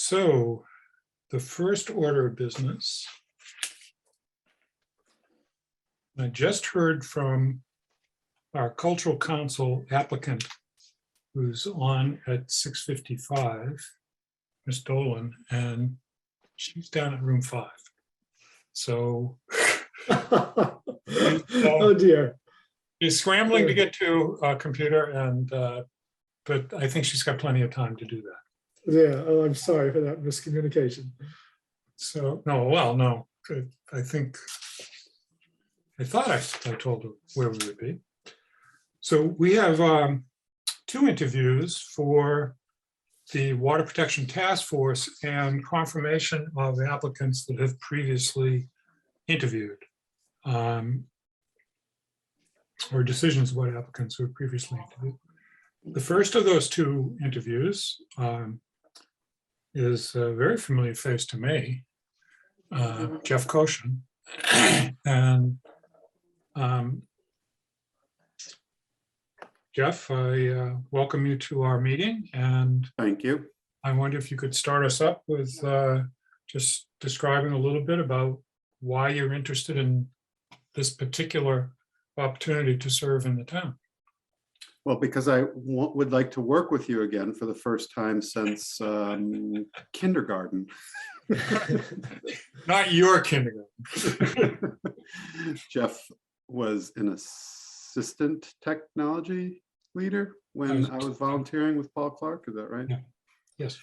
So the first order of business, I just heard from our cultural council applicant who's on at 6:55, Ms. Dolan, and she's down at room 5. So Oh dear. she's scrambling to get to a computer, and but I think she's got plenty of time to do that. Yeah, oh, I'm sorry for that miscommunication. So, no, well, no, I think, I thought I told her where we would be. So we have 2 interviews for the Water Protection Task Force and confirmation of the applicants that have previously interviewed, or decisions about applicants who have previously interviewed. The first of those 2 interviews is a very familiar face to me, Jeff Koshin. And Jeff, I welcome you to our meeting, and Thank you. I wonder if you could start us up with just describing a little bit about why you're interested in this particular opportunity to serve in the town. Well, because I would like to work with you again for the first time since kindergarten. Not your kindergarten. Jeff was an assistant technology leader when I was volunteering with Paul Clark. Is that right? Yeah. Yes.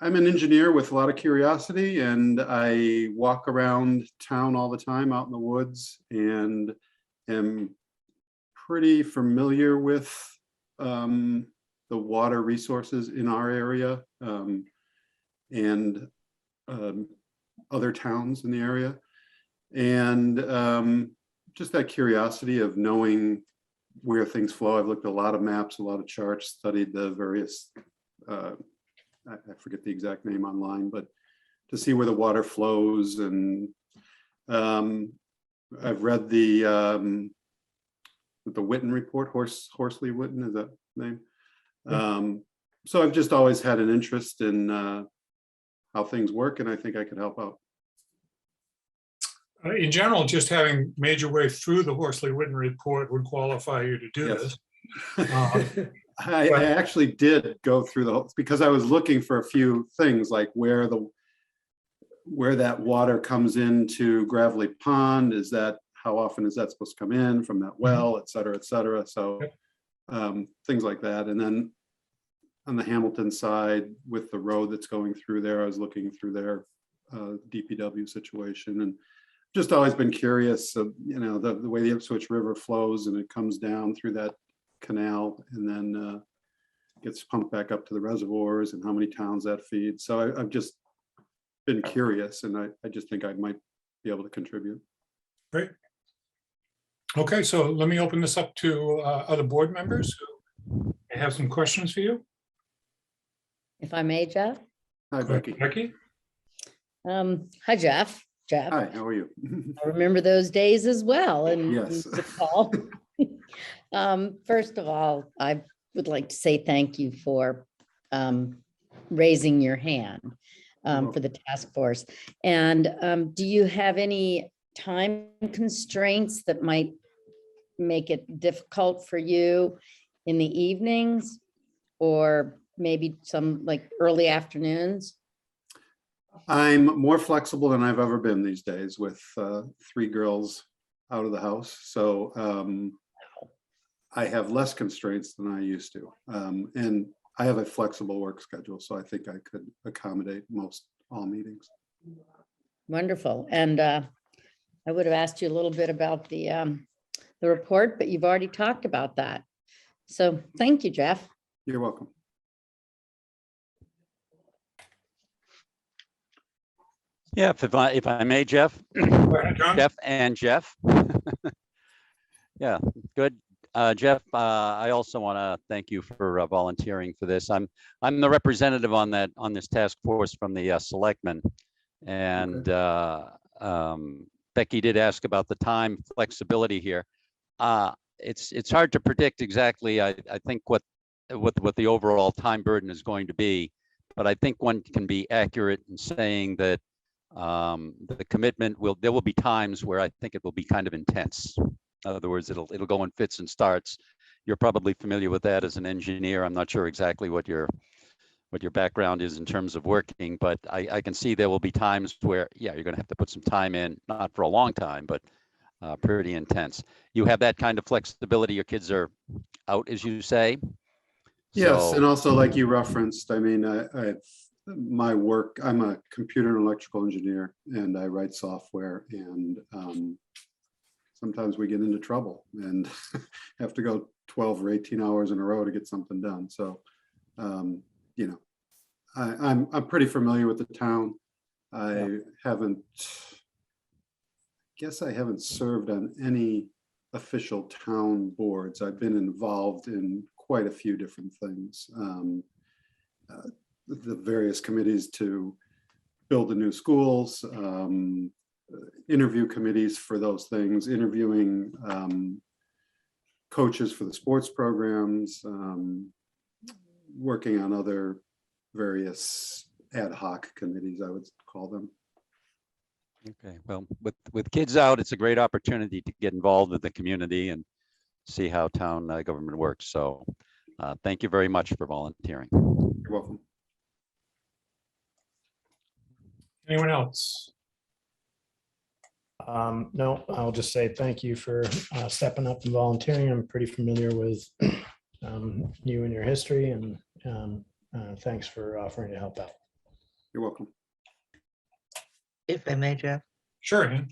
I'm an engineer with a lot of curiosity, and I walk around town all the time out in the woods, and am pretty familiar with the water resources in our area and other towns in the area. And just that curiosity of knowing where things flow. I've looked at a lot of maps, a lot of charts, studied the various I forget the exact name online, but to see where the water flows. And I've read the Whitman report, Horsley Whitman, is that the name? Yeah. So I've just always had an interest in how things work, and I think I could help out. In general, just having made your way through the Horsley Whitman report would qualify you to do Yes. this. I actually did go through the whole, because I was looking for a few things like where that water comes into Gravelly Pond. Is that, how often is that supposed to come in from that well, et cetera, et cetera. So things like that. And then on the Hamilton side with the road that's going through there, I was looking through their DPW situation, and just always been curious of, you know, the way the Ipswich River flows, and it comes down through that canal and then gets pumped back up to the reservoirs, and how many towns that feeds. So I've just been curious, and I just think I might be able to contribute. Great. Okay, so let me open this up to other board members who have some questions for you. If I may, Jeff. Hi, Becky. Becky? Hi, Jeff. Jeff, Hi, how are you? I remember those days as well. And Yes. Paul. First of all, I would like to say thank you for raising your hand for the task force. And do you have any time constraints that might make it difficult for you in the evenings, or maybe some like early afternoons? I'm more flexible than I've ever been these days with 3 girls out of the house. So I have less constraints than I used to. And I have a flexible work schedule, so I think I could accommodate all meetings. Wonderful. And I would have asked you a little bit about the report, but you've already talked about that. So thank you, Jeff. You're welcome. Yeah, if I may, Jeff. Go ahead, John. Jeff and Jeff. Yeah, good. Jeff, I also want to thank you for volunteering for this. I'm the representative on this task force from the selectmen, and okay. Becky did ask about the time flexibility here. It's hard to predict exactly. I think what what the overall time burden is going to be. But I think one can be accurate in saying that the commitment there will be times where I think it will be kind of intense. In other words, it'll go in fits and starts. You're probably familiar with that as an engineer. I'm not sure exactly what your background is in terms of working, but I can see there will be times where, yeah, you're going to have to put some time in, not for a long time, but pretty intense. You have that kind of flexibility. Your kids are out, as you say. Yes, So, and also like you referenced, I mean, my work, I'm a computer and electrical engineer, and I write software, and sometimes we get into trouble and have to go 12 or 18 hours in a row to get something done. So, you know, I'm pretty familiar with the town. I guess I haven't served on any official town boards. I've been involved in quite a few different things. The various committees to build the new schools, interview committees for those things, interviewing coaches for the sports programs, working on other various ad hoc committees, I would call them. okay, well, with kids out, it's a great opportunity to get involved with the community and see how town government works. So thank you very much for volunteering. You're welcome. Anyone else? No, I'll just say thank you for stepping up and volunteering. I'm pretty familiar with you and your history, and thanks for offering to help out. You're welcome. If I may, Jeff. Sure. Ann.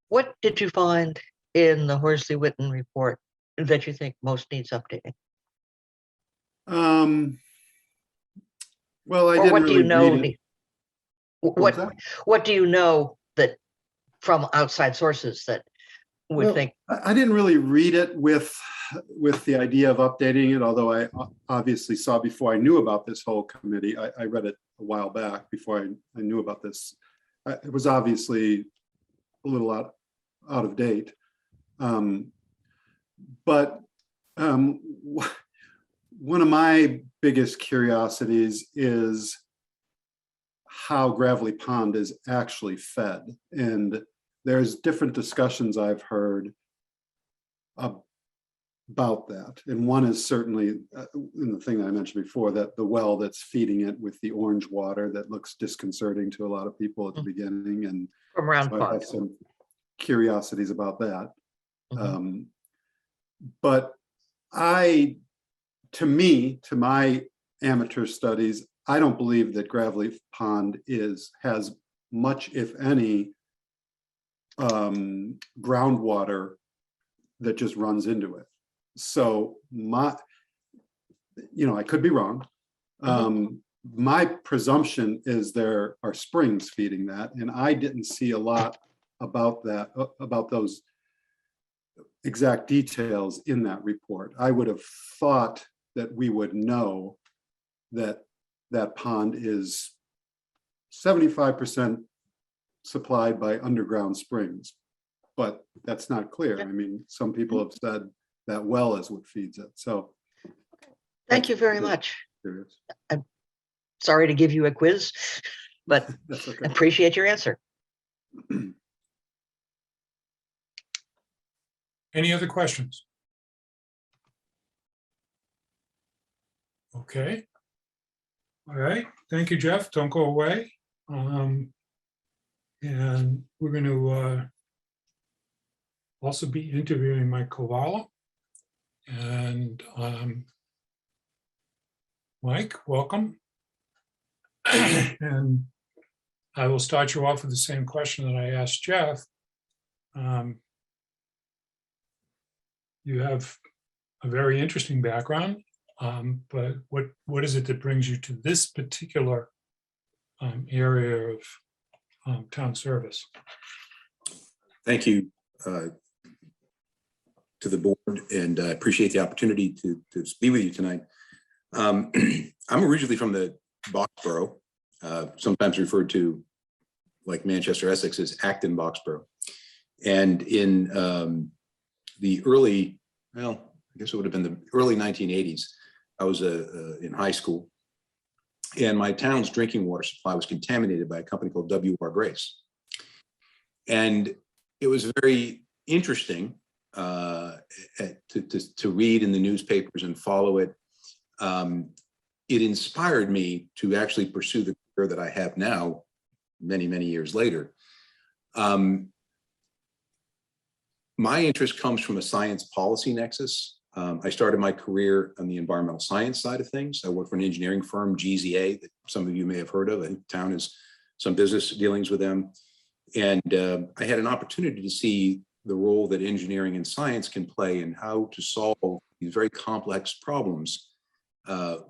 What did you find in the Horsley Whitman report that you think most needs updating? Well, I Or didn't what do you really know? read it. was that? What do you know that from outside sources that would Well, think? I didn't really read it with the idea of updating it, although I obviously saw before I knew about this whole committee. I read it a while back before I knew about this. It was obviously a little out of date. But one of my biggest curiosities is how Gravelly Pond is actually fed. And there's different discussions I've heard about that. And one is certainly in the thing that I mentioned before, that the well that's feeding it with the orange water that looks disconcerting to a lot of people at the beginning. And From Round so I Pond. have some curiosities about that. Mhm. But to my amateur studies, I don't believe that Gravelly Pond has much, if any, groundwater that just runs into it. So I could be wrong. My presumption is there are springs feeding that, and I didn't see a lot about that, about those exact details in that report. I would have thought that we would know that that pond is 75% supplied by underground springs, but that's not clear. I mean, some people have said that well is what feeds it. So Thank you very much. curious. I'm sorry to give you a quiz, but That's I okay. appreciate your answer. Any other questions? Okay. All right. Thank you, Jeff. Don't go away. And we're going to also be interviewing Mike Kovala. And Mike, welcome. And I will start you off with the same question that I asked Jeff. You have a very interesting background, but what is it that brings you to this particular area of town service? Thank you to the board, and I appreciate the opportunity to be with you tonight. I'm originally from the Boxborough, sometimes referred to like Manchester, Essex as Acton Boxborough. And in the early, well, I guess it would have been the early 1980s, I was in high school, and my town's drinking water supply was contaminated by a company called W.R. Grace. And it was very interesting to read in the newspapers and follow it. It inspired me to actually pursue the career that I have now, many, many years later. My interest comes from a science policy nexus. I started my career on the environmental science side of things. I worked for an engineering firm, GZA, that some of you may have heard of. I think the town has some business dealings with them. And I had an opportunity to see the role that engineering and science can play in how to solve these very complex problems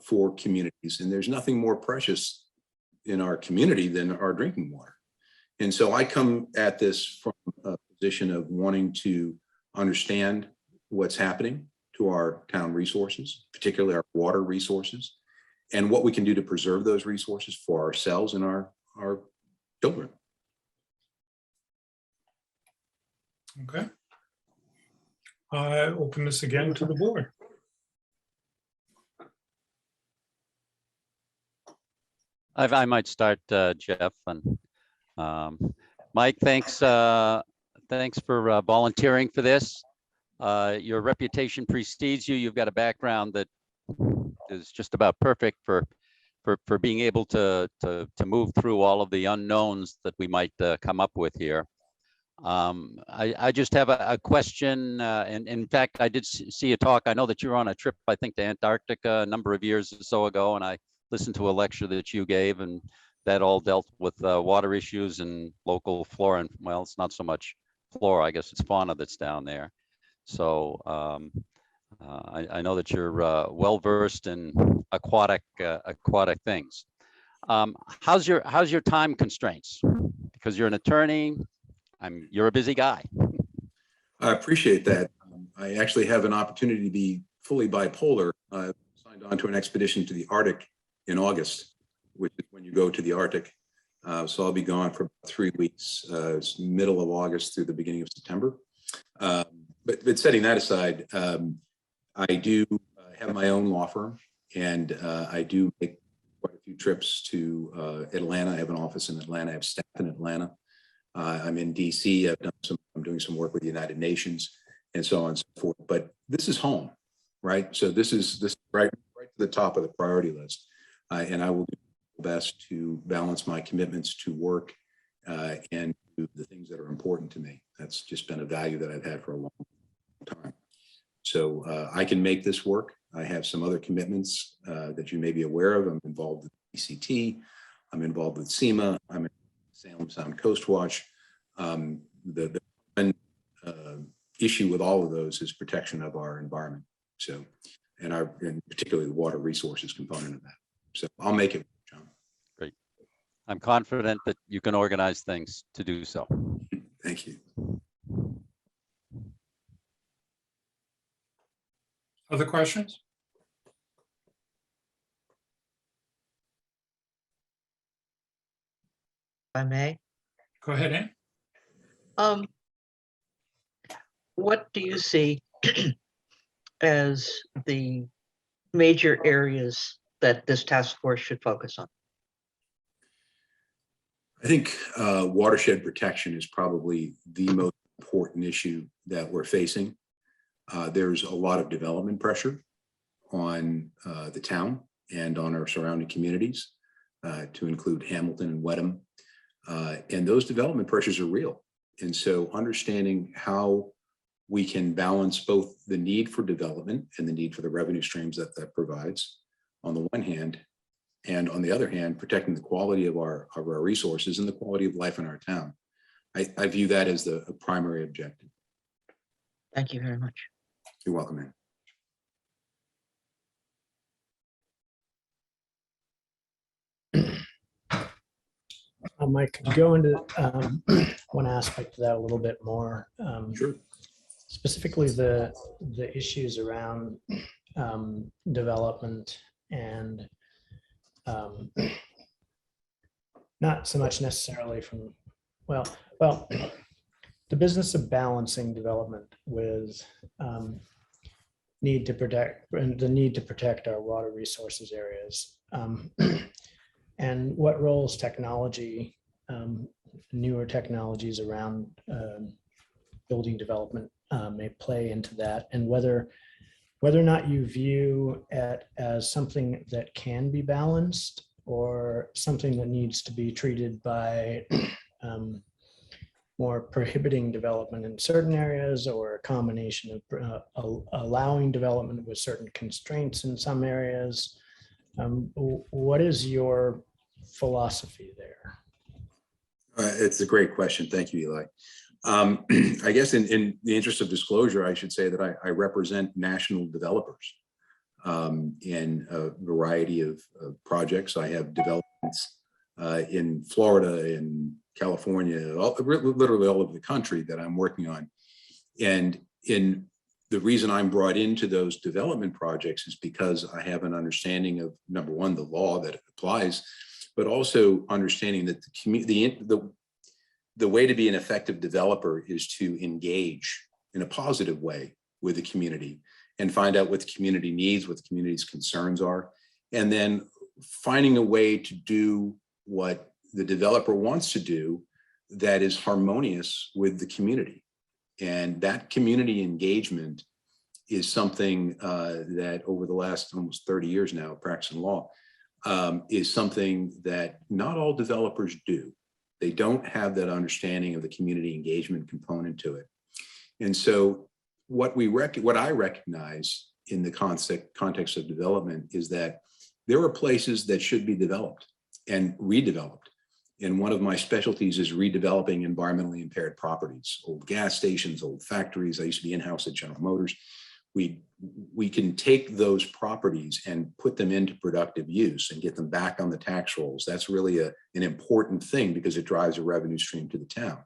for communities. And there's nothing more precious in our community than our drinking water. And so I come at this from a position of wanting to understand what's happening to our town resources, particularly our water resources, and what we can do to preserve those resources for ourselves and our children. Okay. I open this again to the board. I might start, Jeff, and Mike, thanks for volunteering for this. Your reputation precedes you. You've got a background that is just about perfect for being able to move through all of the unknowns that we might come up with here. I just have a question, and in fact, I did see a talk. I know that you were on a trip, I think, to Antarctica a number of years or so ago, and I listened to a lecture that you gave, and that all dealt with water issues and local flora, and well, it's not so much flora, I guess it's fauna that's down there. So I know that you're well versed in aquatic things. How's your time constraints? Because you're an attorney, you're a busy guy. I appreciate that. I actually have an opportunity to be fully bipolar. I signed on to an expedition to the Arctic in August, which is when you go to the Arctic. So I'll be gone for 3 weeks, middle of August through the beginning of September. But setting that aside, I do have my own law firm, and I do make quite a few trips to Atlanta. I have an office in Atlanta. I have staff in Atlanta. I'm in DC. I'm doing some work with the United Nations and so on and so forth. But this is home, right? So this is right to the top of the priority list. And I will do my best to balance my commitments to work and to the things that are important to me. That's just been a value that I've had for a long time. So I can make this work. I have some other commitments that you may be aware of. I'm involved with ECT. I'm involved with SEMA. I'm in Salem Sound Coast Watch. The issue with all of those is protection of our environment. So, and particularly the water resources component of that. So I'll make it, John. Great. I'm confident that you can organize things to do so. Thank you. Other questions? If I may. Go ahead, Ann. What do you see as the major areas that this task force should focus on? I think watershed protection is probably the most important issue that we're facing. There's a lot of development pressure on the town and on our surrounding communities, to include Hamilton and Wetham. And those development pressures are real. And so understanding how we can balance both the need for development and the need for the revenue streams that provides on the one hand, and on the other hand, protecting the quality of our resources and the quality of life in our town. I view that as the primary objective. Thank you very much. You're welcome, man. Mike, could you go into one aspect of that a little bit more? Sure. Specifically the issues around development and not so much necessarily from, well, the business of balancing development with need to protect and the need to protect our water resources areas. And what roles technology, newer technologies around building development may play into that, and whether or not you view it as something that can be balanced or something that needs to be treated by more prohibiting development in certain areas, or a combination of allowing development with certain constraints in some areas. What is your philosophy there? It's a great question. Thank you, Eli. I guess in the interest of disclosure, I should say that I represent national developers in a variety of projects. I have developments in Florida, in California, literally all over the country that I'm working on. And the reason I'm brought into those development projects is because I have an understanding of, number one, the law that applies, but also understanding that the way to be an effective developer is to engage in a positive way with the community and find out what the community needs, what the community's concerns are, and then finding a way to do what the developer wants to do that is harmonious with the community. And that community engagement is something that over the last almost 30 years now, practicing law, is something that not all developers do. They don't have that understanding of the community engagement component to it. And so what I recognize in the context of development is that there are places that should be developed and redeveloped. And one of my specialties is redeveloping environmentally impaired properties, old gas stations, old factories. I used to be in-house at General Motors. We can take those properties and put them into productive use and get them back on the tax rolls. That's really an important thing because it drives a revenue stream to the town.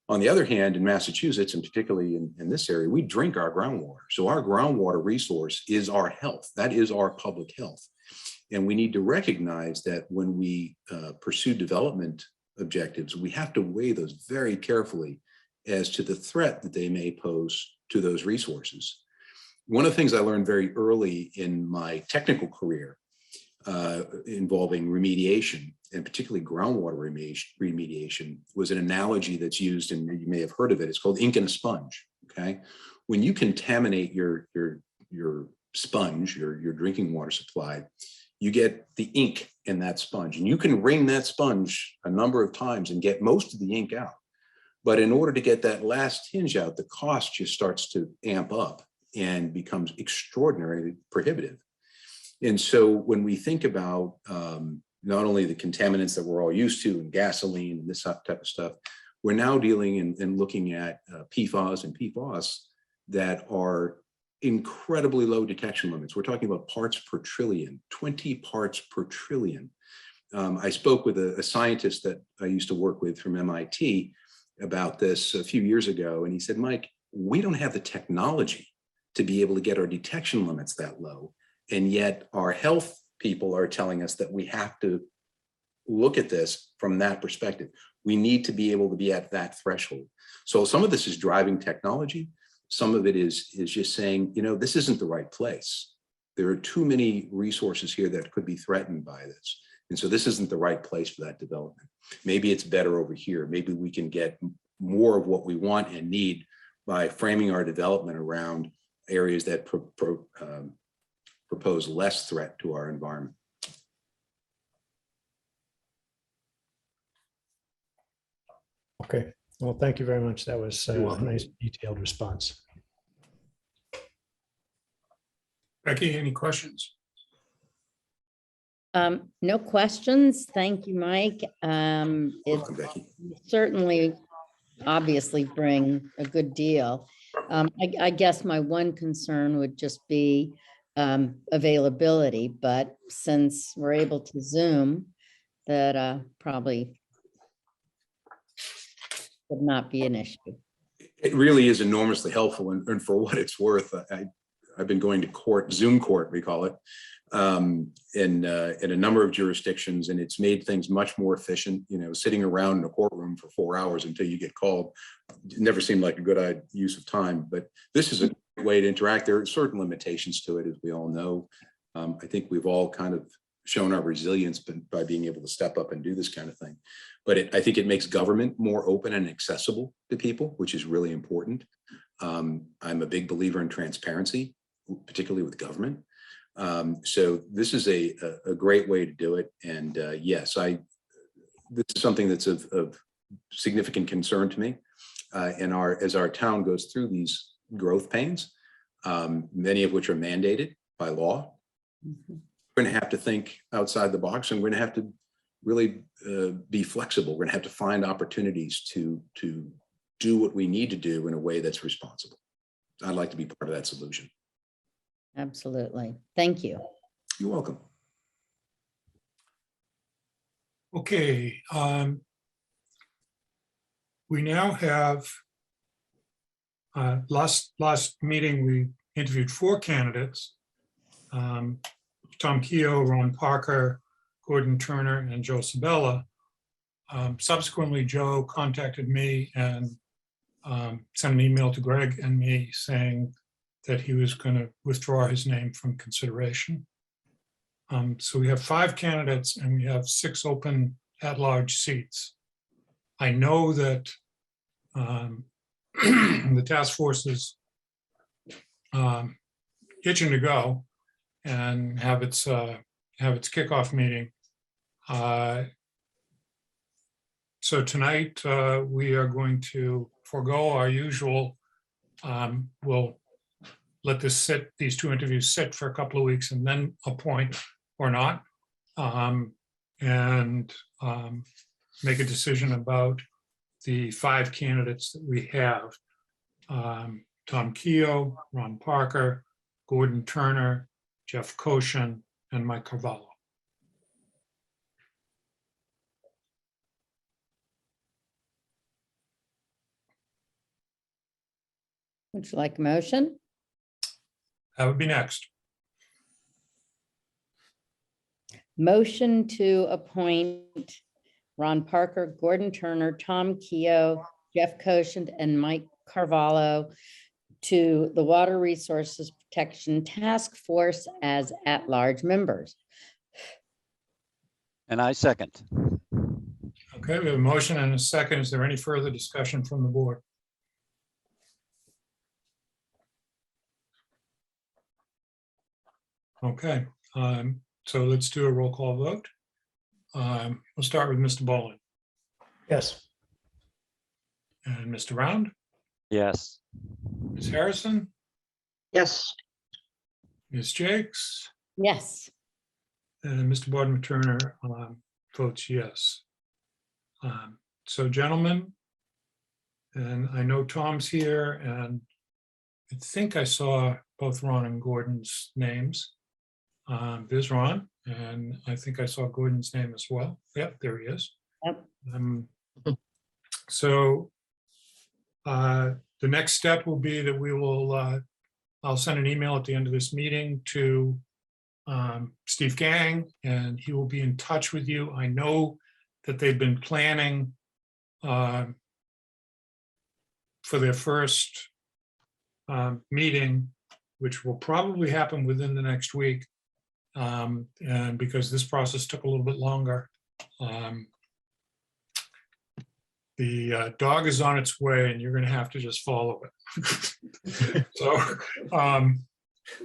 On the other hand, in Massachusetts, and particularly in this area, we drink our groundwater. So our groundwater resource is our health. That is our public health. And we need to recognize that when we pursue development objectives, we have to weigh those very carefully as to the threat that they may pose to those resources. One of the things I learned very early in my technical career involving remediation, and particularly groundwater remediation, was an analogy that's used, and you may have heard of it. It's called ink in a sponge. Okay, when you contaminate your sponge, your drinking water supply, you get the ink in that sponge, and you can wring that sponge a number of times and get most of the ink out. But in order to get that last tinge out, the cost just starts to amp up and becomes extraordinarily prohibitive. And so when we think about not only the contaminants that we're all used to, and gasoline and this type of stuff, we're now dealing and looking at PFAS and PFOS that are incredibly low detection limits. We're talking about parts per trillion, 20 parts per trillion. I spoke with a scientist that I used to work with from MIT about this a few years ago, and he said, Mike, we don't have the technology to be able to get our detection limits that low. And yet our health people are telling us that we have to look at this from that perspective. We need to be able to be at that threshold. So some of this is driving technology. Some of it is just saying, you know, this isn't the right place. There are too many resources here that could be threatened by this. And so this isn't the right place for that development. Maybe it's better over here. Maybe we can get more of what we want and need by framing our development around areas that propose less threat to our environment. Okay, well, thank you very much. That was a welcome. nice detailed response. Becky, any questions? No questions. Thank you, Mike. It Welcome, Becky. certainly obviously bring a good deal. I guess my one concern would just be availability, but since we're able to Zoom, that probably would not be an issue. It really is enormously helpful, and for what it's worth, I've been going to court, Zoom court, we call it, in a number of jurisdictions, and it's made things much more efficient. You know, sitting around in a courtroom for 4 hours until you get called, it never seemed like a good use of time, but this is a great way to interact. There are certain limitations to it, as we all know. I think we've all kind of shown our resilience by being able to step up and do this kind of thing. But I think it makes government more open and accessible to people, which is really important. I'm a big believer in transparency, particularly with government. So this is a great way to do it. And yes, this is something that's of significant concern to me. And as our town goes through these growth pains, many of which are mandated by law, we're going to have to think outside the box, and we're going to have to really be flexible. We're going to have to find opportunities to do what we need to do in a way that's responsible. I'd like to be part of that solution. Absolutely. Thank you. You're welcome. Okay. We now have, last meeting, we interviewed 4 candidates. Tom Keogh, Ron Parker, Gordon Turner, and Joe Sabella. Subsequently, Joe contacted me and sent an email to Greg and me saying that he was going to withdraw his name from consideration. So we have 5 candidates and we have 6 open at-large seats. I know that the task force is itching to go and have its kickoff meeting. So tonight we are going to forego our usual. We'll let this sit, these 2 interviews sit for a couple of weeks and then appoint or not, and make a decision about the 5 candidates that we have. Tom Keogh, Ron Parker, Gordon Turner, Jeff Koshin, and Mike Carvalho. Would you like a motion? That would be next. Motion to appoint Ron Parker, Gordon Turner, Tom Keogh, Jeff Koshin, and Mike Carvalho to the Water Resources Protection Task Force as at-large members. And I second. Okay, we have a motion and a second. Is there any further discussion from the board? Okay, so let's do a roll call vote. We'll start with Mr. Boland Yes. and Mr. Round, Yes. Ms. Harrison, Yes, Ms. Jakes, Yes. and Mr. Boardman Turner votes yes. So gentlemen, and I know Tom's here, and I think I saw both Ron and Gordon's names. There's Ron, and I think I saw Gordon's name as well. Yep, there he is. Yep. So the next step will be that we will, I'll send an email at the end of this meeting to Steve Gang, and he will be in touch with you. I know that they've been planning for their first meeting, which will probably happen within the next week. And because this process took a little bit longer, the dog is on its way and you're going to have to just follow it. So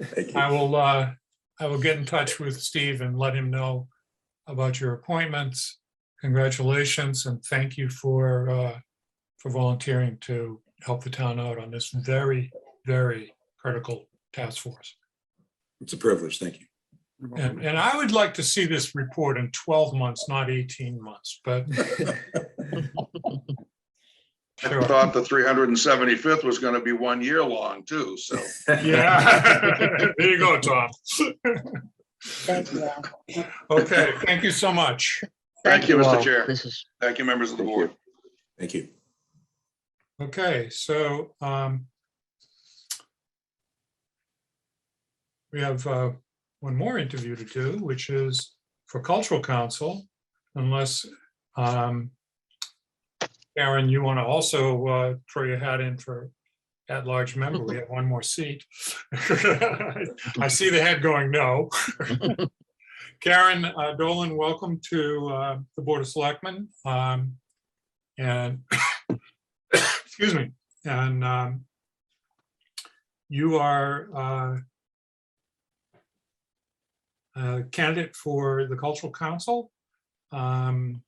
Thank you. I will get in touch with Steve and let him know about your appointments. Congratulations and thank you for volunteering to help the town out on this very, very critical task force. It's a privilege. Thank you. And I would like to see this report in 12 months, not 18 months, but I Sure. thought the 375th was going to be 1 year long too, so. yeah, there you go, Tom. Thank you. Al. Okay, thank you so much. Thank you, all. Mr. Chair. This is, Thank you, members of the Thank board. you. Thank you. Okay, so we have one more interview to do, which is for Cultural Council, unless Karen, you want to also throw your hat in for at-large member. We have one more seat. I see the head going no. Karen Dolan, welcome to the Board of Selectmen. And excuse me. And you are a candidate for the Cultural Council. And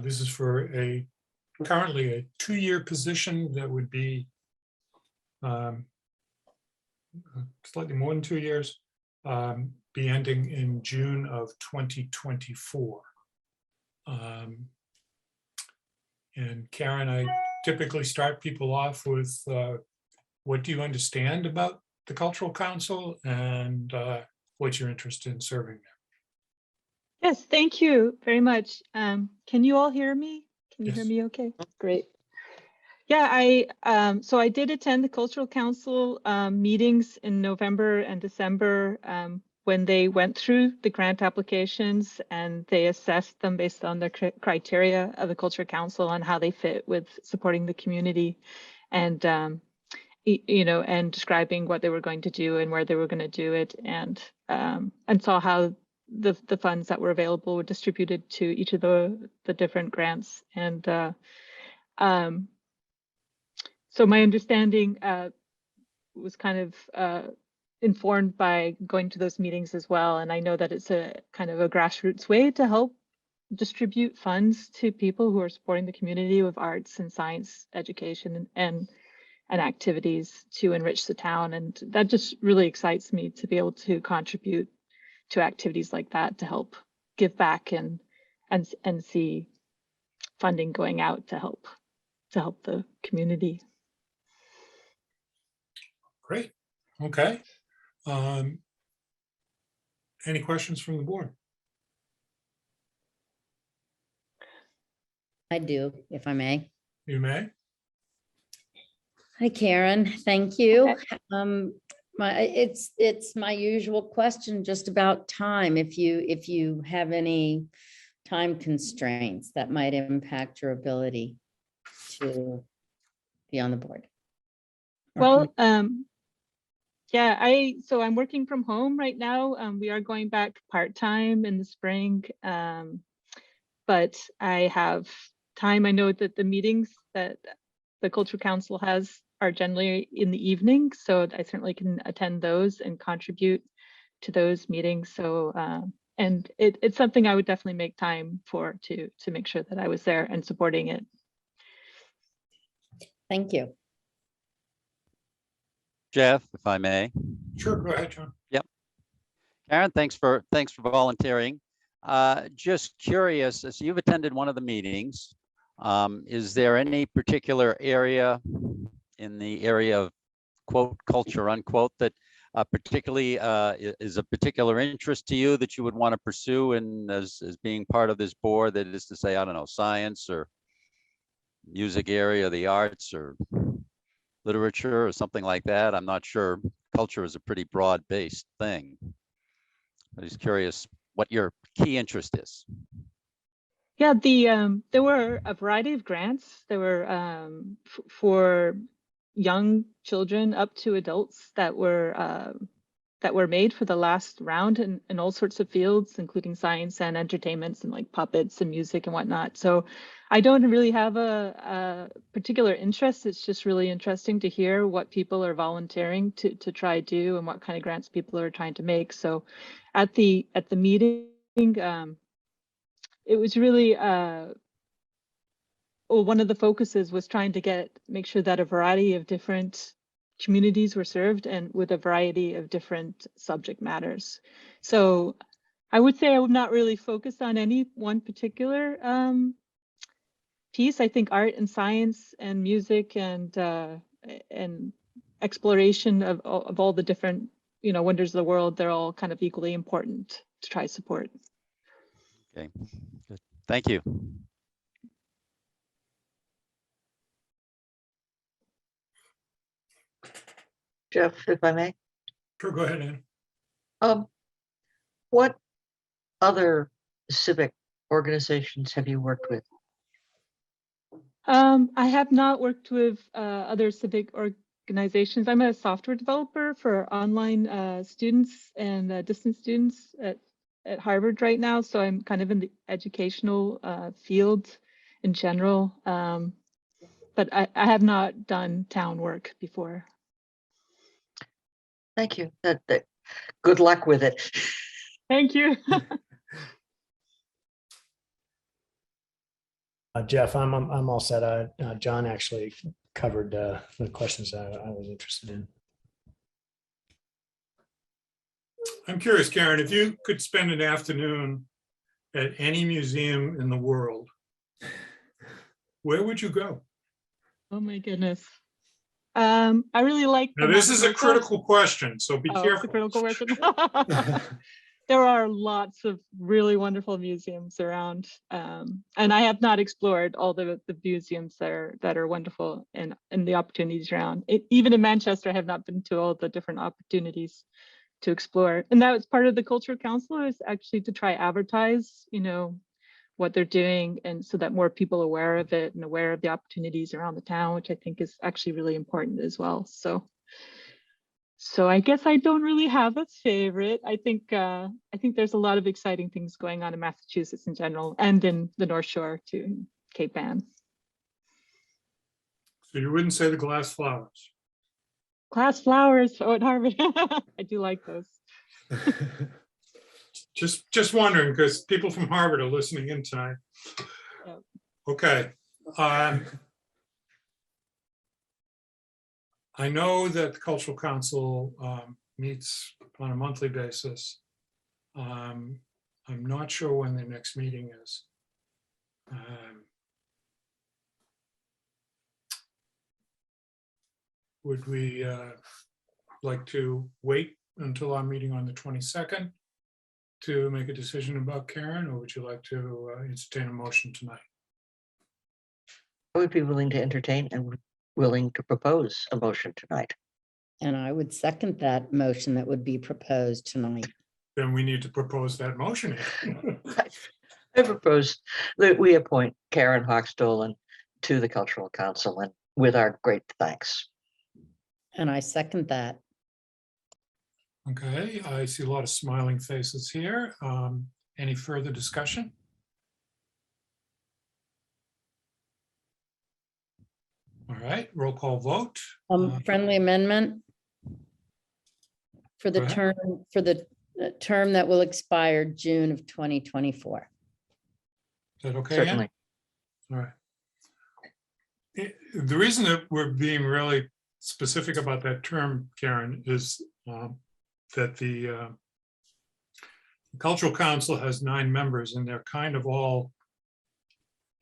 this is for currently a 2-year position that would be slightly more than 2 years, be ending in June of 2024. And Karen, I typically start people off with what do you understand about the Cultural Council and what's your interest in serving there? Yes, thank you very much. Can you all hear me? Can you hear Yes. me okay? Great. Yeah, so I did attend the Cultural Council meetings in November and December when they went through the grant applications and they assessed them based on the criteria of the Cultural Council and how they fit with supporting the community and and describing what they were going to do and where they were going to do it, and saw how the funds that were available were distributed to each of the different grants. And so my understanding was kind of informed by going to those meetings as well. And I know that it's a kind of a grassroots way to help distribute funds to people who are supporting the community with arts and science education and activities to enrich the town. And that just really excites me to be able to contribute to activities like that to help give back and see funding going out to help the community. Great. Okay. Any questions from the board? I do, if I may. You may. Hi, Karen. Thank you. It's my usual question just about time. If you have any time constraints that might impact your ability to be on the board. Well, yeah, so I'm working from home right now. We are going back part-time in the spring, but I have time. I know that the meetings that the Cultural Council has are generally in the evening, so I certainly can attend those and contribute to those meetings. So, and it's something I would definitely make time for to make sure that I was there and supporting it. Thank you. Jeff, if I may. Sure, go ahead, John. Yep. Karen, thanks for volunteering. Just curious, as you've attended one of the meetings, is there any particular area in the area of quote culture unquote that particularly is a particular interest to you that you would want to pursue and as being part of this board, that is to say, I don't know, science or music area, the arts or literature or something like that? I'm not sure. Culture is a pretty broad-based thing. I'm just curious what your key interest is. Yeah, there were a variety of grants. There were for young children up to adults that were made for the last round in all sorts of fields, including science and entertainments and like puppets and music and whatnot. So I don't really have a particular interest. It's just really interesting to hear what people are volunteering to try do and what kind of grants people are trying to make. So at the meeting, it was really one of the focuses was trying to make sure that a variety of different communities were served and with a variety of different subject matters. So I would say I would not really focus on any one particular piece. I think art and science and music and exploration of all the different wonders of the world, they're all kind of equally important to try support. Okay, good. Thank you. Jeff, if I may. Sure, go ahead, Ann. What other civic organizations have you worked with? I have not worked with other civic organizations. I'm a software developer for online students and distance students at Harvard right now. So I'm kind of in the educational field in general. But I have not done town work before. Thank you. Good luck with it. Thank you. Jeff, I'm all set. John actually covered the questions that I was interested in. I'm curious, Karen, if you could spend an afternoon at any museum in the world, where would you go? Oh my goodness. I really like. Now, this is a critical question, so be Oh, it's careful. a critical question. There are lots of really wonderful museums around, and I have not explored all the museums that are wonderful and the opportunities around. Even in Manchester, I have not been to all the different opportunities to explore. And that was part of the Cultural Council, is actually to try advertise, what they're doing, and so that more people are aware of it and aware of the opportunities around the town, which I think is actually really important as well. So I guess I don't really have a favorite. I think there's a lot of exciting things going on in Massachusetts in general, and in the North Shore too, Cape Ann. So you wouldn't say the glass flowers? Glass flowers at Harvard. I do like those. Just wondering, because people from Harvard are listening in tonight. Yep. Okay. I know that the Cultural Council meets on a monthly basis. I'm not sure when their next meeting is. Would we like to wait until our meeting on the 22nd to make a decision about Karen, or would you like to entertain a motion tonight? I would be willing to entertain and willing to propose a motion tonight. And I would second that motion that would be proposed tonight. Then we need to propose that motion. I propose that we appoint Karen Hochstolen to the Cultural Council, and with our great thanks. And I second that. Okay, I see a lot of smiling faces here. Any further discussion? All right, roll call vote. Friendly amendment for the Go ahead. term that will expire June of 2024. Is that okay, Ann? Certainly. All right. The reason that we're being really specific about that term, Karen, is that the Cultural Council has 9 members, and they're kind of all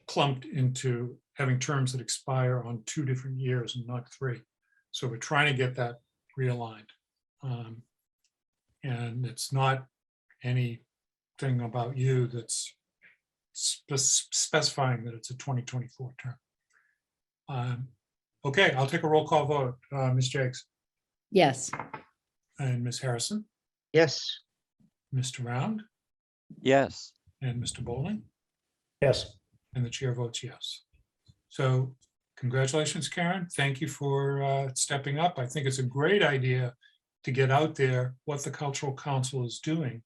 clumped into having terms that expire on 2 different years and not 3. So we're trying to get that realigned. And it's not anything about you that's specifying that it's a 2024 term. Okay, I'll take a roll call vote. Ms. Jakes Yes. and Ms. Harrison, Yes. Mr. Round, Yes. and Mr. Bowling, Yes. and the chair votes yes. So congratulations, Karen. Thank you for stepping up. I think it's a great idea to get out there what the Cultural Council is doing,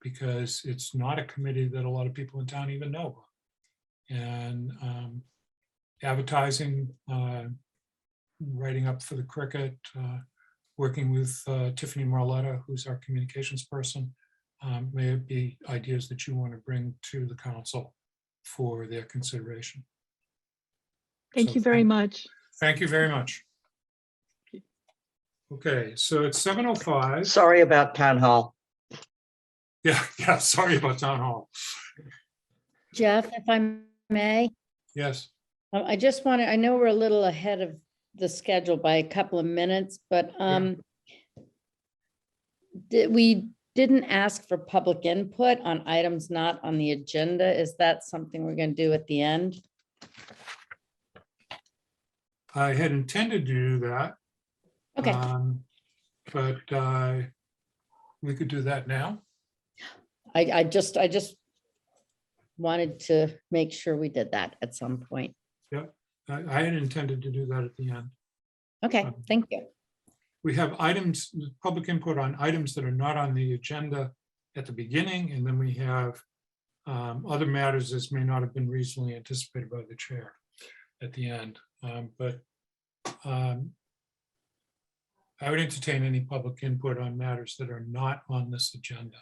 because it's not a committee that a lot of people in town even know about. And advertising, writing up for the Cricket, working with Tiffany Marletta, who's our communications person, may be ideas that you want to bring to the council for their consideration. Thank you very much. Thank you very much. Okay, so it's 7:05. Sorry about town hall. Yeah, sorry about town hall. Jeff, if I may, Yes, I just wanted, I know we're a little ahead of the schedule by a couple of minutes, but we didn't ask for public input on items not on the agenda. Is that something we're going to do at the end? I had intended to do that. Okay. But we could do that now. I just wanted to make sure we did that at some point. I had intended to do that at the end. Okay, thank you. We have items, public input on items that are not on the agenda at the beginning, and then we have other matters that may not have been reasonably anticipated by the chair at the end. I would entertain any public input on matters that are not on this agenda.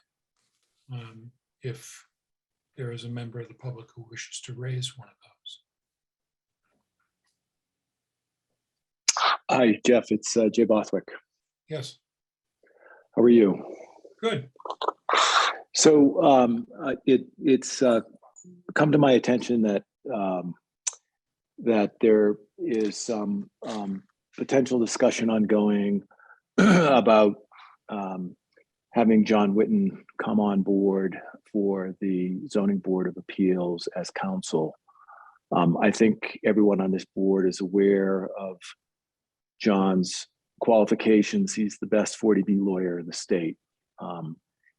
If there is a member of the public who wishes to raise one of those. Hi, Jeff. It's Jay Bothwick. Yes, How are you? good. So it's come to my attention that that there is some potential discussion ongoing about having John Whitman come on board for the Zoning Board of Appeals as counsel. I think everyone on this board is aware of John's qualifications. He's the best 40B lawyer in the state,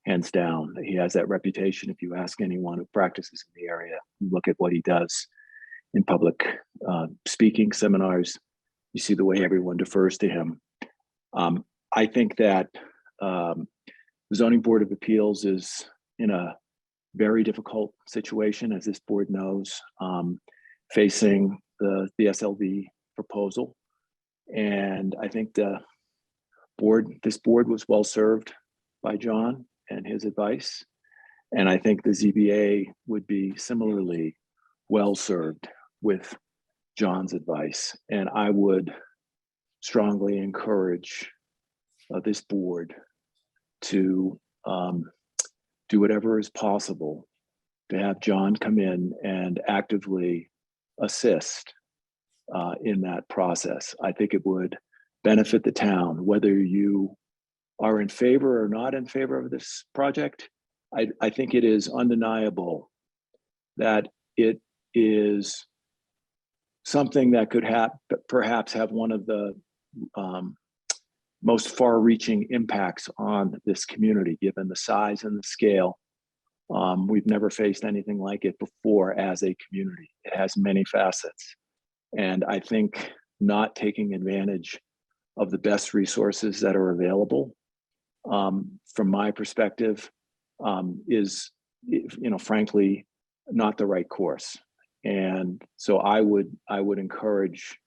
hands down. He has that reputation. If you ask anyone who practices in the area, look at what he does in public speaking seminars, you see the way everyone defers to him. I think that the Zoning Board of Appeals is in a very difficult situation, as this board knows, facing the SLV proposal. And I think this board was well served by John and his advice. And I think the ZBA would be similarly well served with John's advice. And I would strongly encourage this board to do whatever is possible to have John come in and actively assist in that process. I think it would benefit the town, whether you are in favor or not in favor of this project. I think it is undeniable that it is something that could perhaps have one of the most far-reaching impacts on this community, given the size and the scale. We've never faced anything like it before as a community. It has many facets. And I think not taking advantage of the best resources that are available, from my perspective, is, frankly, not the right course. And so I would encourage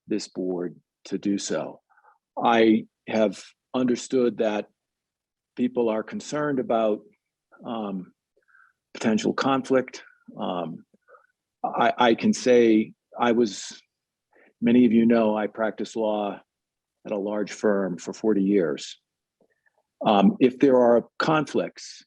this board to do so. I have understood that people are concerned about potential conflict. I can say many of you know, I practiced law at a large firm for 40 years. If there are conflicts,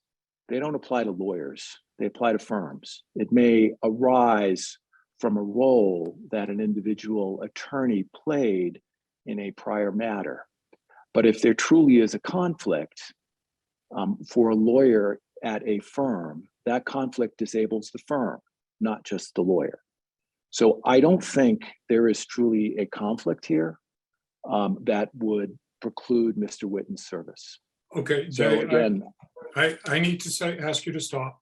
they don't apply to lawyers, they apply to firms. It may arise from a role that an individual attorney played in a prior matter. But if there truly is a conflict for a lawyer at a firm, that conflict disables the firm, not just the lawyer. So I don't think there is truly a conflict here that would preclude Mr. Whitman's service. Okay, So Jay, again, I need to ask you to stop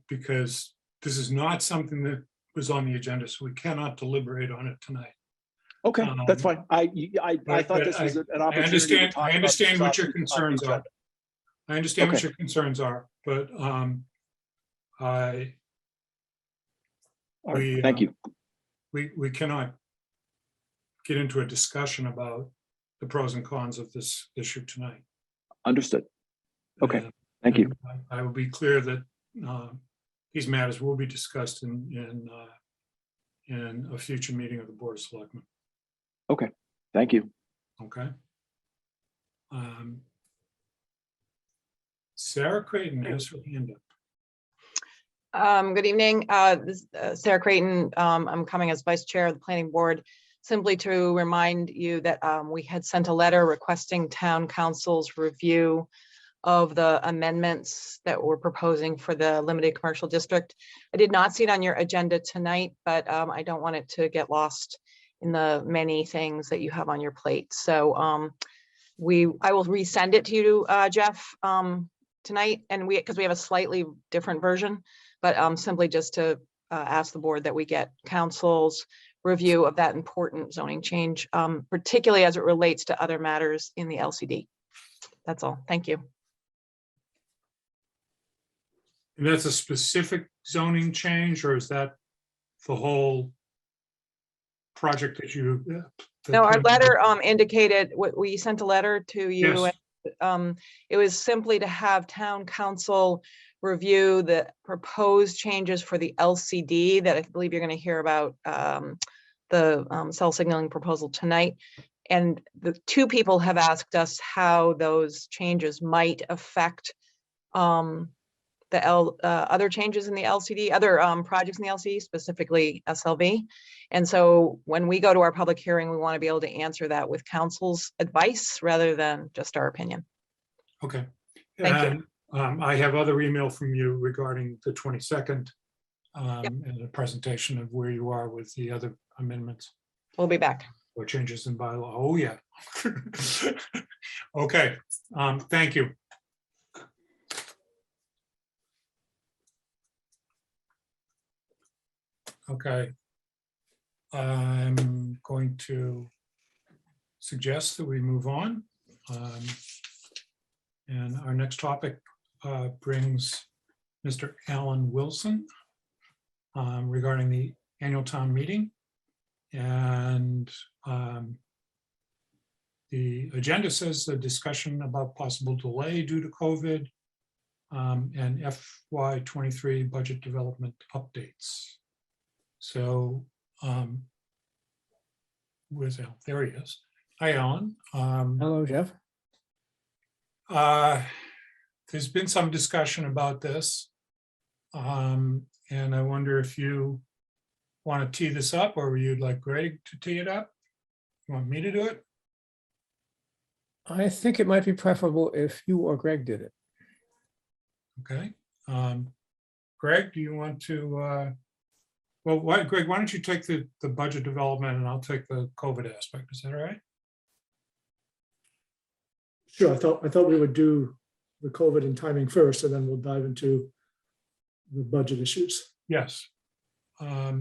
because this is not something that was on the agenda, so we cannot deliberate on it tonight. okay, that's fine. I thought this was an opportunity to talk about. I understand what your on the concerns are. agenda. I understand what Okay. your concerns are, but All right, thank you. we cannot get into a discussion about the pros and cons of this issue tonight. Understood. Okay, And- thank you. and I will be clear that these matters will be discussed in a future meeting of the Board of Selectmen. Okay, thank you. Okay. Sarah Creighton has her hand up. Good evening. This is Sarah Creighton. I'm coming as Vice Chair of the Planning Board, simply to remind you that we had sent a letter requesting Town Council's review of the amendments that we're proposing for the limited commercial district. I did not see it on your agenda tonight, but I don't want it to get lost in the many things that you have on your plate. So I will resend it to you, Jeff, tonight, and because we have a slightly different version, but simply just to ask the board that we get council's review of that important zoning change, particularly as it relates to other matters in the LCD. That's all. Thank you. And that's a specific zoning change, or is that the whole project that you? No, our letter indicated, we sent a letter to you. Yes. And, it was simply to have town council review the proposed changes for the LCD that I believe you're going to hear about, the cell signaling proposal tonight. And the two people have asked us how those changes might affect the other changes in the LCD, other projects in the LCD, specifically SLV. And so when we go to our public hearing, we want to be able to answer that with council's advice rather than just our opinion. Okay. Thank you. And I have other email from you regarding the 22nd and a presentation of where you are with the other amendments We'll be back. or changes in bylaw. Oh, yeah. Okay. Thank you. Okay. I'm going to suggest that we move on. And our next topic brings Mr. Alan Wilson regarding the annual town meeting. And the agenda says a discussion about possible delay due to COVID and FY23 budget development updates. So where's Al? There he is. Hi, Alan. Hello, Jeff. There's been some discussion about this. And I wonder if you want to tee this up, or you'd like Greg to tee it up? You want me to do it? I think it might be preferable if you or Greg did it. Okay. Greg, do you want to, Greg, why don't you take the budget development and I'll take the COVID aspect. Is that all right? Sure. I thought we would do the COVID and timing first, and then we'll dive into the budget issues. Yes. All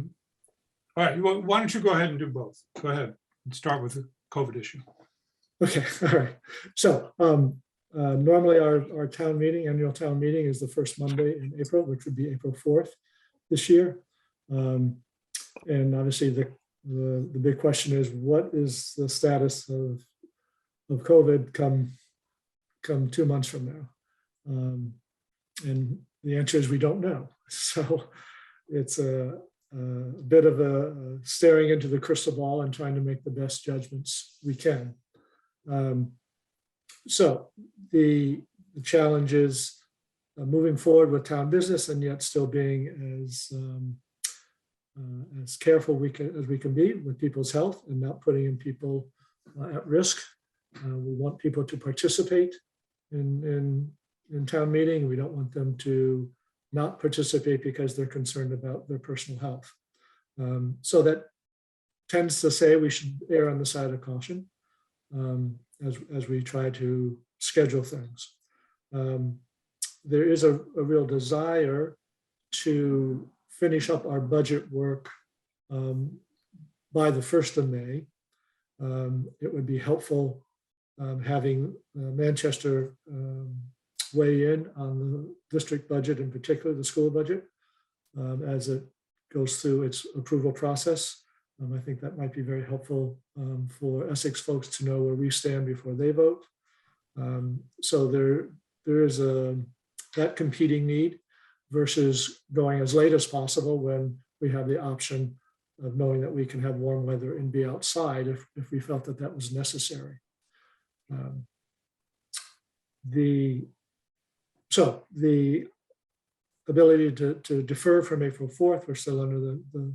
right. Well, why don't you go ahead and do both? Go ahead and start with the COVID issue. Okay. All right. So normally our town meeting, annual town meeting, is the first Monday in April, which would be April 4th this year. And obviously the big question is, what is the status of COVID come 2 months from now? And the answer is we don't know. So it's a bit of a staring into the crystal ball and trying to make the best judgments we can. So the challenge is moving forward with town business and yet still being as careful as we can be with people's health and not putting in people at risk. We want people to participate in town meeting. We don't want them to not participate because they're concerned about their personal health. So that tends to say we should err on the side of caution as we try to schedule things. There is a real desire to finish up our budget work by the 1st of May. It would be helpful having Manchester weigh in on the district budget, in particular the school budget, as it goes through its approval process. I think that might be very helpful for Essex folks to know where we stand before they vote. So there is that competing need versus going as late as possible when we have the option of knowing that we can have warm weather and be outside if we felt that was necessary. So the ability to defer from April 4th, we're still under the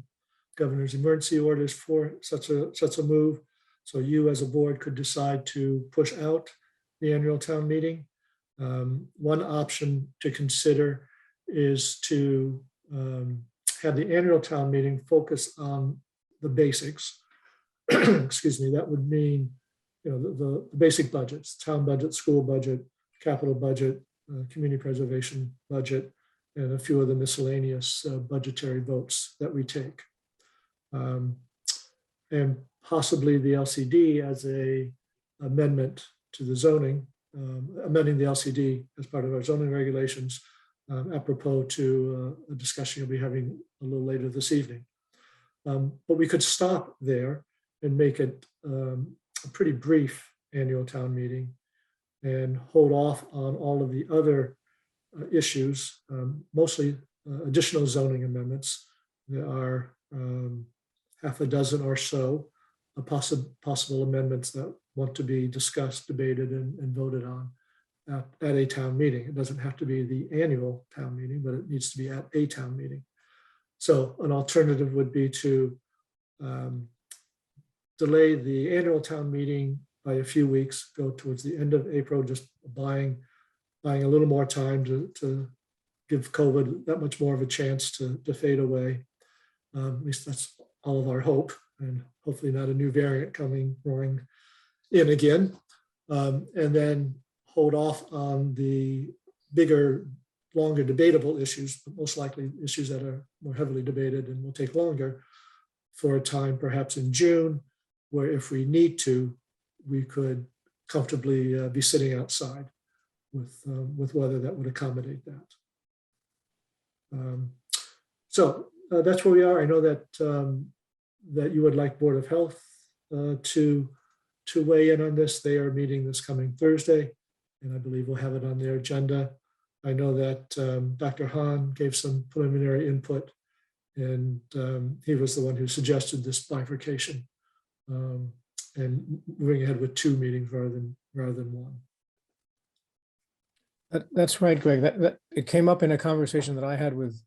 governor's emergency orders for such a move. So you as a board could decide to push out the annual town meeting. One option to consider is to have the annual town meeting focus on the basics. Excuse me, that would mean the basic budgets, town budget, school budget, capital budget, community preservation budget, and a few of the miscellaneous budgetary votes that we take. And possibly the LCD as a amendment to the zoning, amending the LCD as part of our zoning regulations, apropos to a discussion you'll be having a little later this evening. But we could stop there and make it a pretty brief annual town meeting and hold off on all of the other issues, mostly additional zoning amendments. There are half a dozen or so possible amendments that want to be discussed, debated, and voted on at a town meeting. It doesn't have to be the annual town meeting, but it needs to be at a town meeting. So an alternative would be to delay the annual town meeting by a few weeks, go towards the end of April, just buying a little more time to give COVID that much more of a chance to fade away. At least that's all of our hope, and hopefully not a new variant coming roaring in again. And then hold off on the bigger, longer debatable issues, but most likely issues that are more heavily debated and will take longer, for a time perhaps in June, where if we need to, we could comfortably be sitting outside with weather that would accommodate that. So that's where we are. I know that that you would like Board of Health to weigh in on this. They are meeting this coming Thursday, and I believe we'll have it on their agenda. I know that Dr. Hahn gave some preliminary input, and he was the one who suggested this bifurcation and moving ahead with 2 meetings rather than 1. That's right, Greg. It came up in a conversation that I had with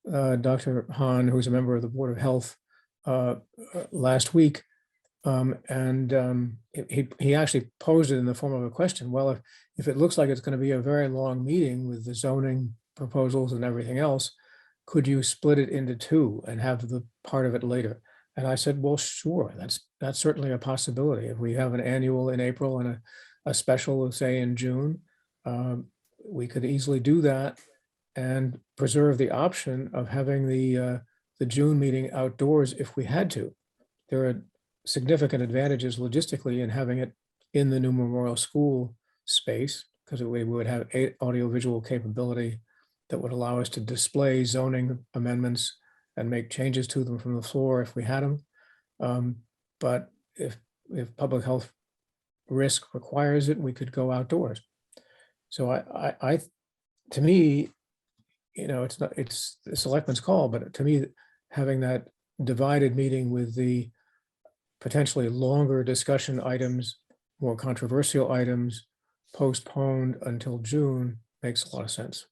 Dr. Hahn, who's a member of the Board of Health, last week. He actually posed it in the form of a question. Well, if it looks like it's going to be a very long meeting with the zoning proposals and everything else, could you split it into 2 and have the part of it later? And I said, well, sure, that's certainly a possibility. If we have an annual in April and a special, say, in June, we could easily do that and preserve the option of having the June meeting outdoors if we had to. There are significant advantages logistically in having it in the new Memorial School space, because we would have audiovisual capability that would allow us to display zoning amendments and make changes to them from the floor if we had them. But if public health risk requires it, we could go outdoors. So to me, it's the selectmen's call, but to me, having that divided meeting with the potentially longer discussion items, more controversial items, postponed until June makes a lot of sense.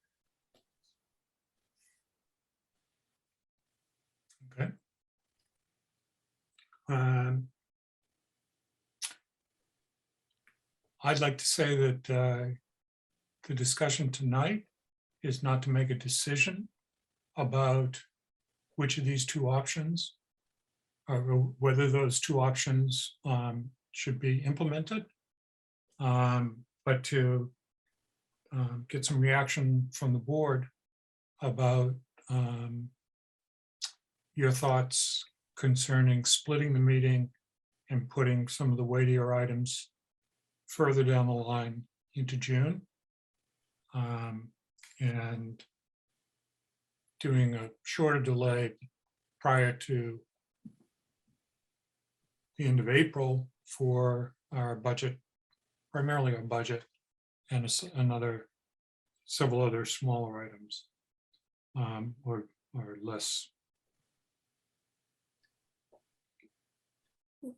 Okay. I'd like to say that the discussion tonight is not to make a decision about which of these 2 options, or whether those 2 options should be implemented, but to get some reaction from the board about your thoughts concerning splitting the meeting and putting some of the weightier items further down the line into June, and doing a shorter delay prior to the end of April for our budget, primarily our budget, and several other smaller items, or less.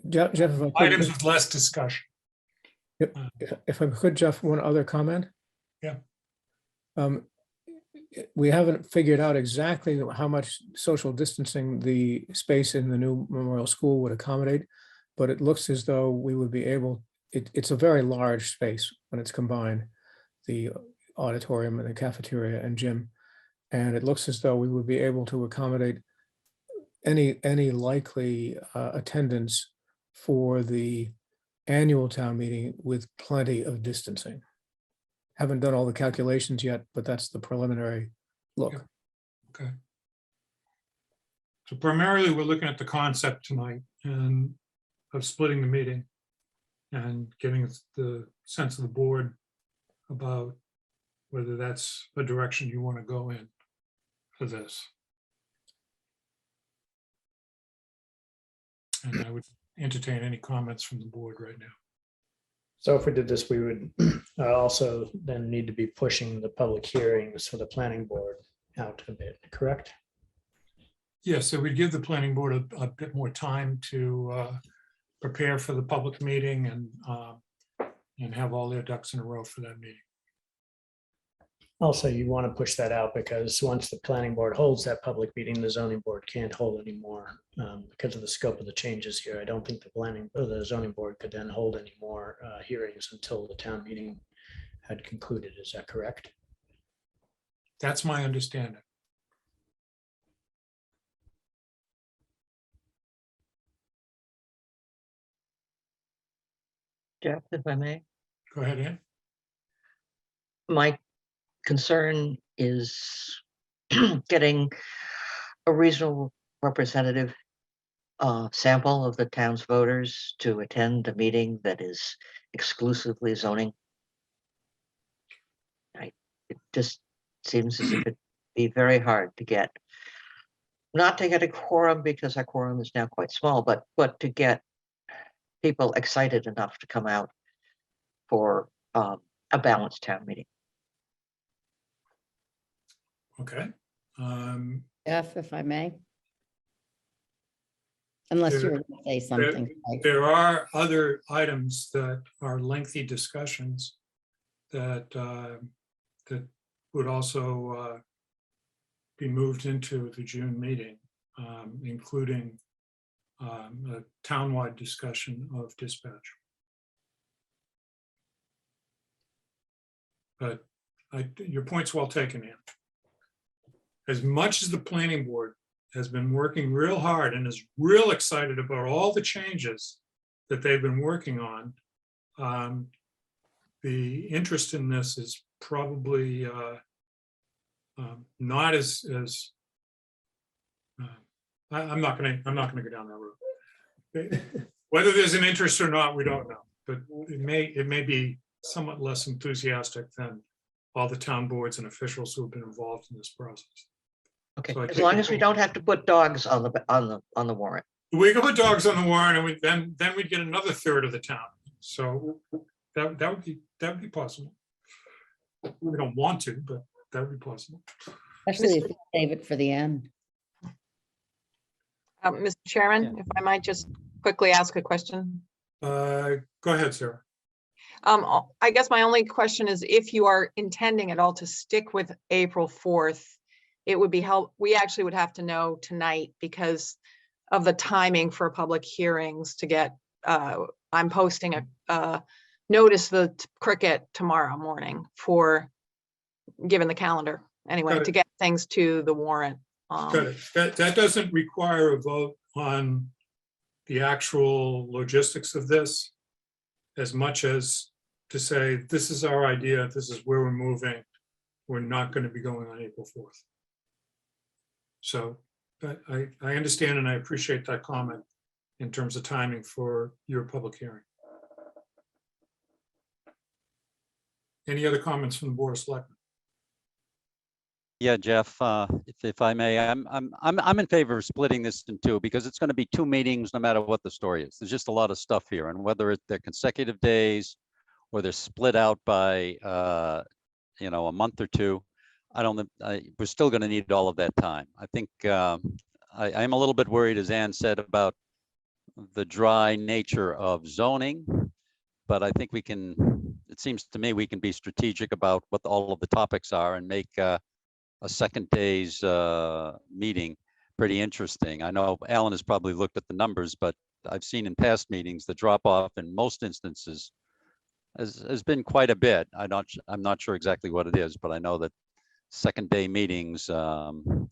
Jeff, Items with less discussion. If I could, Jeff, one other comment. Yeah. We haven't figured out exactly how much social distancing the space in the new Memorial School would accommodate, but it looks as though we would be able, it's a very large space when it's combined, the auditorium and the cafeteria and gym. And it looks as though we would be able to accommodate any likely attendance for the annual town meeting with plenty of distancing. Haven't done all the calculations yet, but that's the preliminary look. Yep. Okay. So primarily, we're looking at the concept tonight and of splitting the meeting and getting the sense of the board about whether that's a direction you want to go in for this. And I would entertain any comments from the board right now. So if we did this, we would also then need to be pushing the public hearings for the planning board out a bit, correct? Yes, so we'd give the planning board a bit more time to prepare for the public meeting and have all their ducks in a row for that meeting. Also, you want to push that out because once the planning board holds that public meeting, the zoning board can't hold anymore because of the scope of the changes here. I don't think the zoning board could then hold any more hearings until the town meeting had concluded. Is that correct? That's my understanding. Jeff, if I may, Go ahead, Ann. my concern is getting a reasonable representative sample of the town's voters to attend a meeting that is exclusively zoning. It just seems as if it'd be very hard to get, not to get a quorum because our quorum is now quite small, but to get people excited enough to come out for a balanced town meeting. Okay. Jeff, if I may. Unless you There- were going to say something. Mike. There are other items that are lengthy discussions that that would also be moved into the June meeting, including a townwide discussion of dispatch. But your point's well taken, Ann. As much as the planning board has been working real hard and is real excited about all the changes that they've been working on, the interest in this is probably not as I'm not going to go down that road. Whether there's an interest or not, we don't know, but it may be somewhat less enthusiastic than all the town boards and officials who have been involved in this process. Okay, So I as take long your as we point. don't have to put dogs on the warrant. We could put dogs on the warrant, and then we'd get another third of the town. So that would be possible. We don't want to, but that would be possible. Especially if you save it for the end. Mr. Chairman, if I might just quickly ask a question. Go ahead, Sarah. I guess my only question is if you are intending at all to stick with April 4th, it would be we actually would have to know tonight because of the timing for public hearings to get, I'm posting a notice the cricket tomorrow morning given the calendar anyway, Got it. to get things to the warrant. Got it. That doesn't require a vote on the actual logistics of this as much as to say, this is our idea, this is where we're moving. We're not going to be going on April 4th. So I understand and I appreciate that comment in terms of timing for your public hearing. Any other comments from the Board of Selectmen? Yeah, Jeff, if I may, I'm in favor of splitting this in two because it's going to be two meetings no matter what the story is. There's just a lot of stuff here, and whether they're consecutive days or they're split out by a month or two, we're still going to need all of that time. I think I'm a little bit worried, as Ann said, about the dry nature of zoning, but I think it seems to me we can be strategic about what all of the topics are and make a second day's meeting pretty interesting. I know Alan has probably looked at the numbers, but I've seen in past meetings, the drop off in most instances has been quite a bit. I'm not sure exactly what it is, but I know that second day meetings,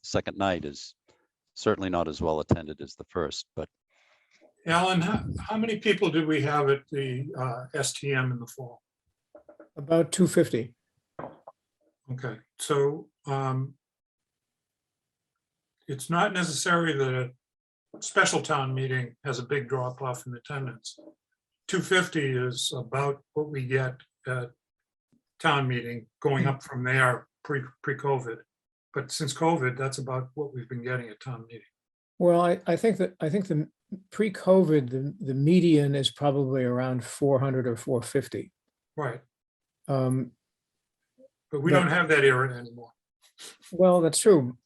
second night is certainly not as well attended as the first, but Alan, how many people did we have at the STM in the fall? About 250. Okay, so it's not necessary that a special town meeting has a big drop off in attendance. 250 is about what we get at town meeting, going up from there pre-COVID. But since COVID, that's about what we've been getting at town meeting. Well, I think the pre-COVID, the median is probably around 400 or 450. Right, Um, but we But- don't have that era anymore. Well, that's true,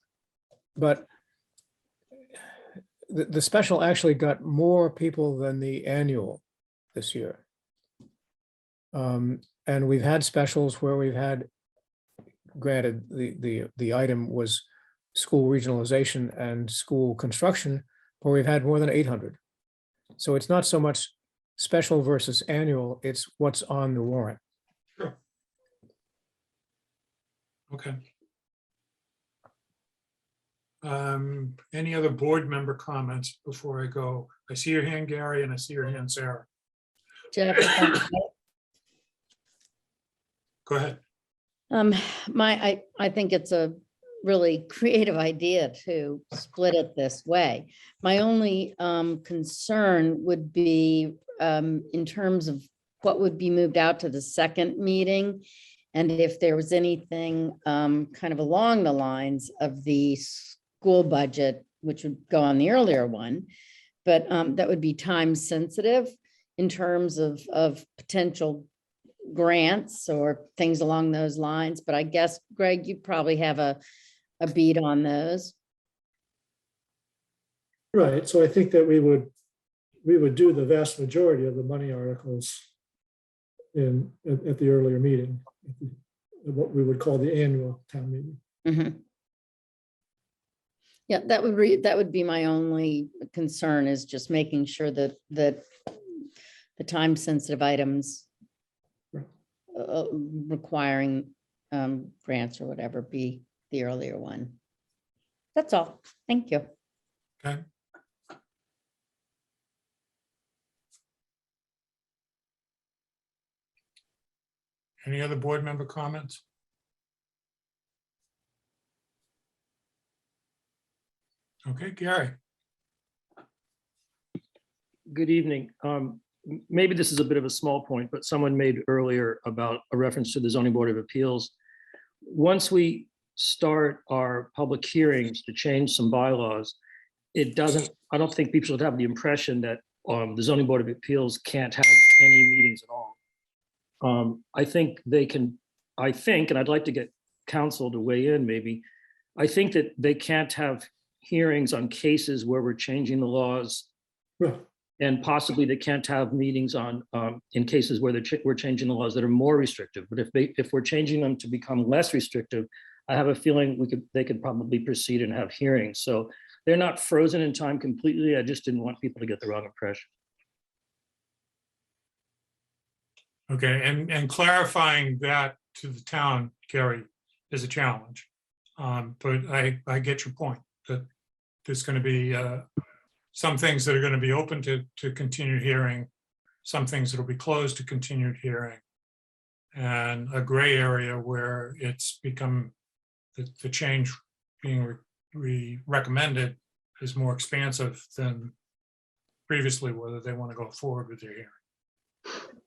but the special actually got more people than the annual this year. And we've had specials where we've had, granted, the item was school regionalization and school construction, where we've had more than 800. So it's not so much special versus annual, it's what's on the warrant. Sure. Okay. Any other board member comments before I go? I see your hand, Gary, and I see your hand, Sarah. Jeff, if I Go ahead. I think it's a really creative idea to split it this way. My only concern would be in terms of what would be moved out to the second meeting. And if there was anything kind of along the lines of the school budget, which would go on the earlier one, but that would be time sensitive in terms of potential grants or things along those lines. But I guess, Greg, you probably have a beat on those. Right, so I think that we would do the vast majority of the money articles at the earlier meeting, what we would call the annual town meeting. Mhm. Yeah, that would be my only concern, is just making sure that the time sensitive items Right. requiring grants or whatever be the earlier one. That's all. Thank you. Okay. Any other board member comments? Okay, Gary. Good evening. Maybe this is a bit of a small point, but someone made earlier about a reference to the Zoning Board of Appeals. Once we start our public hearings to change some bylaws, I don't think people should have the impression that the Zoning Board of Appeals can't have any meetings at all. I think they can, and I'd like to get counsel to weigh in maybe, I think that they can't have hearings on cases where we're changing the laws. Right. And possibly they can't have meetings on in cases where we're changing the laws that are more restrictive. But if we're changing them to become less restrictive, I have a feeling they could probably proceed and have hearings. So they're not frozen in time completely. I just didn't want people to get the wrong impression. Okay, and clarifying that to the town, Gary, is a challenge. But I get your point, that there's going to be some things that are going to be open to continued hearing, some things that will be closed to continued hearing, and a gray area where it's become the change being recommended is more expansive than previously, whether they want to go forward with their hearing.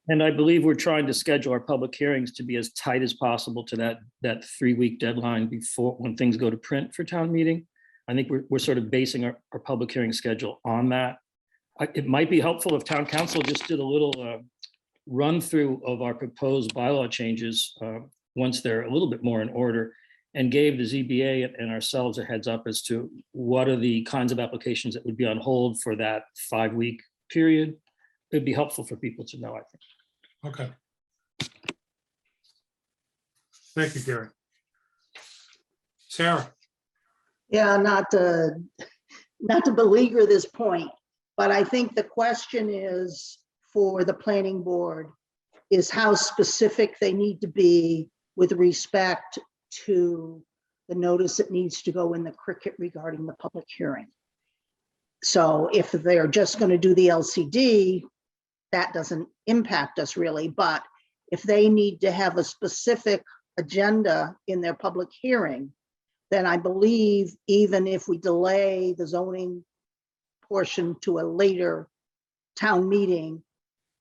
And I believe we're trying to schedule our public hearings to be as tight as possible to that 3-week deadline before, when things go to print for town meeting. I think we're sort of basing our public hearing schedule on that. It might be helpful if town council just did a little run through of our proposed bylaw changes once they're a little bit more in order, and gave the ZBA and ourselves a heads up as to what are the kinds of applications that would be on hold for that 5-week period. It'd be helpful for people to know, I think. Okay. Thank you, Gary. Sarah. Yeah, not to beleaguer this point, but I think the question is for the planning board is how specific they need to be with respect to the notice that needs to go in the cricket regarding the public hearing. So if they're just going to do the LCD, that doesn't impact us really. But if they need to have a specific agenda in their public hearing, then I believe even if we delay the zoning portion to a later town meeting,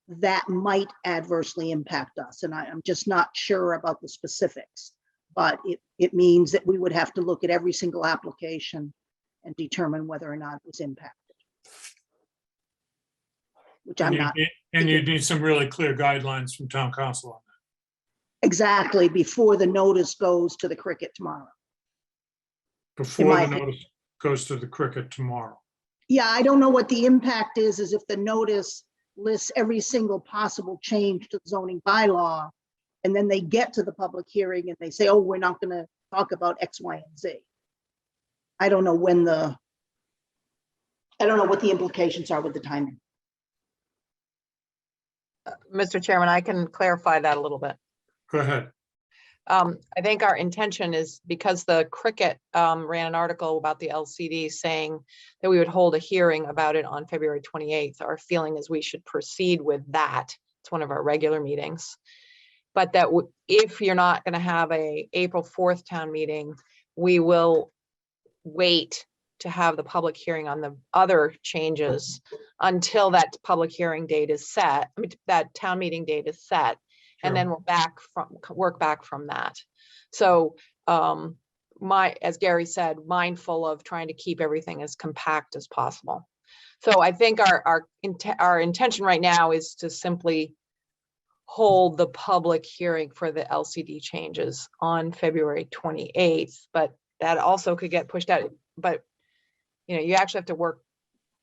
that might adversely impact us. And I'm just not sure about the specifics, but it means that we would have to look at every single application and determine whether or not it was impacted. Which I'm not. And you need some really clear guidelines from town council on that. Exactly, before the notice goes to the cricket tomorrow. Before the notice goes to the cricket tomorrow. Yeah, I don't know what the impact is if the notice lists every single possible change to the zoning bylaw, and then they get to the public hearing and they say, oh, we're not gonna talk about X, Y, and Z. I don't know what the implications are with the timing. Mr. Chairman, I can clarify that a little bit. Go ahead. I think our intention is, because the Cricket ran an article about the LCD saying that we would hold a hearing about it on February 28th. Our feeling is we should proceed with that. It's one of our regular meetings. But that if you're not going to have a April 4th town meeting, we will wait to have the public hearing on the other changes until that public hearing date is set. I mean, that town meeting date is set. And then we'll work back from that. So as Gary said, mindful of trying to keep everything as compact as possible. So I think our intention right now is to simply hold the public hearing for the LCD changes on February 28th, but that also could get pushed out. But you actually have to work.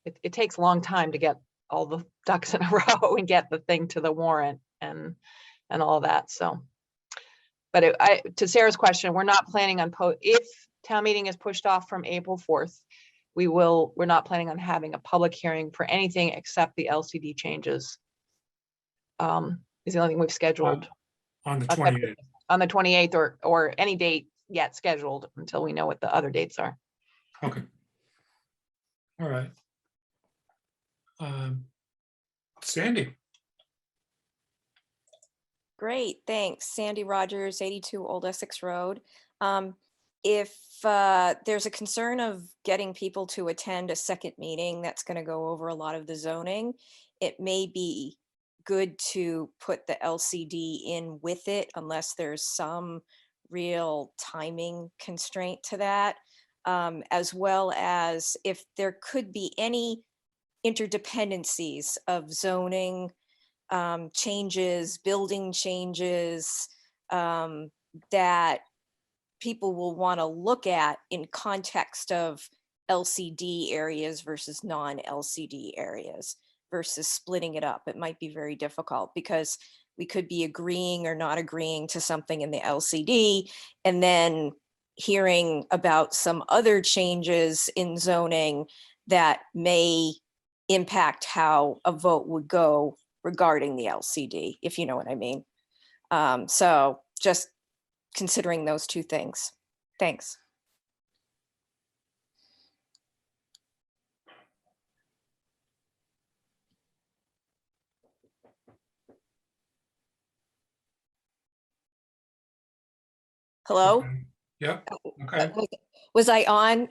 It takes a long time to get all the ducks in a row and get the thing to the warrant and all that. So, but to Sarah's question, we're not planning on if town meeting is pushed off from April 4th, we're not planning on having a public hearing for anything except the LCD changes. Is the only thing we've scheduled on the 28th. On the 28th or any date yet scheduled until we know what the other dates are. Okay. All right. Sandy. Great, thanks. Sandy Rogers, 82 Old Essex Road. If there's a concern of getting people to attend a second meeting that's going to go over a lot of the zoning, it may be good to put the LCD in with it unless there's some real timing constraint to that, as well as if there could be any interdependencies of zoning changes, building changes that people will want to look at in context of LCD areas versus non-LCD areas versus splitting it up. It might be very difficult because we could be agreeing or not agreeing to something in the LCD and then hearing about some other changes in zoning that may impact how a vote would go regarding the LCD, if you know what I mean. So just considering those two things. Thanks. Hello? Okay. Yep. Okay. Was I on?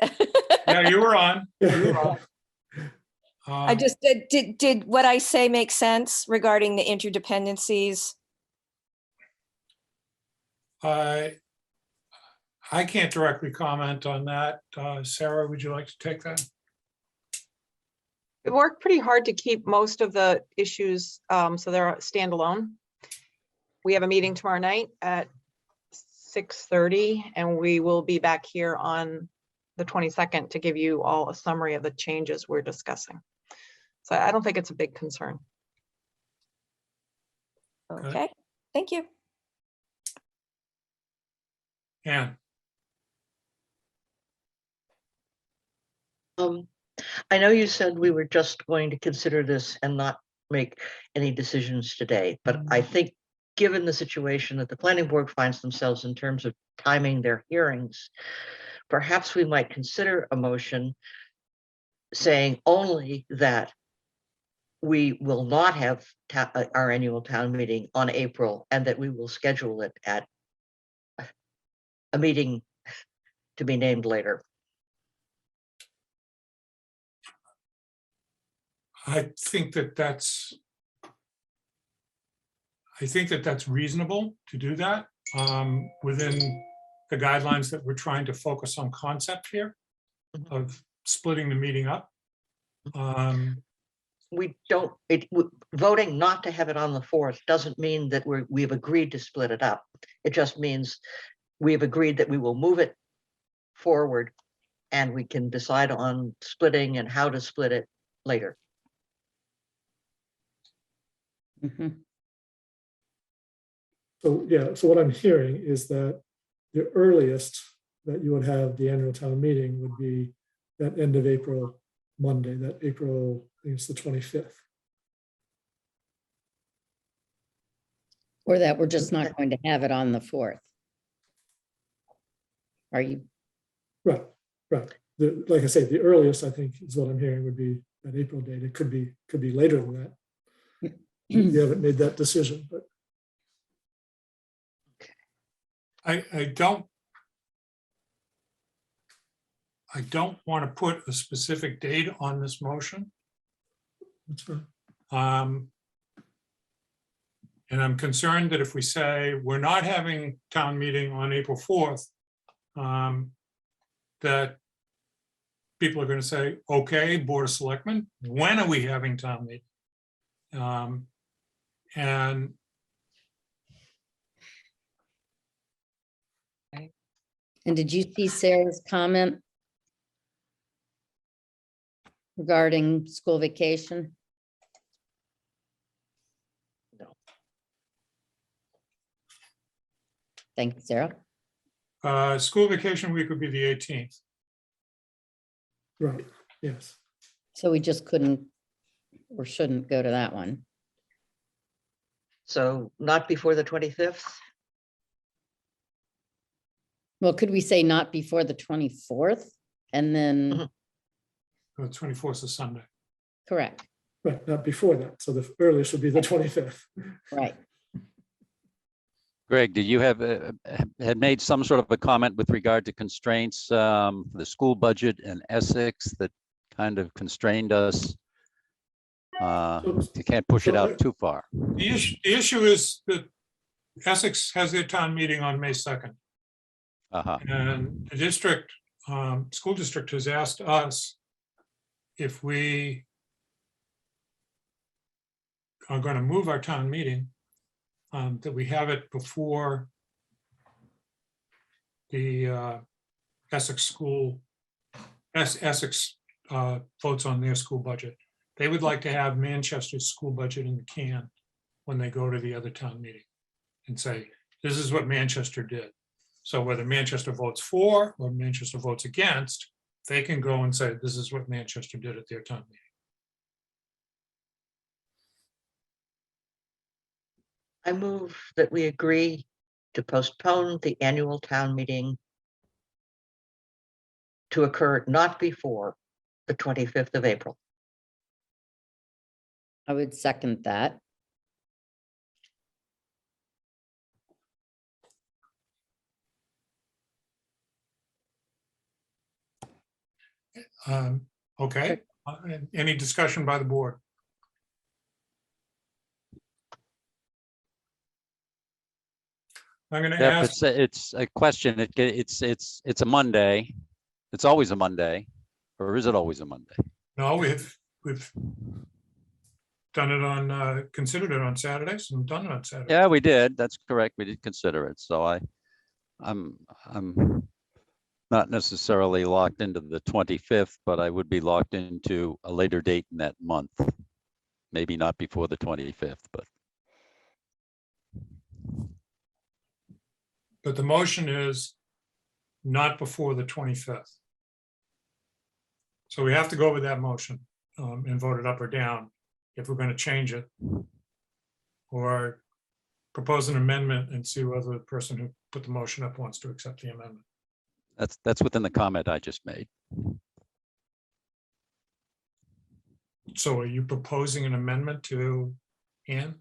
Yeah, you were on. You were on. I just did what I say make sense regarding the interdependencies? I can't directly comment on that. Sarah, would you like to take that? It worked pretty hard to keep most of the issues so they're standalone. We have a meeting tomorrow night at 6:30, and we will be back here on the 22nd to give you all a summary of the changes we're discussing. So I don't think it's a big concern. Okay, thank you. Yeah. I know you said we were just going to consider this and not make any decisions today, but I think given the situation that the planning board finds themselves in terms of timing their hearings, perhaps we might consider a motion saying only that we will not have our annual town meeting on April, and that we will schedule it at a meeting to be named later. I think that that's reasonable to do that within the guidelines that we're trying to focus on concept here of splitting the meeting up. We don't, voting not to have it on the 4th doesn't mean that we've agreed to split it up. It just means we've agreed that we will move it forward and we can decide on splitting and how to split it later. So, yeah, so what I'm hearing is that the earliest that you would have the annual town meeting would be that end of April Monday, that April, I think it's the 25th. Or that we're just not going to have it on the 4th. Are you? Right, right. Like I say, the earliest, I think, is what I'm hearing would be that April date. It could be later than that. You haven't made that decision, but. I don't want to put a specific date on this motion. That's fine. And I'm concerned that if we say we're not having town meeting on April 4th, that people are going to say, okay, Board of Selectmen, when are we having town meeting? And did you see Sarah's comment regarding school vacation? No. Thank you, Sarah. School vacation week would be the 18th. Right, yes. So we just couldn't or shouldn't go to that one. So not before the 25th? Well, could we say not before the 24th and then? The 24th is Sunday. Correct. Right, not before that. So the earliest would be the 25th. Right. Greg, did you have had made some sort of a comment with regard to constraints for the school budget in Essex that kind of constrained us? You can't push it out too far. The issue is that Essex has their town meeting on May 2nd. And the district, school district has asked us if we are going to move our town meeting, that we have it before the Essex votes on their school budget. They would like to have Manchester's school budget in the can when they go to the other town meeting and say, this is what Manchester did. So whether Manchester votes for or Manchester votes against, they can go and say, this is what Manchester did at their town meeting. I move that we agree to postpone the annual town meeting to occur not before the 25th of April. I would second that. Okay, any discussion by the board? I'm going to ask. It's a question. It's a Monday. It's always a Monday, or is it always a Monday? No, we've done it on, considered it on Saturdays and done it on Saturdays. Yeah, we did. That's correct. We did consider it. So I'm not necessarily locked into the 25th, but I would be locked into a later date in that month. Maybe not before the 25th, but. But the motion is not before the 25th. So we have to go with that motion and vote it up or down if we're going to change it, or propose an amendment and see whether the person who put the motion up wants to accept the amendment. That's within the comment I just made. So are you proposing an amendment to Ann?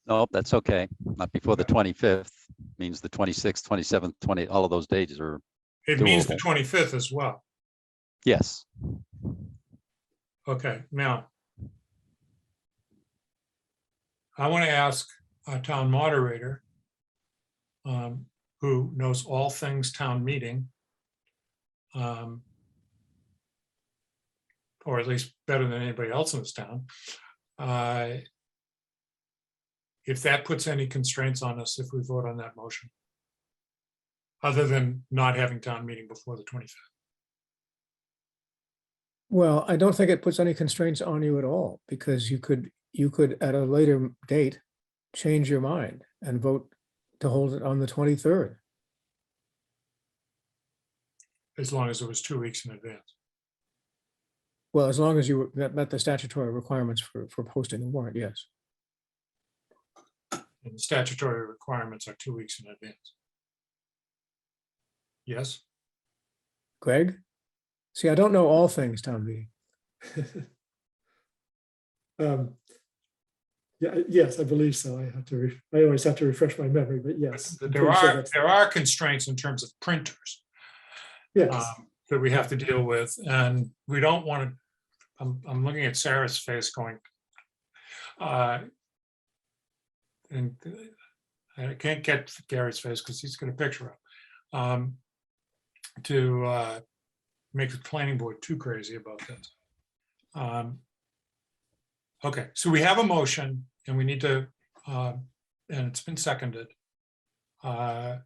No, that's okay. Not before the 25th. Means the 26th, 27th, 20, all of those days are, It means the Doable. 25th as well. yes. Okay, now. I want to ask our town moderator, who knows all things town meeting, or at least better than anybody else in this town, if that puts any constraints on us if we vote on that motion, other than not having town meeting before the 25th. Well, I don't think it puts any constraints on you at all, because you could at a later date change your mind and vote to hold it on the 23rd. As long as it was 2 weeks in advance. Well, as long as you met the statutory requirements for posting the warrant, yes. And the statutory requirements are 2 weeks in advance. Yes? Greg? See, I don't know all things town meeting. Yeah, yes, I believe so. I always have to refresh my memory, but yes. I'm There pretty sure are, that's- there are constraints in terms of printers. Yes, That we have to deal with, and we don't want to, I'm looking at Sarah's face going, and I can't get Gary's face because he's got a picture up, to make the planning board too crazy about this. Okay, so we have a motion and we need to, and it's been seconded. Are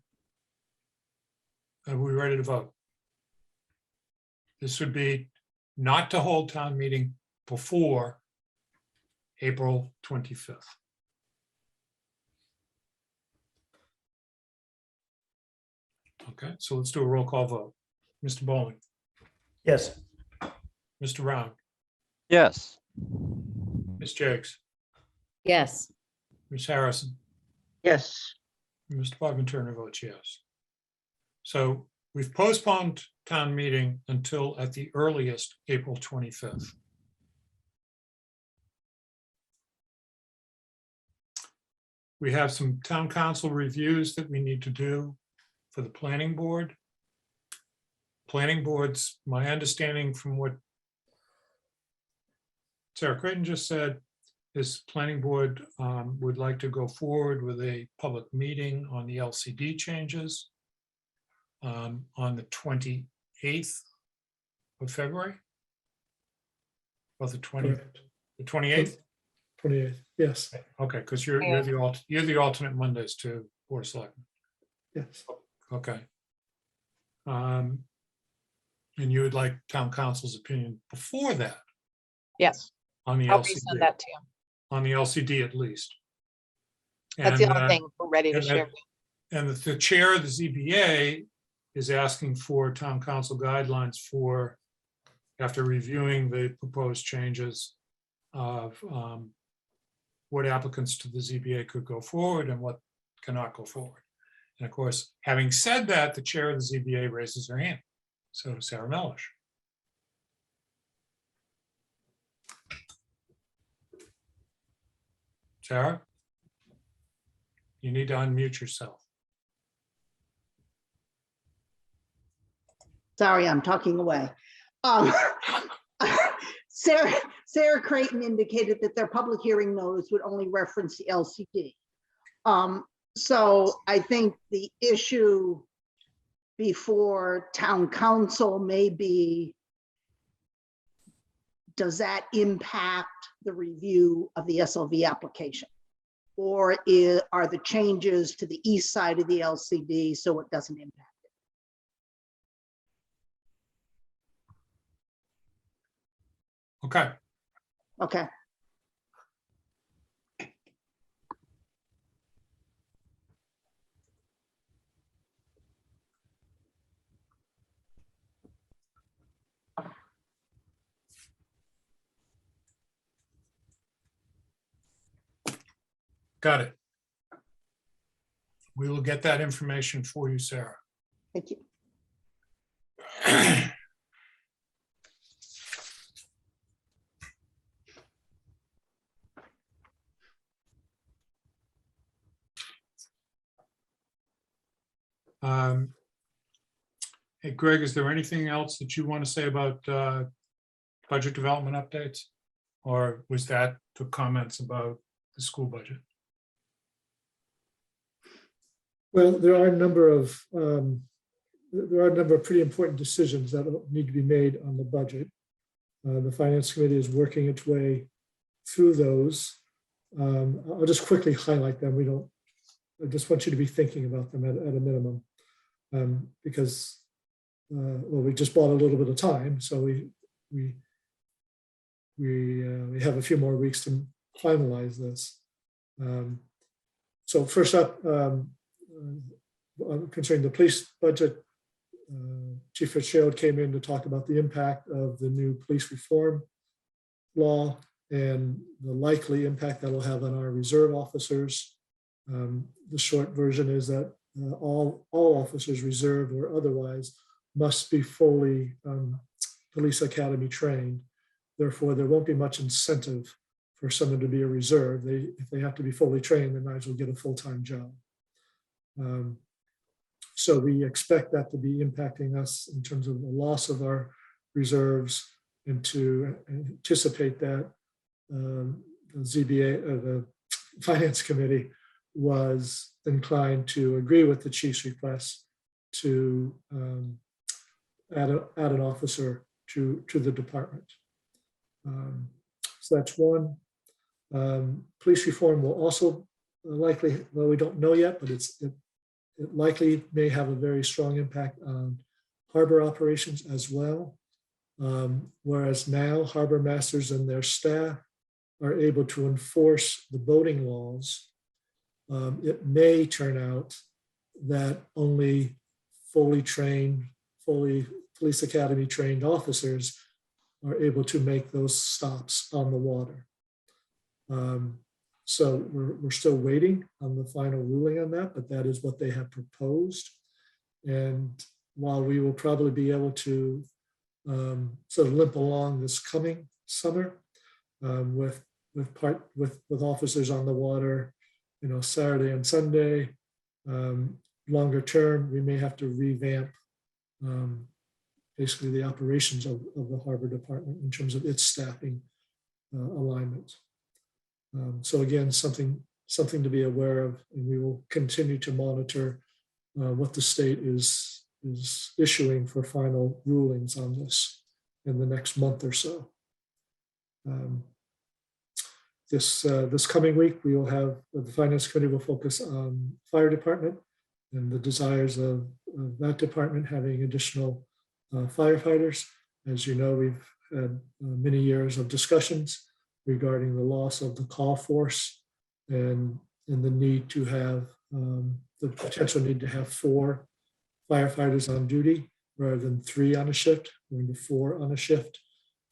we ready to vote? This would be not to hold town meeting before April 25th. Okay, so let's do a roll call vote. Mr. Bowling, Yes. Mr. Round, Yes. Ms. Jakes, Yes, Ms. Harrison, Yes, Mr. Bogman Turner votes yes. So we've postponed town meeting until at the earliest April 25th. We have some town council reviews that we need to do for the planning board. Planning boards, my understanding from what Sarah Creighton just said, is planning board would like to go forward with a public meeting on the LCD changes on the 28th of February. Or the 20th, correct. the 28th? 28th, yes, Okay, because you're the alternate Mondays to Board of Selectmen. yes. Okay. And you would like town council's opinion before that Yes, on the I'll LCD, resend that to you. on the LCD at least. That's the And, only thing we're ready to and that- share. And the chair of the ZBA is asking for town council guidelines for, after reviewing the proposed changes of what applicants to the ZBA could go forward and what cannot go forward. And of course, having said that, the chair of the ZBA raises her hand. So Sarah Melish. Sarah? You need to unmute yourself. Sorry, I'm talking away. Sarah Creighton indicated that their public hearing notice would only reference the LCD. So I think the issue before town council may be, does that impact the review of the SLV application? Or are the changes to the east side of the LCD so it doesn't impact it? Okay. Okay. Got it. We will get that information for you, Sarah. Thank you. Hey, Greg, is there anything else that you want to say about budget development updates? Or was that the comments about the school budget? Well, there are a number of pretty important decisions that need to be made on the budget. The Finance Committee is working its way through those. I'll just quickly highlight them. I just want you to be thinking about them at a minimum, because well, we just bought a little bit of time, so we have a few more weeks to finalize this. So first up, concerning the police budget, Chief Fitzgerald came in to talk about the impact of the new police reform law and the likely impact that will have on our reserve officers. The short version is that all officers, reserved or otherwise, must be fully police academy trained. Therefore, there won't be much incentive for someone to be a reserve. If they have to be fully trained, they might as well get a full-time job. So we expect that to be impacting us in terms of the loss of our reserves, and to anticipate that the ZBA, the Finance Committee, was inclined to agree with the chief's request to add an officer to the department. So that's one. Police reform will also likely, well, we don't know yet, but it likely may have a very strong impact on harbor operations as well. Whereas now harbor masters and their staff are able to enforce the boating laws, it may turn out that only fully trained, fully police academy trained officers are able to make those stops on the water. So we're still waiting on the final ruling on that, but that is what they have proposed. And while we will probably be able to sort of limp along this coming summer with officers on the water, Saturday and Sunday, longer term, we may have to revamp basically the operations of the harbor department in terms of its staffing alignment. So again, something to be aware of, and we will continue to monitor what the state is issuing for final rulings on this in the next month or so. This coming week, we will have the Finance Committee will focus on fire department and the desires of that department having additional firefighters. As you know, we've had many years of discussions regarding the loss of the call force and the need to have the potential need to have 4 firefighters on duty rather than 3 on a shift, going to 4 on a shift,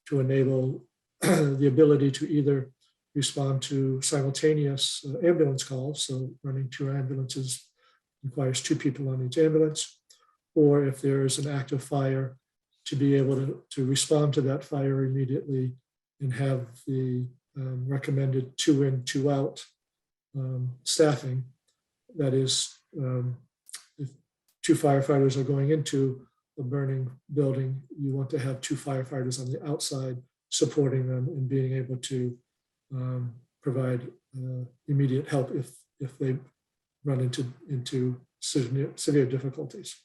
to enable the ability to either respond to simultaneous ambulance calls. So running 2 ambulances requires 2 people on each ambulance, or if there is an active fire, to be able to respond to that fire immediately and have the recommended 2 in, 2 out staffing. That is, if 2 firefighters are going into a burning building, you want to have 2 firefighters on the outside supporting them and being able to provide immediate help if they run into severe difficulties.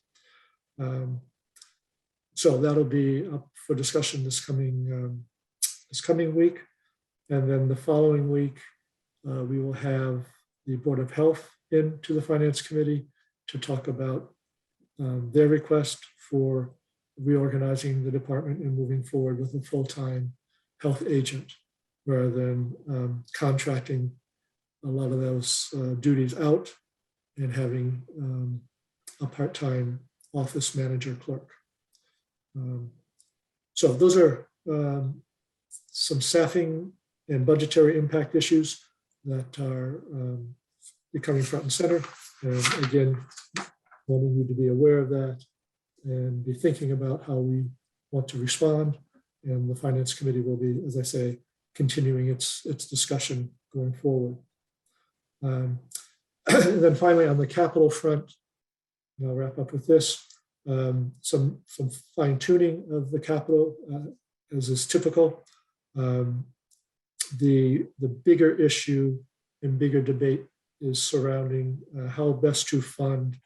So that'll be up for discussion this coming week. And then the following week, we will have the Board of Health into the Finance Committee to talk about their request for reorganizing the department and moving forward with a full-time health agent rather than contracting a lot of those duties out and having a part-time office manager clerk. So those are some staffing and budgetary impact issues that are becoming front and center. And again, wanting you to be aware of that and be thinking about how we want to respond. And the Finance Committee will be, as I say, continuing its discussion going forward. And then finally, on the capital front, and I'll wrap up with this, some fine tuning of the capital, as is typical. The bigger issue and bigger debate is surrounding how best to fund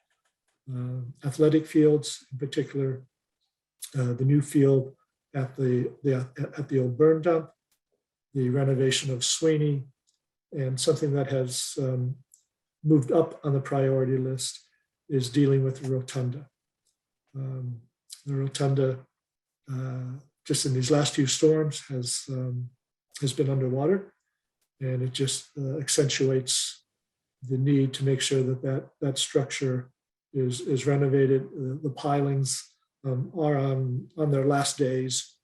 athletic fields, in particular, the new field at the old burn dump, the renovation of Sweeney, and something that has moved up on the priority list is dealing with the Rotunda. The Rotunda, just in these last few storms, has been underwater, and it just accentuates the need to make sure that structure is renovated. The pilings are on their last days.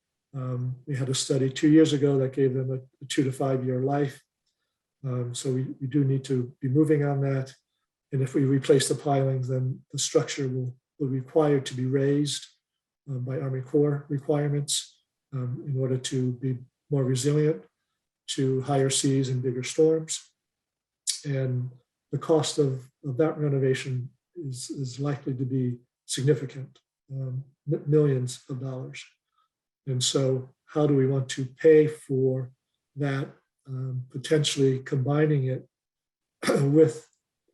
We had a study 2 years ago that gave them a 2 to 5 year life. So we do need to be moving on that. And if we replace the pilings, then the structure will require to be raised by Army Corps requirements in order to be more resilient to higher seas and bigger storms. And the cost of that renovation is likely to be significant, millions of dollars. And so how do we want to pay for that, potentially combining it with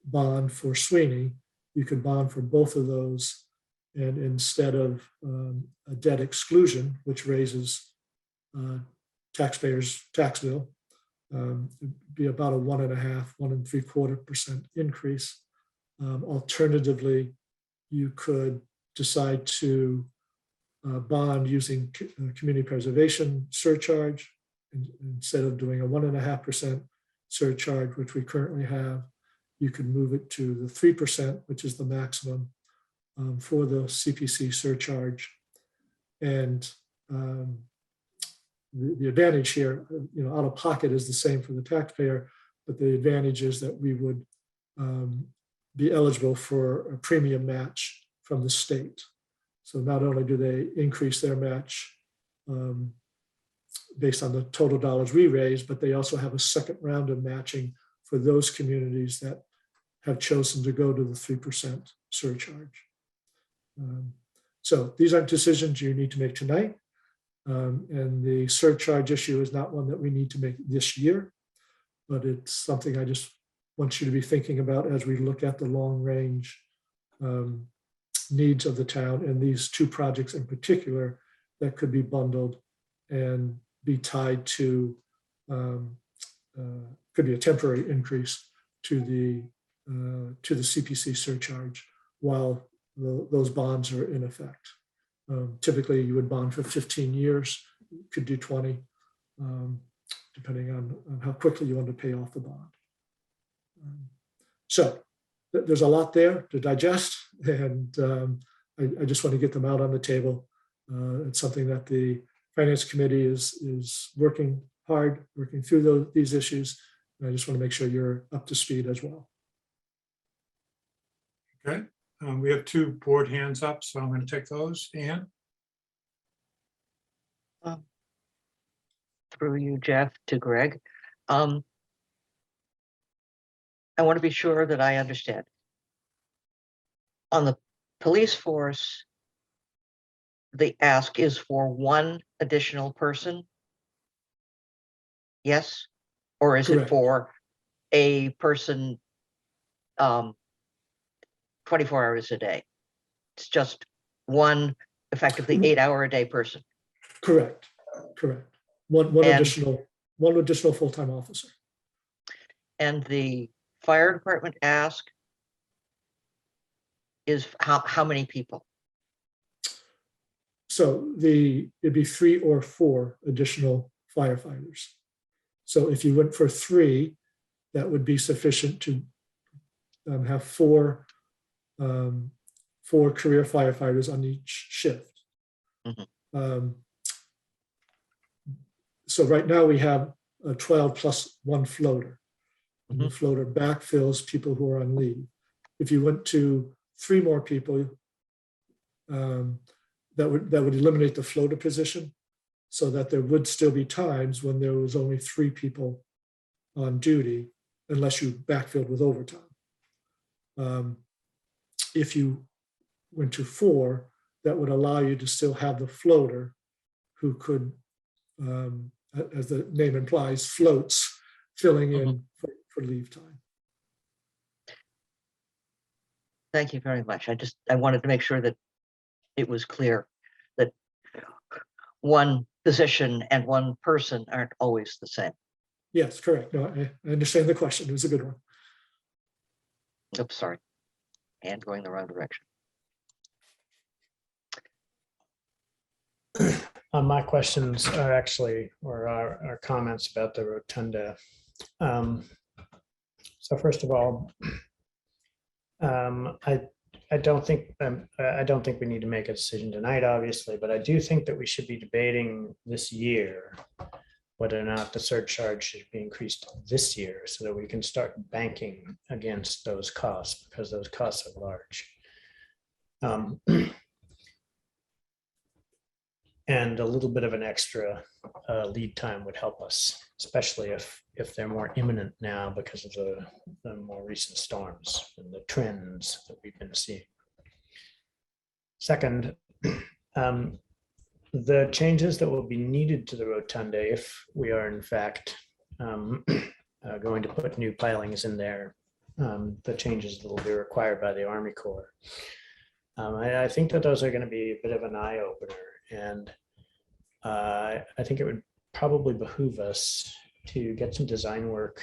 bond for Sweeney? You could bond for both of those, and instead of a debt exclusion, which raises taxpayers' tax bill, it'd be about a 1.5–1.75% increase. Alternatively, you could decide to bond using community preservation surcharge. Instead of doing a 1.5% surcharge, which we currently have, you could move it to the 3%, which is the maximum for the CPC surcharge. And the advantage here, out of pocket is the same for the taxpayer, but the advantage is that we would be eligible for a premium match from the state. So not only do they increase their match based on the total dollars we raise, but they also have a second round of matching for those communities that have chosen to go to the 3% surcharge. So these aren't decisions you need to make tonight. And the surcharge issue is not one that we need to make this year, but it's something I just want you to be thinking about as we look at the long range needs of the town, and these two projects in particular that could be bundled and be tied to, could be a temporary increase to the CPC surcharge while those bonds are in effect. Typically, you would bond for 15 years, could do 20, depending on how quickly you want to pay off the bond. So there's a lot there to digest, and I just want to get them out on the table. It's something that the Finance Committee is working hard, working through these issues, and I just want to make sure you're up to speed as well. Okay, we have two board hands up, so I'm going to take those. Ann? Through you, Jeff, to Greg. I want to be sure that I understand. On the police force, the ask is for one additional person? Yes? Or is Correct. it for a person 24 hours a day? It's just one effectively 8-hour-a-day person. Correct. One additional full-time officer. And the fire department ask is how many people? So it'd be 3 or 4 additional firefighters. So if you went for 3, that would be sufficient to have 4 career firefighters on each shift. Mm-hmm. So right now we have a 12 plus 1 floater. And the floater backfills people who are on leave. If you went to 3 more people, that would eliminate the floater position, so that there would still be times when there was only 3 people on duty, unless you backfilled with overtime. If you went to 4, that would allow you to still have the floater who could, as the name implies, floats, filling in for leave time. Thank you very much. I wanted to make sure that it was clear that one position and one person aren't always the same. Yes, correct. No, I understand the question. It was a good one. Oops, sorry. And going the wrong direction. My questions are actually, or our comments about the rotunda. So first of all, I don't think we need to make a decision tonight, obviously, but I do think that we should be debating this year whether or not the surcharge should be increased this year so that we can start banking against those costs, because those costs are large. And a little bit of an extra lead time would help us, especially if they're more imminent now because of the more recent storms and the trends that we've been seeing. Second, the changes that will be needed to the rotunda, if we are in fact going to put new pilings in there, the changes that will be required by the Army Corps. I think that those are going to be a bit of an eye opener. And I think it would probably behoove us to get some design work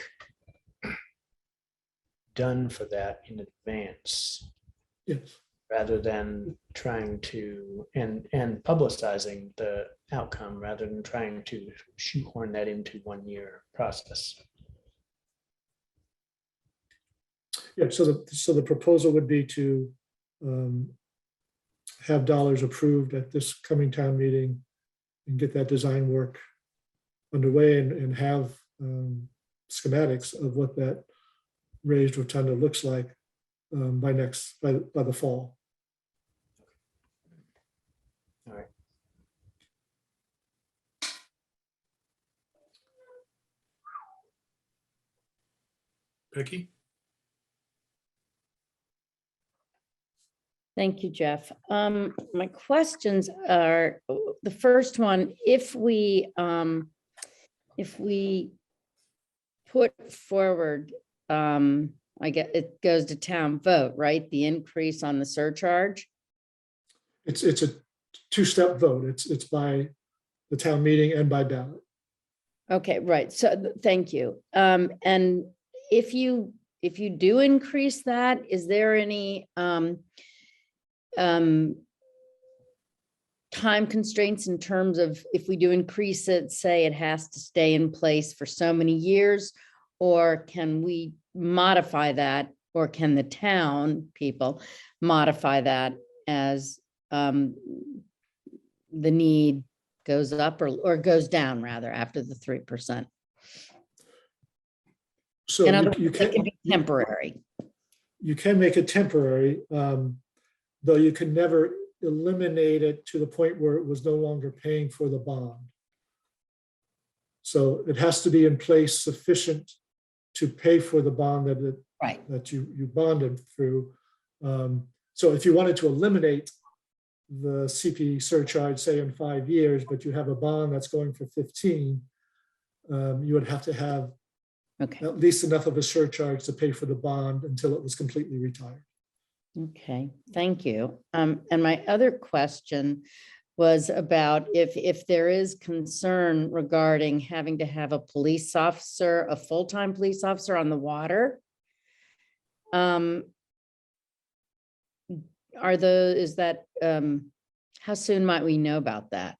done for that in advance. Yes. Rather than trying to, and publicizing the outcome rather than trying to shoehorn that into 1 year process. Yeah, so the proposal would be to have dollars approved at this coming town meeting and get that design work underway and have schematics of what that raised rotunda looks like by the fall. All right. Becky? Thank you, Jeff. My questions are, the first one, if we put forward, I guess it goes to town vote, right? The increase on the surcharge? It's a 2-step vote. It's by the town meeting and by ballot. Okay, right. So thank you. And if you do increase that, is there any time constraints in terms of if we do increase it, say it has to stay in place for so many years, or can we modify that, or can the town people modify that as the need goes up or goes down rather after the 3%? So in other words, it can be temporary. You can make it temporary, though you can never eliminate it to the point where it was no longer paying for the bond. So it has to be in place sufficient to pay for the bond that you bonded through. So if you wanted to eliminate the CP surcharge, say in 5 years, but you have a bond that's going for 15, you would have to have at least enough of a surcharge to pay for the bond until it was completely retired. Okay, thank you. And my other question was about if there is concern regarding having to have a police officer, a full-time police officer on the water. How soon might we know about that?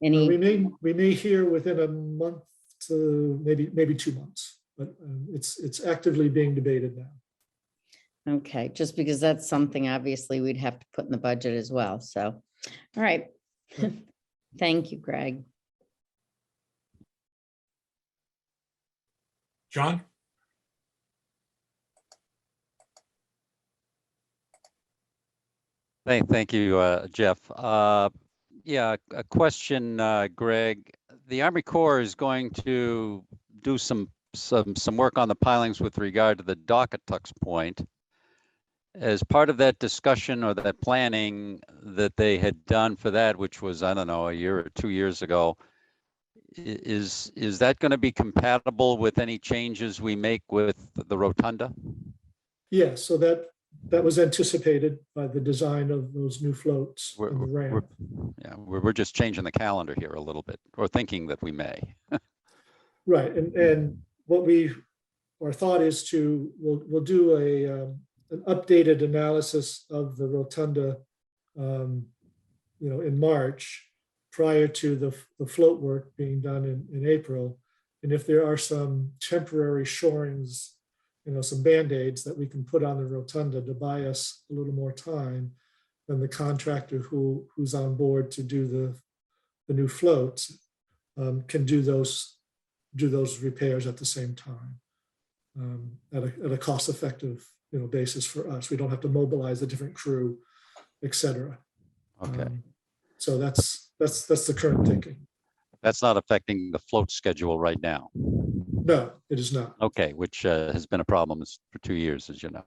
We may hear within a month to maybe 2 months, but it's actively being debated now. Okay, just because that's something obviously we'd have to put in the budget as well. So, all right. Thank you, Greg. John? Thank you, Jeff. Yeah, a question, Greg. The Army Corps is going to do some work on the pilings with regard to the Dockatucks Point. as part of that discussion or that planning that they had done for that, which was, I don't know, a year or 2 years ago, is that going to be compatible with any changes we make with the rotunda? Yeah, so that was anticipated by the design of those new floats and the ramp. We're just changing the calendar here a little bit, or thinking that we may. Right, and what our thought is we'll do an updated analysis of the rotunda, in March, prior to the float work being done in April. And if there are some temporary shorings, some Band-Aids that we can put on the rotunda to buy us a little more time, then the contractor who's on board to do the new floats can do those repairs at the same time, at a cost-effective basis for us. We don't have to mobilize a different crew, et cetera. Okay. So that's the current thinking. That's not affecting the float schedule right now. No, it is not. Okay, which has been a problem for 2 years, as you know.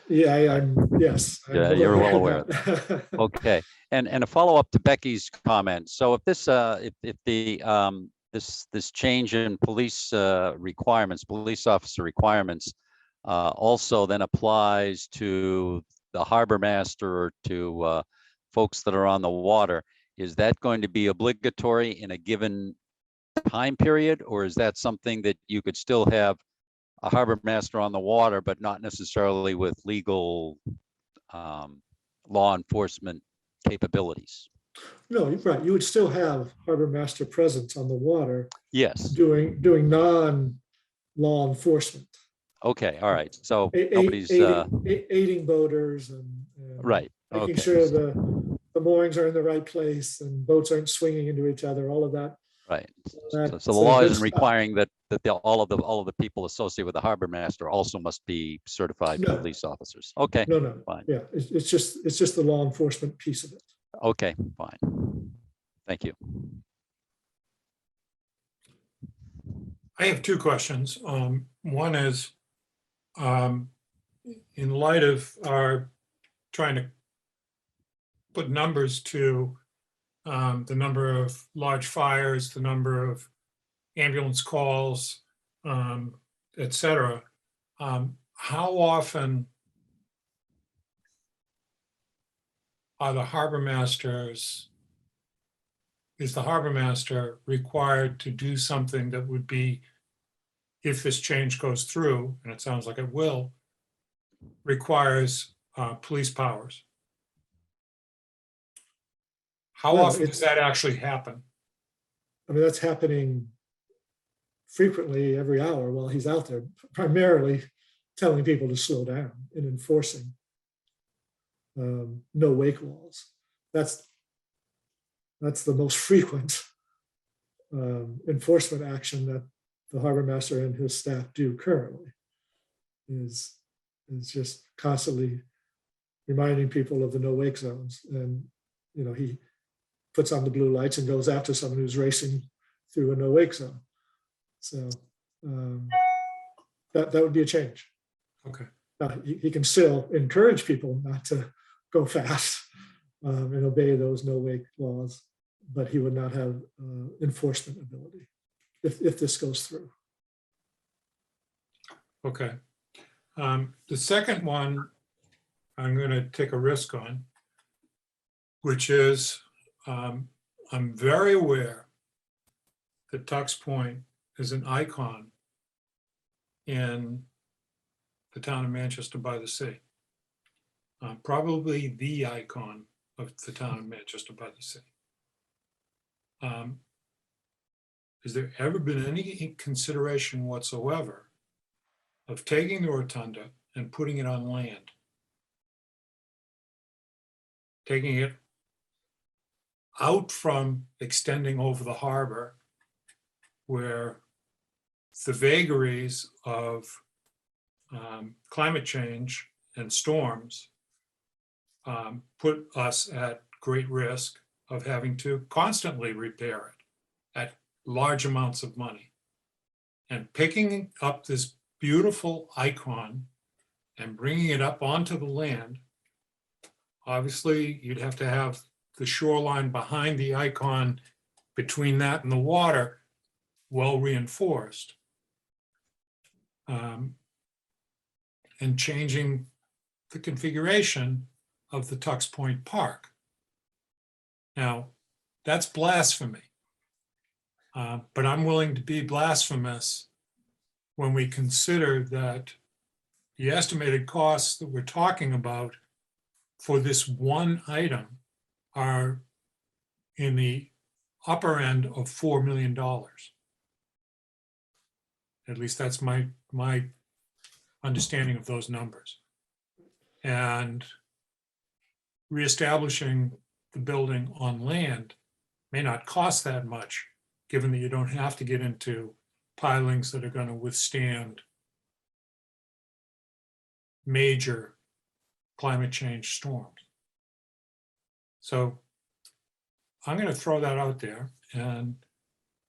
Yeah, yes. Yeah, you're well aware of that. Okay, and a follow up to Becky's comment. So if this this change in police requirements, police officer requirements, also then applies to the harbor master or to folks that are on the water, is that going to be obligatory in a given time period, or is that something that you could still have a harbor master on the water, but not necessarily with legal law enforcement capabilities? No, you're right. You would still have harbor master presence on the water. Yes. Doing non-law enforcement. Okay. All right. So nobody's aiding boaters and right. Making Okay. sure the moorings are in the right place and boats aren't swinging into each other. All of that. Right. So the law isn't requiring that all of the people associated with the harbor master also must be certified police officers. Okay. No. Fine. Yeah, it's just the law enforcement piece of it. Okay. Fine. Thank you. I have two questions. One is, in light of our trying to put numbers to the number of large fires, the number of ambulance calls, et cetera, how often are the harbor masters, is the harbor master required to do something that would be, if this change goes through, and it sounds like it will, requires police powers? How often does that actually happen? I mean, that's happening frequently every hour while he's out there, primarily telling people to slow down and enforcing no wake laws. That's the most frequent enforcement action that the harbor master and his staff do currently, is just constantly reminding people of the no wake zones. And he puts on the blue lights and goes after someone who's racing through a no wake zone. So that would be a change. Okay. He can still encourage people not to go fast and obey those no wake laws, but he would not have enforcement ability if this goes through. Okay. The second one, I'm going to take a risk on, which is I'm very aware that Tux Point is an icon in the town of Manchester-by-the-Sea. Probably the icon of the town of Manchester-by-the-Sea. Has there ever been any consideration whatsoever of taking the rotunda and putting it on land? Taking it out from extending over the harbor, where the vagaries of climate change and storms put us at great risk of having to constantly repair it at large amounts of money. And picking up this beautiful icon and bringing it up onto the land, obviously you'd have to have the shoreline behind the icon between that and the water well reinforced. And changing the configuration of the Tux Point Park. Now, that's blasphemy. But I'm willing to be blasphemous when we consider that the estimated costs that we're talking about for this one item are in the upper end of $4 million. At least that's my understanding of those numbers. And reestablishing the building on land may not cost that much, given that you don't have to get into pilings that are going to withstand major climate change storms. So I'm going to throw that out there, and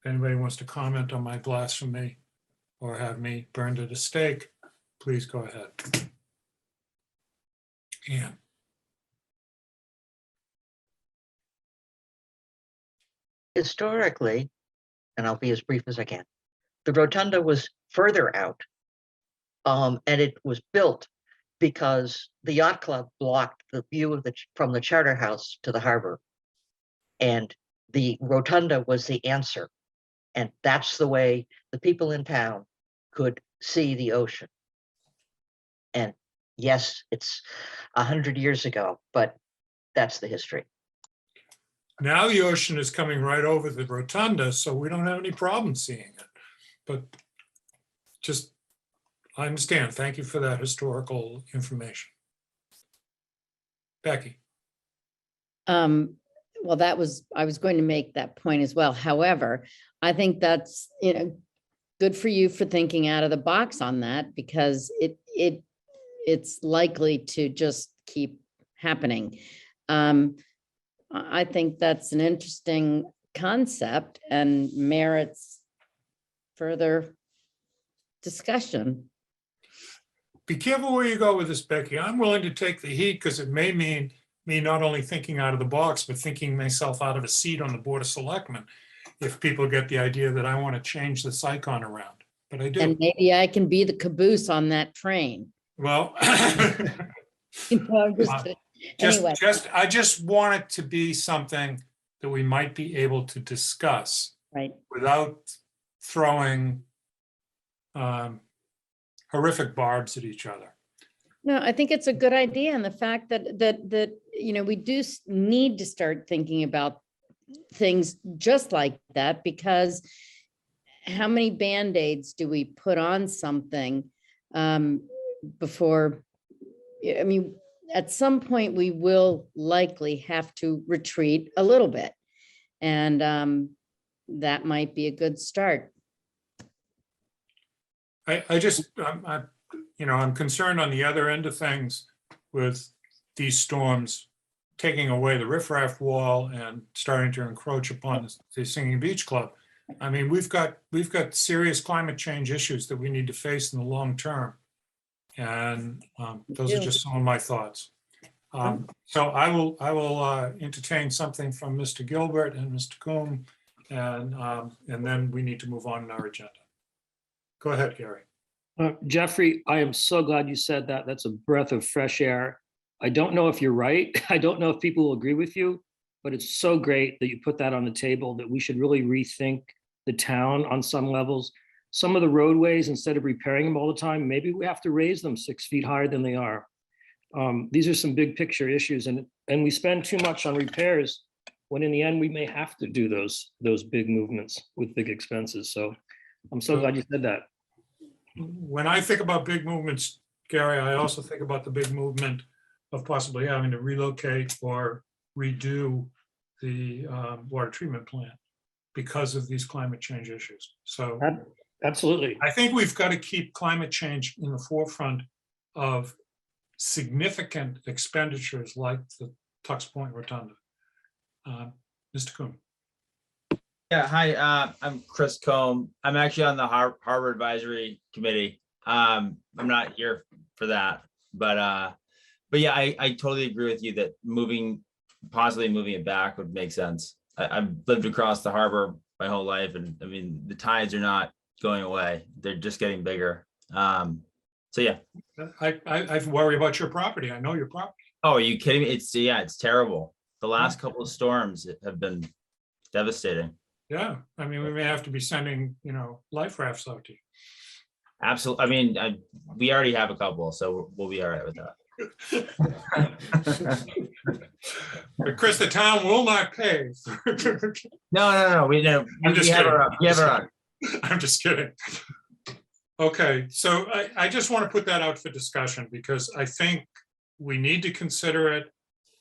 if anybody wants to comment on my blasphemy or have me burned at a stake, please go ahead. Ann. Historically, and I'll be as brief as I can, the rotunda was further out. And it was built because the yacht club blocked the view of from the charter house to the harbor. And the rotunda was the answer. And that's the way the people in town could see the ocean. And yes, it's 100 years ago, but that's the history. Now the ocean is coming right over the rotunda, so we don't have any problem seeing it. But just, I understand. Thank you for that historical information. Becky. Well, I was going to make that point as well. However, I think that's, good for you for thinking out of the box on that, because it's likely to just keep happening. I think that's an interesting concept and merits further discussion. Be careful where you go with this, Becky. I'm willing to take the heat because it may mean me not only thinking out of the box, but thinking myself out of a seat on the Board of Selectmen if people get the idea that I want to change this icon around. But I do. And maybe I can be the caboose on that train. Well, Anyway. I just want it to be something that we might be able to discuss, right, without throwing horrific barbs at each other. No, I think it's a good idea, and the fact that we do need to start thinking about things just like that, because how many Band-Aids do we put on something before? I mean, at some point we will likely have to retreat a little bit, and that might be a good start. I'm concerned on the other end of things with these storms taking away the riffraff wall and starting to encroach upon the Singing Beach Club. I mean, we've got serious climate change issues that we need to face in the long term. And those are just some of my thoughts. So I will entertain something from Mr. Gilbert and Mr. Coombe, and then we need to move on in our agenda. Go ahead, Gary. Jeffrey, I am so glad you said that. That's a breath of fresh air. I don't know if you're right. I don't know if people will agree with you, but it's so great that you put that on the table, that we should really rethink the town on some levels. Some of the roadways, instead of repairing them all the time, maybe we have to raise them 6 feet higher than they are. These are some big picture issues, and we spend too much on repairs when in the end we may have to do those big movements with big expenses. So I'm so glad you said that. When I think about big movements, Gary, I also think about the big movement of possibly having to relocate or redo the water treatment plant because of these climate change issues. So absolutely, I think we've got to keep climate change in the forefront of significant expenditures like the Tux Point Rotunda. Mr. Coombe. Yeah, hi, I'm Chris Combe. I'm actually on the Harbor Advisory Committee. I'm not here for that. But yeah, I totally agree with you that possibly moving it back would make sense. I've lived across the harbor my whole life, and I mean, the tides are not going away. They're just getting bigger. So yeah. I worry about your property. I know your property. Oh, are you kidding me? It's terrible. The last couple of storms have been devastating. Yeah, I mean, we may have to be sending, life rafts out to you. Absolutely. I mean, we already have a couple, so we'll be all right with that. But Chris, the town will not pay. No. We have our own. I'm just kidding. Okay, so I just want to put that out for discussion because I think we need to consider it.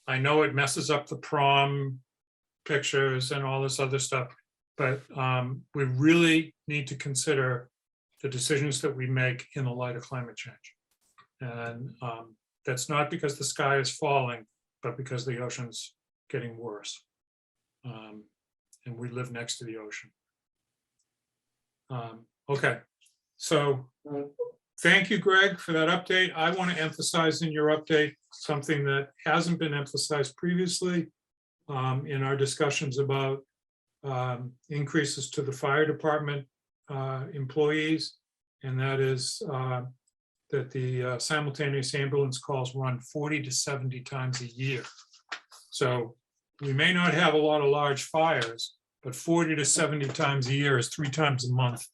I know it messes up the prom pictures and all this other stuff, but we really need to consider the decisions that we make in the light of climate change. And that's not because the sky is falling, but because the ocean's getting worse. And we live next to the ocean. Okay, so thank you, Greg, for that update. I want to emphasize in your update something that hasn't been emphasized previously in our discussions about increases to the fire department employees, and that is that the simultaneous ambulance calls run 40 to 70 times a year. So we may not have a lot of large fires, but 40 to 70 times a year is 3 times a month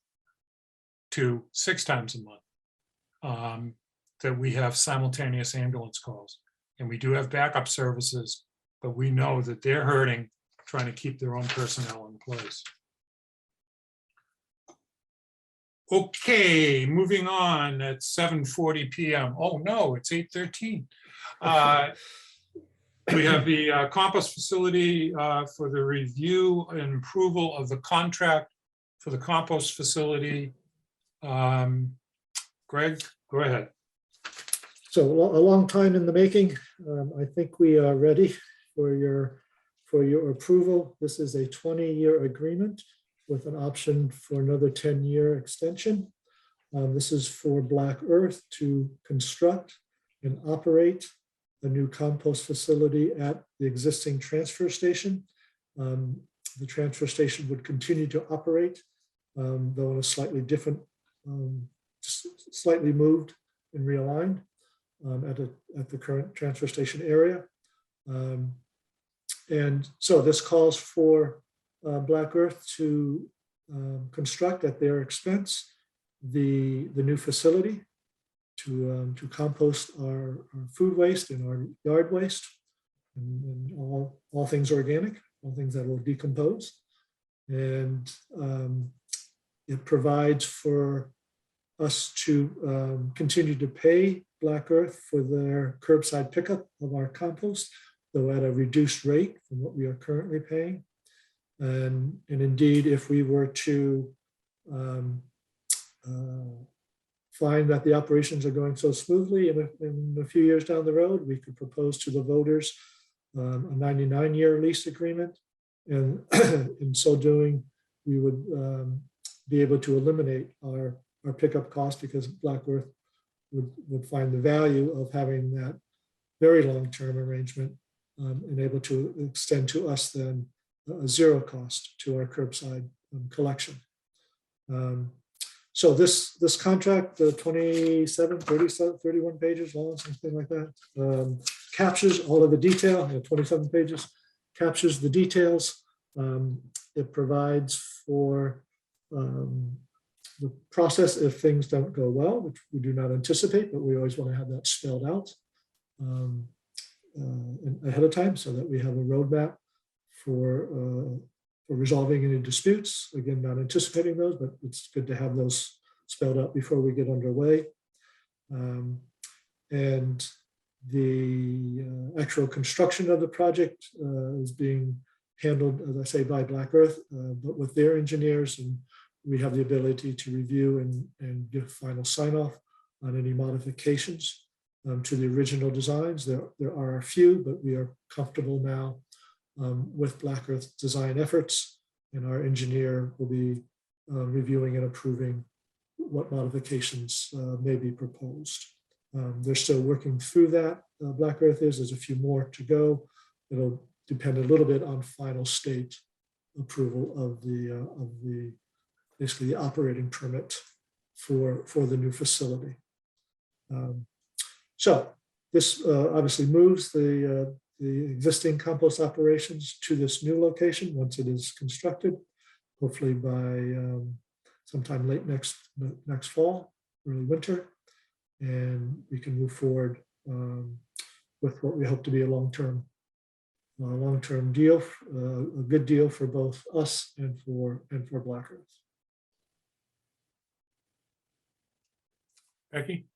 to 6 times a month that we have simultaneous ambulance calls. And we do have backup services, but we know that they're hurting trying to keep their own personnel in place. Okay, moving on at 7:40 p.m. Oh no, it's 8:13. We have the compost facility for the review and approval of the contract for the compost facility. Greg, go ahead. So a long time in the making. I think we are ready for your approval. This is a 20-year agreement with an option for another 10-year extension. This is for Black Earth to construct and operate a new compost facility at the existing transfer station. The transfer station would continue to operate, though in a slightly different, slightly moved and realigned at the current transfer station area. And so this calls for Black Earth to construct at their expense the new facility to compost our food waste and our yard waste and all things organic, all things that will decompose. And it provides for us to continue to pay Black Earth for their curbside pickup of our compost, though at a reduced rate from what we are currently paying. And indeed, if we were to find that the operations are going so smoothly in a few years down the road, we could propose to the voters a 99-year lease agreement. And in so doing, we would be able to eliminate our pickup cost because Black Earth would find the value of having that very long-term arrangement and able to extend to us then a zero cost to our curbside collection. So this contract, 27, 37, 31 pages long, something like that, captures all of the detail, 27 pages, captures the details. It provides for the process if things don't go well, which we do not anticipate, but we always want to have that spelled out ahead of time so that we have a roadmap for resolving any disputes. Again, not anticipating those, but it's good to have those spelled out before we get underway. And the actual construction of the project is being handled, as I say, by Black Earth, but with their engineers, and we have the ability to review and give final sign off on any modifications to the original designs. There are a few, but we are comfortable now with Black Earth design efforts, and our engineer will be reviewing and approving what modifications may be proposed. They're still working through that. Black Earth there's a few more to go. It'll depend a little bit on final state approval of the basically the operating permit for the new facility. So this obviously moves the existing compost operations to this new location once it is constructed, hopefully by sometime late next fall, early winter, and we can move forward with what we hope to be a long-term deal, a good deal for both us and for Black Earth. Becky?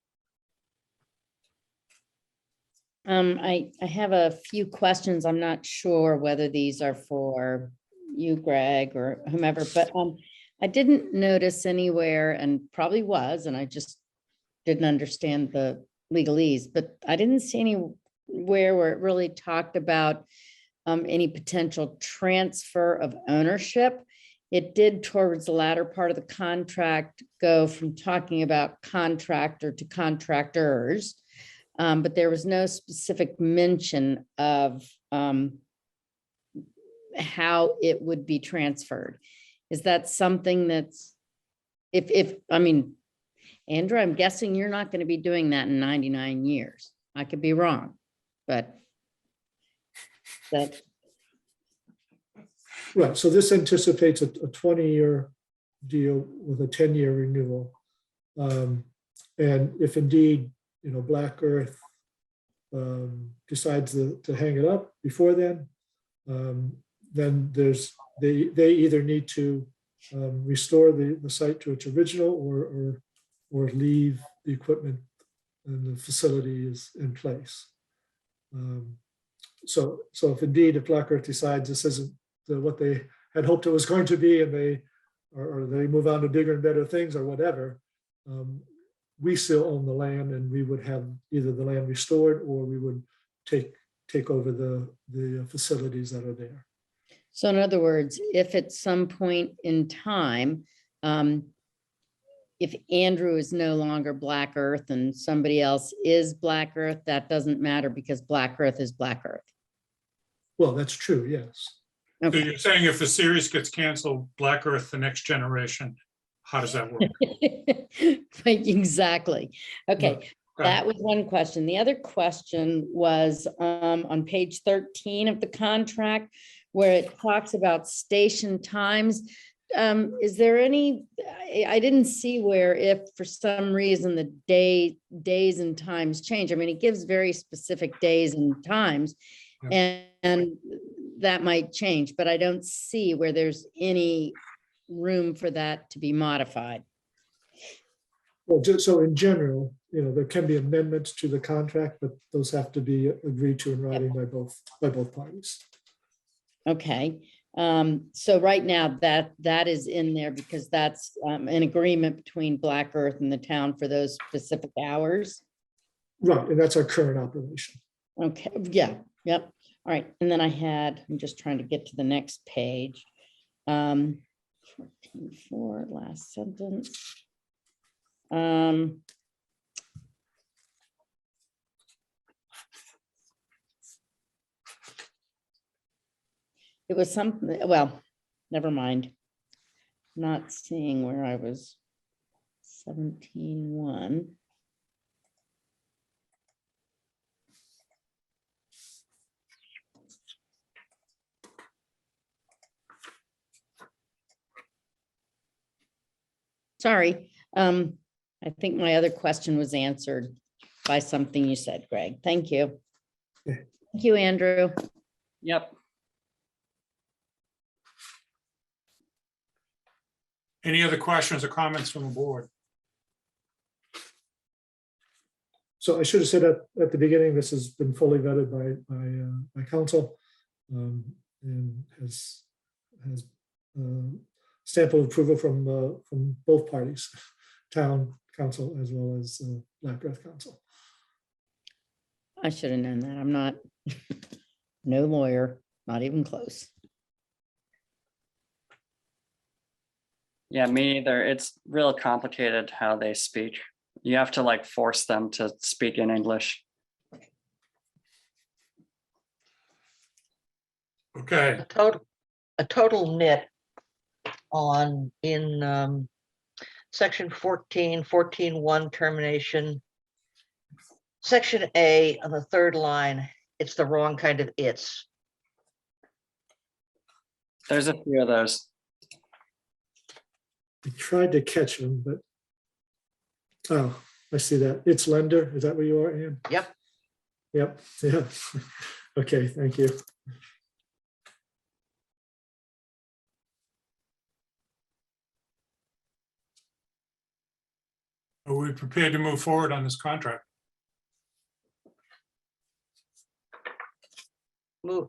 I have a few questions. I'm not sure whether these are for you, Greg, or whomever, but I didn't notice anywhere, and probably was, and I just didn't understand the legalese, but I didn't see anywhere where it really talked about any potential transfer of ownership. It did towards the latter part of the contract go from talking about contractor to contractors. But there was no specific mention of how it would be transferred. Is that something that's, I mean, Andrew, I'm guessing you're not going to be doing that in 99 years. I could be wrong, but that. Right, so this anticipates a 20-year deal with a 10-year renewal. And if indeed, Black Earth decides to hang it up before then they either need to restore the site to its original or leave the equipment and the facility is in place. So if Black Earth decides this isn't what they had hoped it was going to be, and they move on to bigger and better things or whatever, we still own the land, and we would have either the land restored or we would take over the facilities that are there. So in other words, if at some point in time, if Andrew is no longer Black Earth and somebody else is Black Earth, that doesn't matter because Black Earth is Black Earth. Well, that's true, yes. Okay. So you're saying if the series gets canceled, Black Earth, the next generation, how does that work? Exactly. Okay. Okay. That was one question. The other question was on page 13 of the contract, where it talks about station times. Is there any, I didn't see where if for some reason the days and times change. I mean, it gives very specific days and times, and that might change, but I don't see where there's any room for that to be modified. Well, just so in general, there can be amendments to the contract, but those have to be agreed to in writing by both parties. Okay. So right now that is in there because that's an agreement between Black Earth and the town for those specific hours. Right, and that's our current operation. Okay, yeah, yep. All right, and then I'm just trying to get to the next page. 14.4, last sentence. It was something, well, never mind. Not seeing where I was. 17.1. Sorry. I think my other question was answered by something you said, Greg. Thank you. Thank you, Andrew. Yep. Any other questions or comments from the board? So I should have said at the beginning, this has been fully vetted by council and has stamp of approval from both parties, town council as well as Black Earth Council. I should have known that. I'm not, no lawyer, not even close. Yeah, me either. It's real complicated how they speak. You have to like force them to speak in English. Okay. A total nit on in section 14.1 termination. Section A on the third line, it's the wrong kind of it's. There's a few of those. I tried to catch them, but, oh, I see that. It's lender. Is that where you are, Ann? Yep. Yep, yeah. Okay, thank you. Are we prepared to move forward on this contract?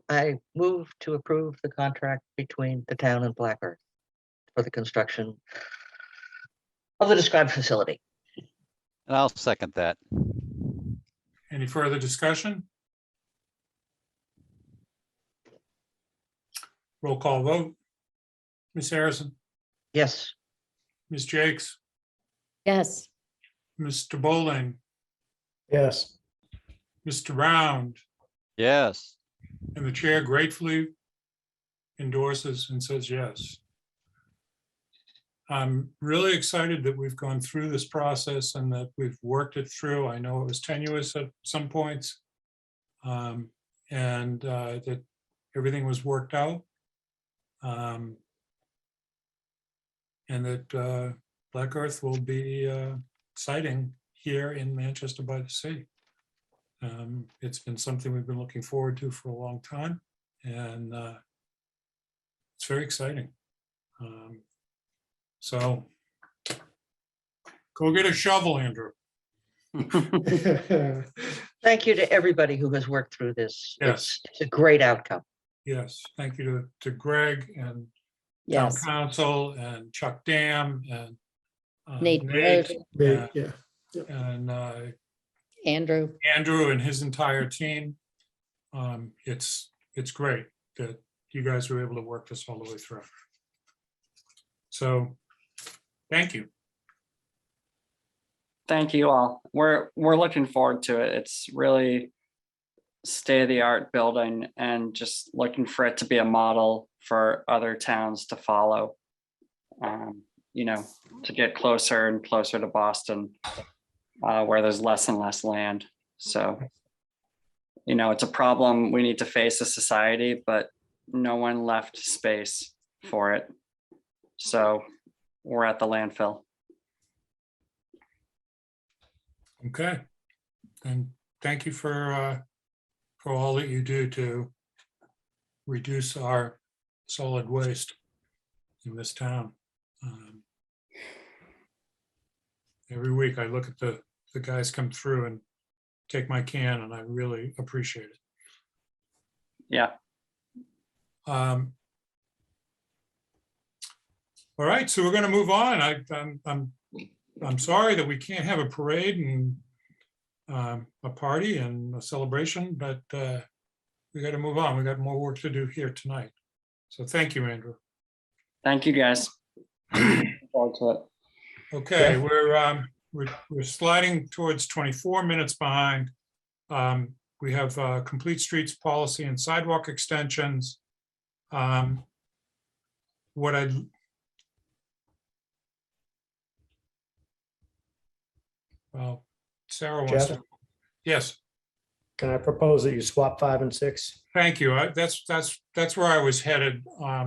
I move to approve the contract between the town and Black Earth for the construction of the described facility. And I'll second that. Any further discussion? Roll call vote. Ms. Harrison, Yes. Ms. Jakes, Yes. Mr. Bowling, Yes. Mr. Round, Yes. and the chair gratefully endorses and says yes. I'm really excited that we've gone through this process and that we've worked it through. I know it was tenuous at some points, and that everything was worked out. And that Black Earth will be siting here in Manchester-by-the-Sea. It's been something we've been looking forward to for a long time, and it's very exciting. So go get a shovel, Andrew. Thank you to everybody who has worked through this. Yes. It's a great outcome. Yes, thank you to Greg and town Yes. council and Chuck Dam and Nate Nate Rose. Yeah. and Andrew. Andrew and his entire team. It's great that you guys were able to work this all the way through. So, thank you. Thank you all. We're looking forward to it. It's really state-of-the-art building and just looking for it to be a model for other towns to follow. You know, to get closer and closer to Boston, where there's less and less land. So, you know, it's a problem we need to face as society, but no one left space for it. So we're at the landfill. Okay. And thank you for all that you do to reduce our solid waste in this town. Every week I look at the guys come through and take my can, and I really appreciate it. Yeah. All right, so we're going to move on. I'm sorry that we can't have a parade and a party and a celebration, but we got to move on. We got more work to do here tonight. So thank you, Andrew. Thank you, guys. Looking forward to it. Okay, we're sliding towards 24 minutes behind. We have complete streets policy and sidewalk extensions. Well, Sarah wants Jeff? to. Yes. Can I propose that you swap 5 and 6? Thank you. That's where I was headed. I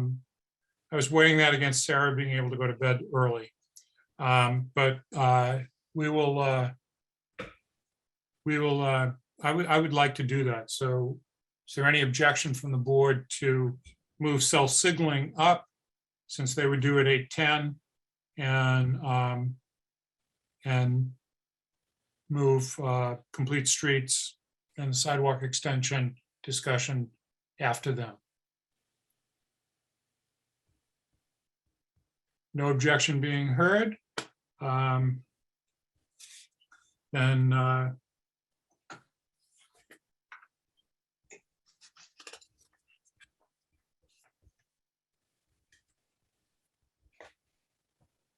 was weighing that against Sarah being able to go to bed early. But we will. I would like to do that. So, is there any objection from the board to move cell signaling up, since they would do it 8:10, and move complete streets and sidewalk extension discussion after them? No objection being heard. Then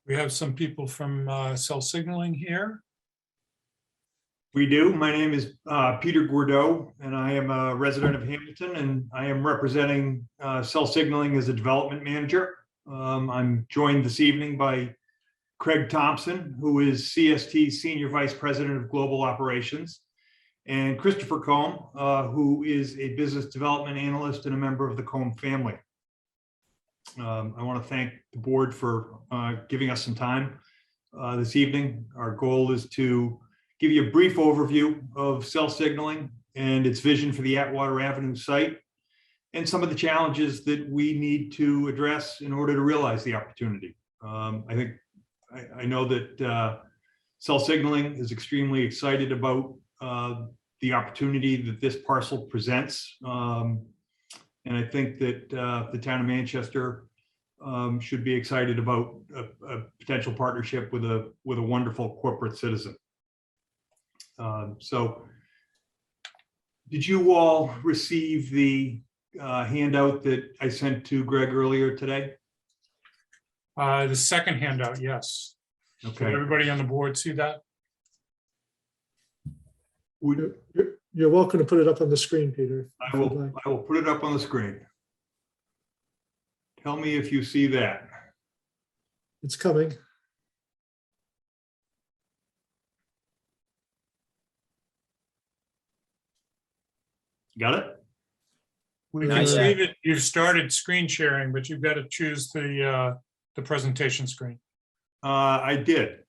we have some people from cell signaling here. We do. My name is Peter Gordeau, and I am a resident of Hamilton, and I am representing Cell Signaling as a development manager. I'm joined this evening by Craig Thompson, who is CST Senior Vice President of Global Operations, and Christopher Combe, who is a business development analyst and a member of the Combe family. I want to thank the board for giving us some time this evening. Our goal is to give you a brief overview of Cell Signaling and its vision for the Atwater Avenue site and some of the challenges that we need to address in order to realize the opportunity. I know that Cell Signaling is extremely excited about the opportunity that this parcel presents. And I think that the town of Manchester should be excited about a potential partnership with a wonderful corporate citizen. So did you all receive the handout that I sent to Greg earlier today? The second handout, yes. Okay. Did everybody on the board see that? You're welcome to put it up on the screen, Peter. I will put it up on the screen. Tell me if you see that. It's coming. Got it? We can see that you've started screen sharing, but you've got to choose the presentation screen. I did.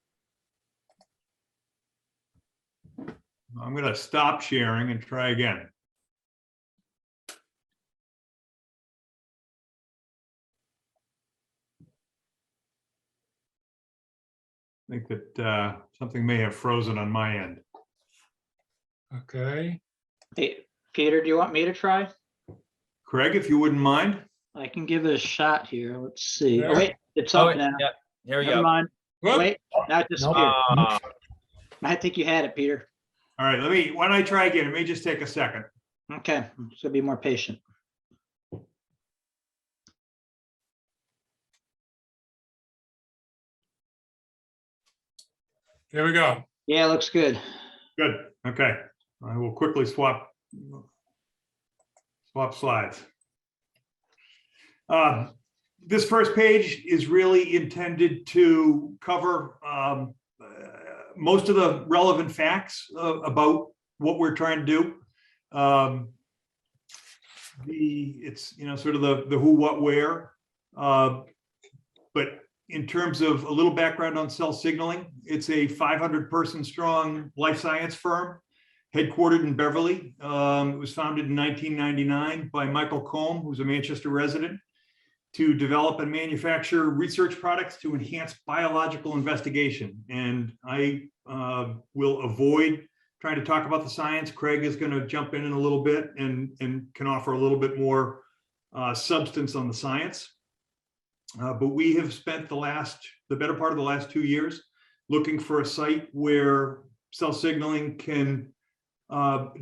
I'm going to stop sharing and try again. I think that something may have frozen on my end. Okay. Hey, Peter, do you want me to try? Craig, if you wouldn't mind. I can give it a shot here. Let's see. There. Oh, wait, it's up now. Yeah, here we Never go. mind. Whoop. Wait, now it disappeared. Ah, I think you had it, Peter. All right, why don't I try again? It may just take a second. Okay, so be more patient. Here we go. Yeah, looks good. Good. Okay. I will quickly swap slides. This first page is really intended to cover most of the relevant facts about what we're trying to do. It's sort of the who, what, where, but in terms of a little background on Cell Signaling, it's a 500-person strong life science firm headquartered in Beverly. It was founded in 1999 by Michael Combe, who's a Manchester resident, to develop and manufacture research products to enhance biological investigation. And I will avoid trying to talk about the science. Craig is going to jump in a little bit and can offer a little bit more substance on the science. But we have spent the better part of the last 2 years looking for a site where Cell Signaling can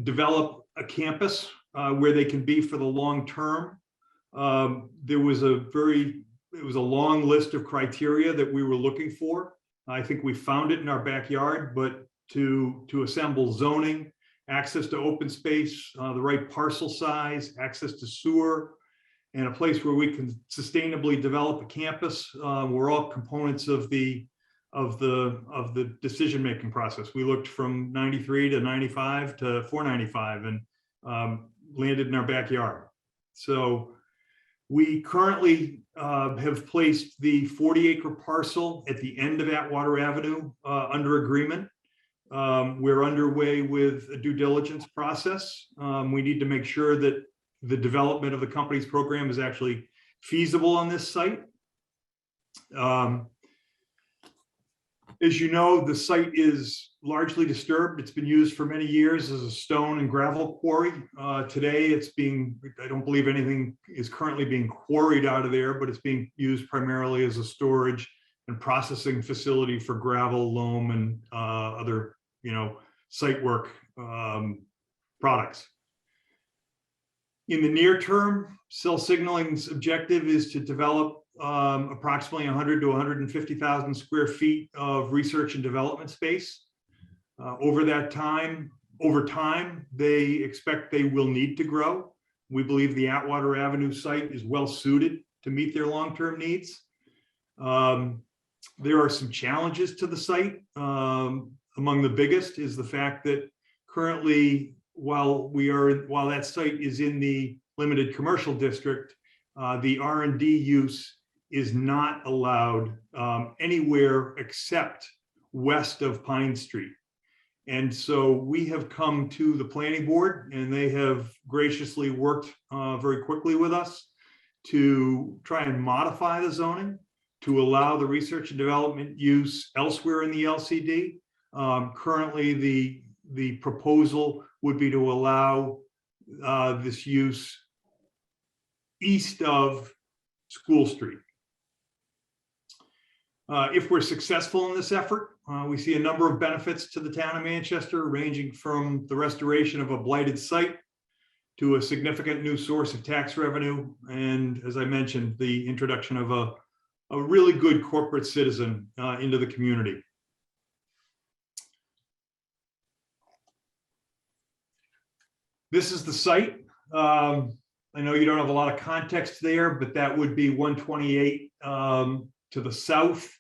develop a campus where they can be for the long term. It was a long list of criteria that we were looking for. I think we found it in our backyard, but to assemble zoning, access to open space, the right parcel size, access to sewer, and a place where we can sustainably develop a campus were all components of the decision-making process. We looked from 93 to 95 to 495 and landed in our backyard. So we currently have placed the 40-acre parcel at the end of Atwater Avenue under agreement. We're underway with a due diligence process. We need to make sure that the development of the company's program is actually feasible on this site. As you know, the site is largely disturbed. It's been used for many years as a stone and gravel quarry. Today, I don't believe anything is currently being quarried out of there, but it's being used primarily as a storage and processing facility for gravel, loam, and other, site work products. In the near term, Cell Signaling's objective is to develop approximately 100 to 150,000 square feet of research and development space. Over time, they expect they will need to grow. We believe the Atwater Avenue site is well suited to meet their long-term needs. There are some challenges to the site. Among the biggest is the fact that currently, while that site is in the limited commercial district, the R&D use is not allowed anywhere except west of Pine Street. And so we have come to the planning board, and they have graciously worked very quickly with us to try and modify the zoning to allow the research and development use elsewhere in the LCD. Currently, the proposal would be to allow this use east of School Street. If we're successful in this effort, we see a number of benefits to the town of Manchester, ranging from the restoration of a blighted site to a significant new source of tax revenue, and as I mentioned, the introduction of a really good corporate citizen into the community. This is the site. I know you don't have a lot of context there, but that would be 128 to the south.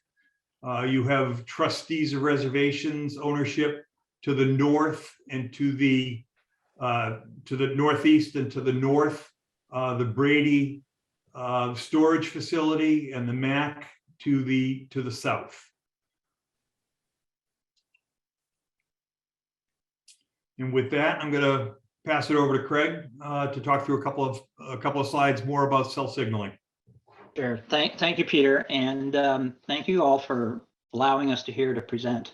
You have trustees of reservations ownership to the north and to the northeast and to the north. The Brady storage facility and the MAC to the south. And with that, I'm going to pass it over to Craig to talk through a couple of slides more about cell signaling. Sure. Thank you, Peter, and thank you all for allowing us to present.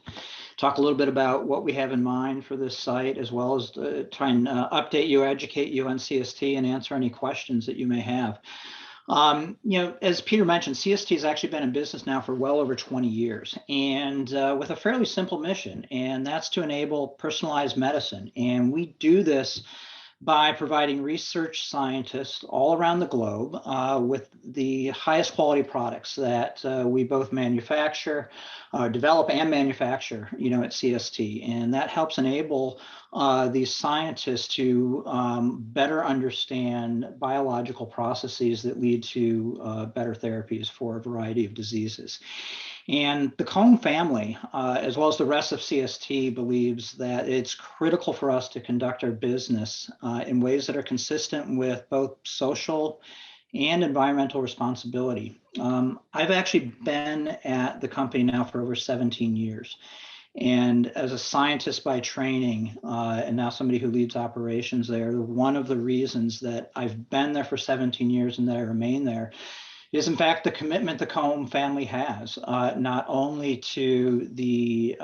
Talk a little bit about what we have in mind for this site, as well as try and update you, educate you on CST, and answer any questions that you may have. As Peter mentioned, CST has actually been in business now for well over 20 years, and with a fairly simple mission, and that's to enable personalized medicine. And we do this by providing research scientists all around the globe with the highest quality products that we both manufacture, develop and manufacture, at CST. And that helps enable these scientists to better understand biological processes that lead to better therapies for a variety of diseases. And the Comb family, as well as the rest of CST, believes that it's critical for us to conduct our business in ways that are consistent with both social and environmental responsibility. I've actually been at the company now for over 17 years. And as a scientist by training, and now somebody who leads operations there, one of the reasons that I've been there for 17 years and that I remain there is in fact the commitment the Comb family has, not only to the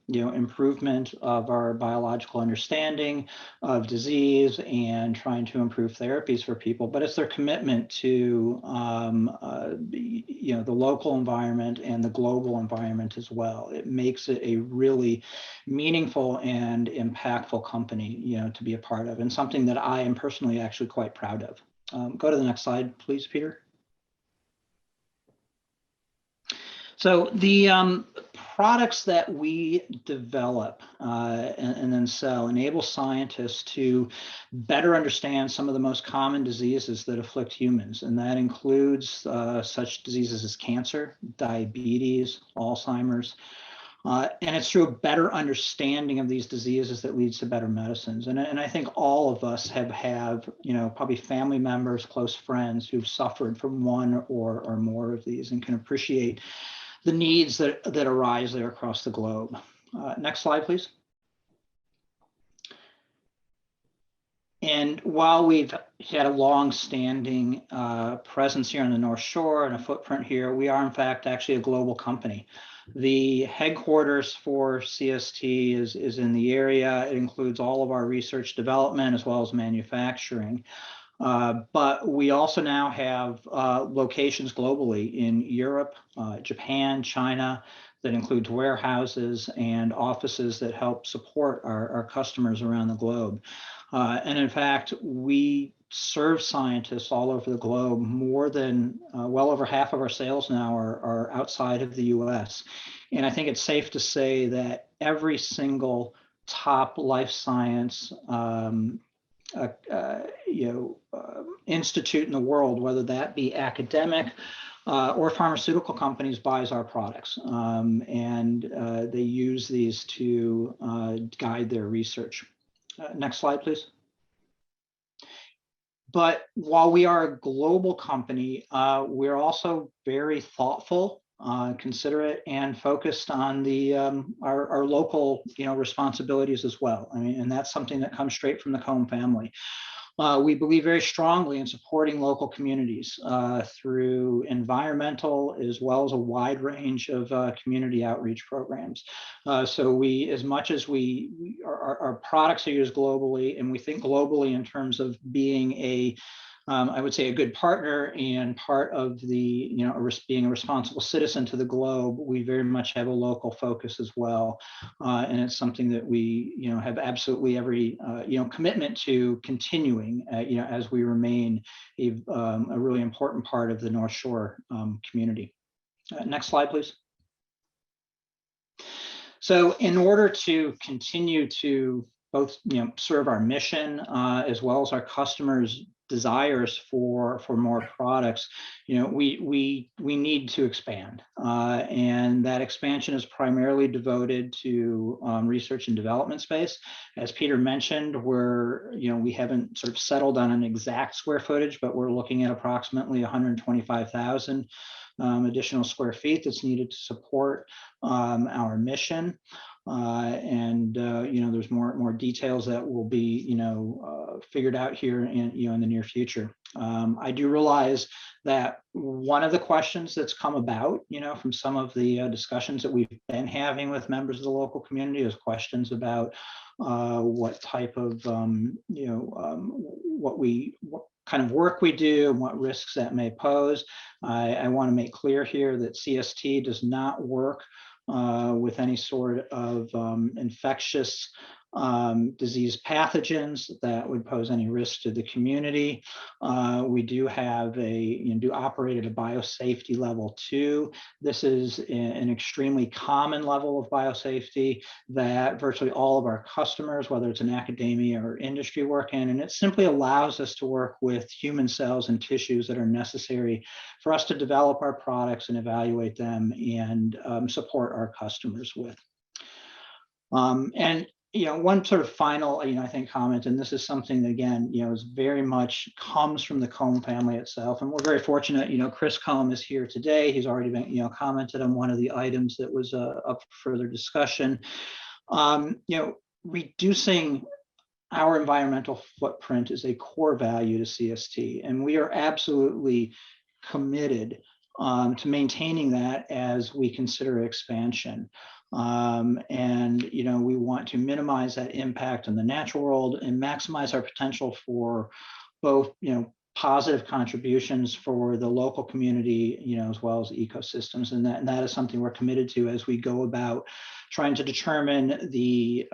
improvement of our biological understanding of disease and trying to improve therapies for people, but it's their commitment to the local environment and the global environment as well. It makes it a really meaningful and impactful company, to be a part of, and something that I am personally actually quite proud of. Go to the next slide, please, Peter. So the products that we develop and then sell enable scientists to better understand some of the most common diseases that afflict humans. And that includes such diseases as cancer, diabetes, Alzheimer's. And it's through a better understanding of these diseases that leads to better medicines. And I think all of us have probably family members, close friends who've suffered from one or more of these and can appreciate the needs that arise there across the globe. Next slide, please. And while we've had a long-standing presence here on the North Shore and a footprint here, we are in fact actually a global company. The headquarters for CST is in the area. It includes all of our research development as well as manufacturing. But we also now have locations globally in Europe, Japan, China, that includes warehouses and offices that help support our customers around the globe. And in fact, we serve scientists all over the globe. More than well over half of our sales now are outside of the US. And I think it's safe to say that every single top life science institute in the world, whether that be academic or pharmaceutical companies, buys our products. And they use these to guide their research. Next slide, please. But while we are a global company, we're also very thoughtful, considerate, and focused on the our local responsibilities as well. I mean, and that's something that comes straight from the Cohn family. We believe very strongly in supporting local communities through environmental as well as a wide range of community outreach programs. So we, as much as our products are used globally, and we think globally in terms of being a I would say a good partner and part of the, being a responsible citizen to the globe, we very much have a local focus as well. And it's something that we, have absolutely every, commitment to continuing, as we remain a really important part of the North Shore community. Next slide, please. So in order to continue to both, serve our mission as well as our customers' desires for more products, we need to expand, and that expansion is primarily devoted to research and development space. As Peter mentioned, we haven't sort of settled on an exact square footage, but we're looking at approximately 125,000 additional square feet that's needed to support our mission. There's more details that will be, figured out here in the near future. I do realize that one of the questions that's come about, from some of the discussions that we've been having with members of the local community is questions about what type of, what kind of work we do and what risks that may pose. I want to make clear here that CST does not work with any sort of infectious disease pathogens that would pose any risk to the community. We do have do operate at a biosafety level 2. This is an extremely common level of biosafety that virtually all of our customers, whether it's in academia or industry, work in, and it simply allows us to work with human cells and tissues that are necessary for us to develop our products and evaluate them and support our customers with. One sort of final, I think, comment, and this is something that, again, is very much comes from the Cohn family itself. And we're very fortunate, Chris Cohn is here today. He's already been, commented on one of the items that was up for further discussion. Reducing our environmental footprint is a core value to CST, and we are absolutely committed to maintaining that as we consider expansion. We want to minimize that impact on the natural world and maximize our potential for both, positive contributions for the local community, as well as ecosystems. And that is something we're committed to as we go about trying to determine the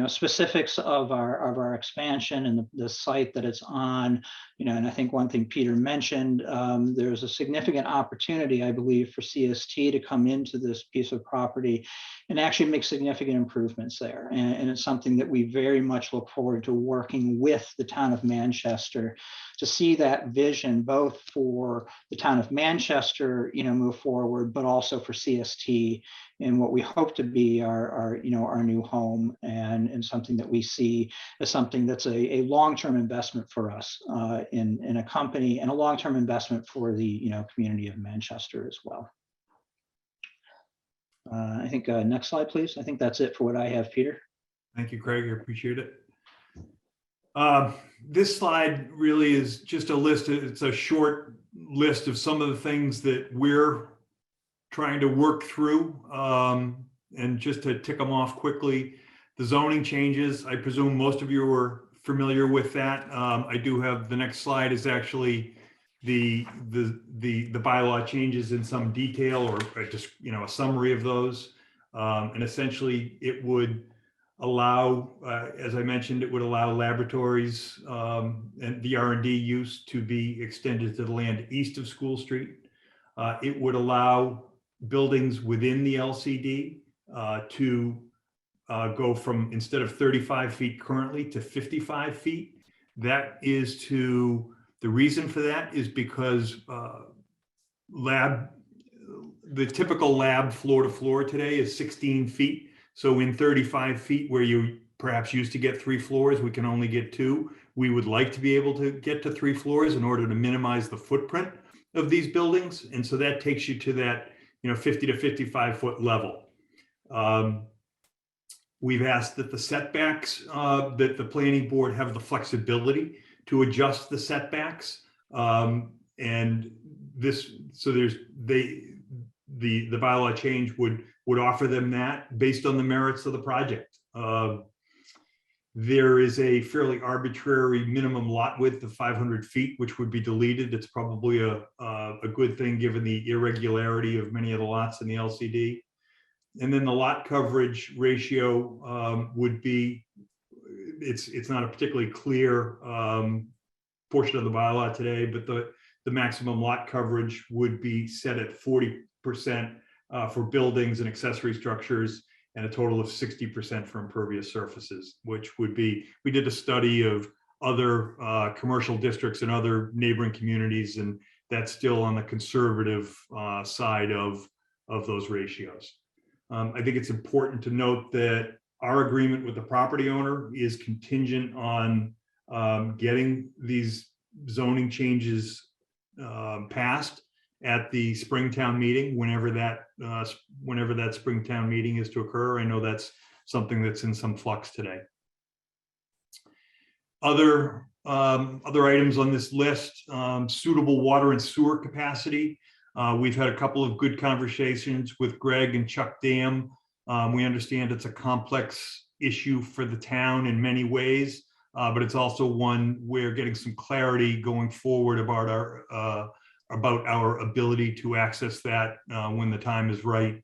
specifics of our expansion and the site that it's on. And I think one thing Peter mentioned, there's a significant opportunity, I believe, for CST to come into this piece of property and actually make significant improvements there. And it's something that we very much look forward to working with the town of Manchester to see that vision, both for the town of Manchester, move forward, but also for CST and what we hope to be our new home, and something that we see as something that's a long-term investment for us in a company, and a long-term investment for the community of Manchester as well. I think next slide, please. I think that's it for what I have, Peter. Thank you, Craig. I appreciate it. This slide really is just a list. It's a short list of some of the things that we're trying to work through. And just to tick them off quickly, the zoning changes, I presume most of you are familiar with that. I do have the next slide is actually the bylaw changes in some detail, or just a summary of those. And essentially it would allow, as I mentioned, it would allow laboratories and the R&D use to be extended to the land east of School Street. It would allow buildings within the LCD to go from, instead of 35 feet currently, to 55 feet. That is to, the reason for that is because the typical lab floor to floor today is 16 feet. So in 35 feet where you perhaps used to get 3 floors, we can only get 2. We would like to be able to get to 3 floors in order to minimize the footprint of these buildings. And so that takes you to that, 50 to 55 foot level. We've asked that the setbacks, that the planning board have the flexibility to adjust the setbacks. And this, so there's, the bylaw change would offer them that based on the merits of the project. There is a fairly arbitrary minimum lot width of 500 feet, which would be deleted. It's probably a good thing given the irregularity of many of the lots in the LCD. And then the lot coverage ratio would be, it's not a particularly clear portion of the bylaw today, but the maximum lot coverage would be set at 40% for buildings and accessory structures, and a total of 60% for impervious surfaces, which would be, we did a study of other commercial districts and other neighboring communities, and that's still on the conservative side of those ratios. I think it's important to note that our agreement with the property owner is contingent on getting these zoning changes passed at the Springtown meeting, whenever that Springtown meeting is to occur. I know that's something that's in some flux today. Other items on this list, suitable water and sewer capacity. We've had a couple of good conversations with Greg and Chuck Dam. We understand it's a complex issue for the town in many ways, but it's also one we're getting some clarity going forward about our ability to access that when the time is right.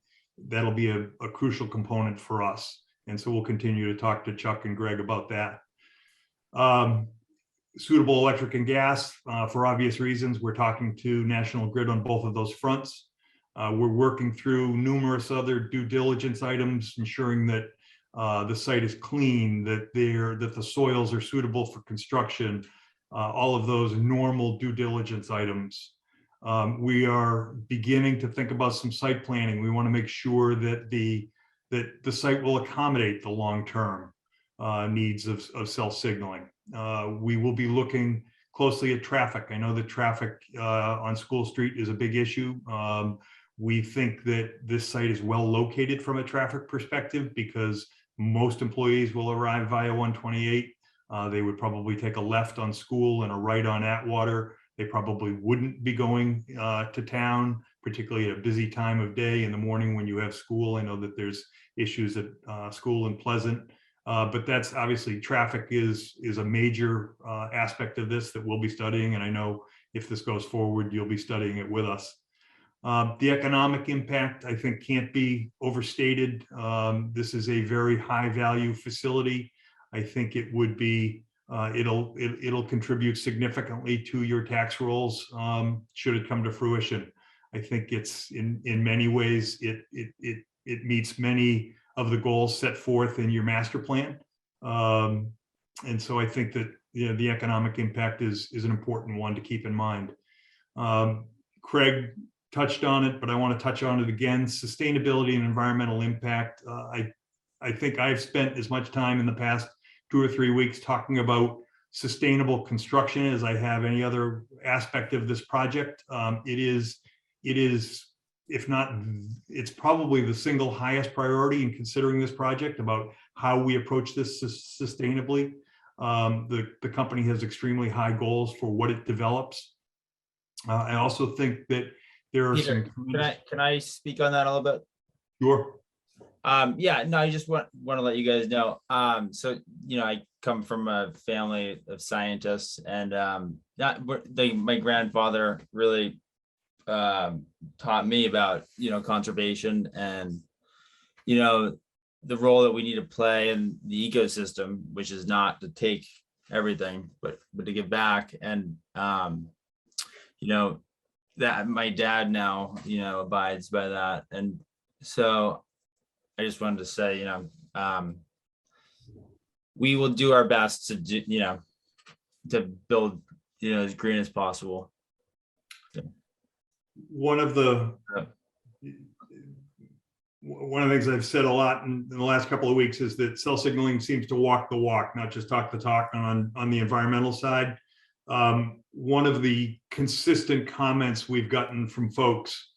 That'll be a crucial component for us. And so we'll continue to talk to Chuck and Greg about that. Suitable electric and gas, for obvious reasons. We're talking to National Grid on both of those fronts. We're working through numerous other due diligence items, ensuring that the site is clean, that the soils are suitable for construction, all of those normal due diligence items. We are beginning to think about some site planning. We want to make sure that the site will accommodate the long-term needs of cell signaling. We will be looking closely at traffic. I know that traffic on School Street is a big issue. We think that this site is well located from a traffic perspective because most employees will arrive via 128. They would probably take a left on School and a right on Atwater. They probably wouldn't be going to town, particularly at a busy time of day in the morning when you have school. I know that there's issues at School in Pleasant, but that's obviously, traffic is a major aspect of this that we'll be studying. And I know if this goes forward, you'll be studying it with us. The economic impact, I think, can't be overstated. This is a very high value facility. I think it would be, it'll contribute significantly to your tax rolls should it come to fruition. I think it's in many ways, it meets many of the goals set forth in your master plan. And so I think that the economic impact is an important one to keep in mind. Craig touched on it, but I want to touch on it again. Sustainability and environmental impact. I think I've spent as much time in the past 2 or 3 weeks talking about sustainable construction as I have any other aspect of this project. It is, if not, it's probably the single highest priority in considering this project about how we approach this sustainably. The company has extremely high goals for what it develops. I also think that there are Peter, can I speak on that a little bit? Sure. Yeah, no, I just want to let you guys know. So, I come from a family of scientists, and my grandfather really taught me about, conservation, and, the role that we need to play in the ecosystem, which is not to take everything, but to give back. And, you know, that my dad now, you know, abides by that. And so I just wanted to say, you know, we will do our best to do, you know, to build, you know, as green as possible. One of the things I've said a lot in the last couple of weeks is that cell signaling seems to walk the walk, not just talk the talk on the environmental side. One of the consistent comments we've gotten from folks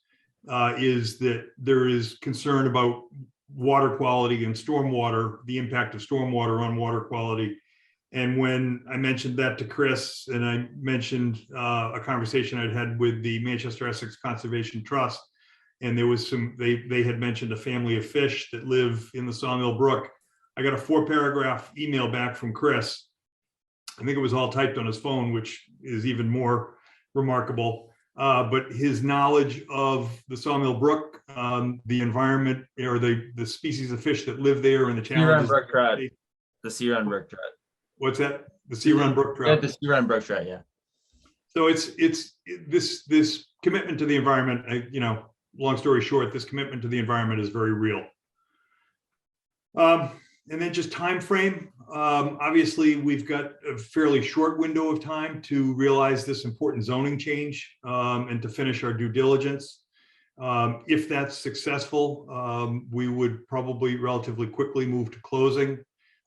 is that there is concern about water quality and stormwater, the impact of stormwater on water quality. And when I mentioned that to Chris, and I mentioned a conversation I'd had with the Manchester Essex Conservation Trust, and there was they had mentioned a family of fish that live in the Sawmill Brook. I got a 4-paragraph email back from Chris. I think it was all typed on his phone, which is even more remarkable. But his knowledge of the Sawmill Brook, the environment, or the species of fish that live there, and the challenges. The Sea Run Brook Trout. What's that? The Sea Run Brook Trout. Yeah, the Sea Run Brook Trout, yeah. So it's this commitment to the environment, you know, long story short, this commitment to the environment is very real. And then just time frame. Obviously, we've got a fairly short window of time to realize this important zoning change and to finish our due diligence. If that's successful, we would probably relatively quickly move to closing.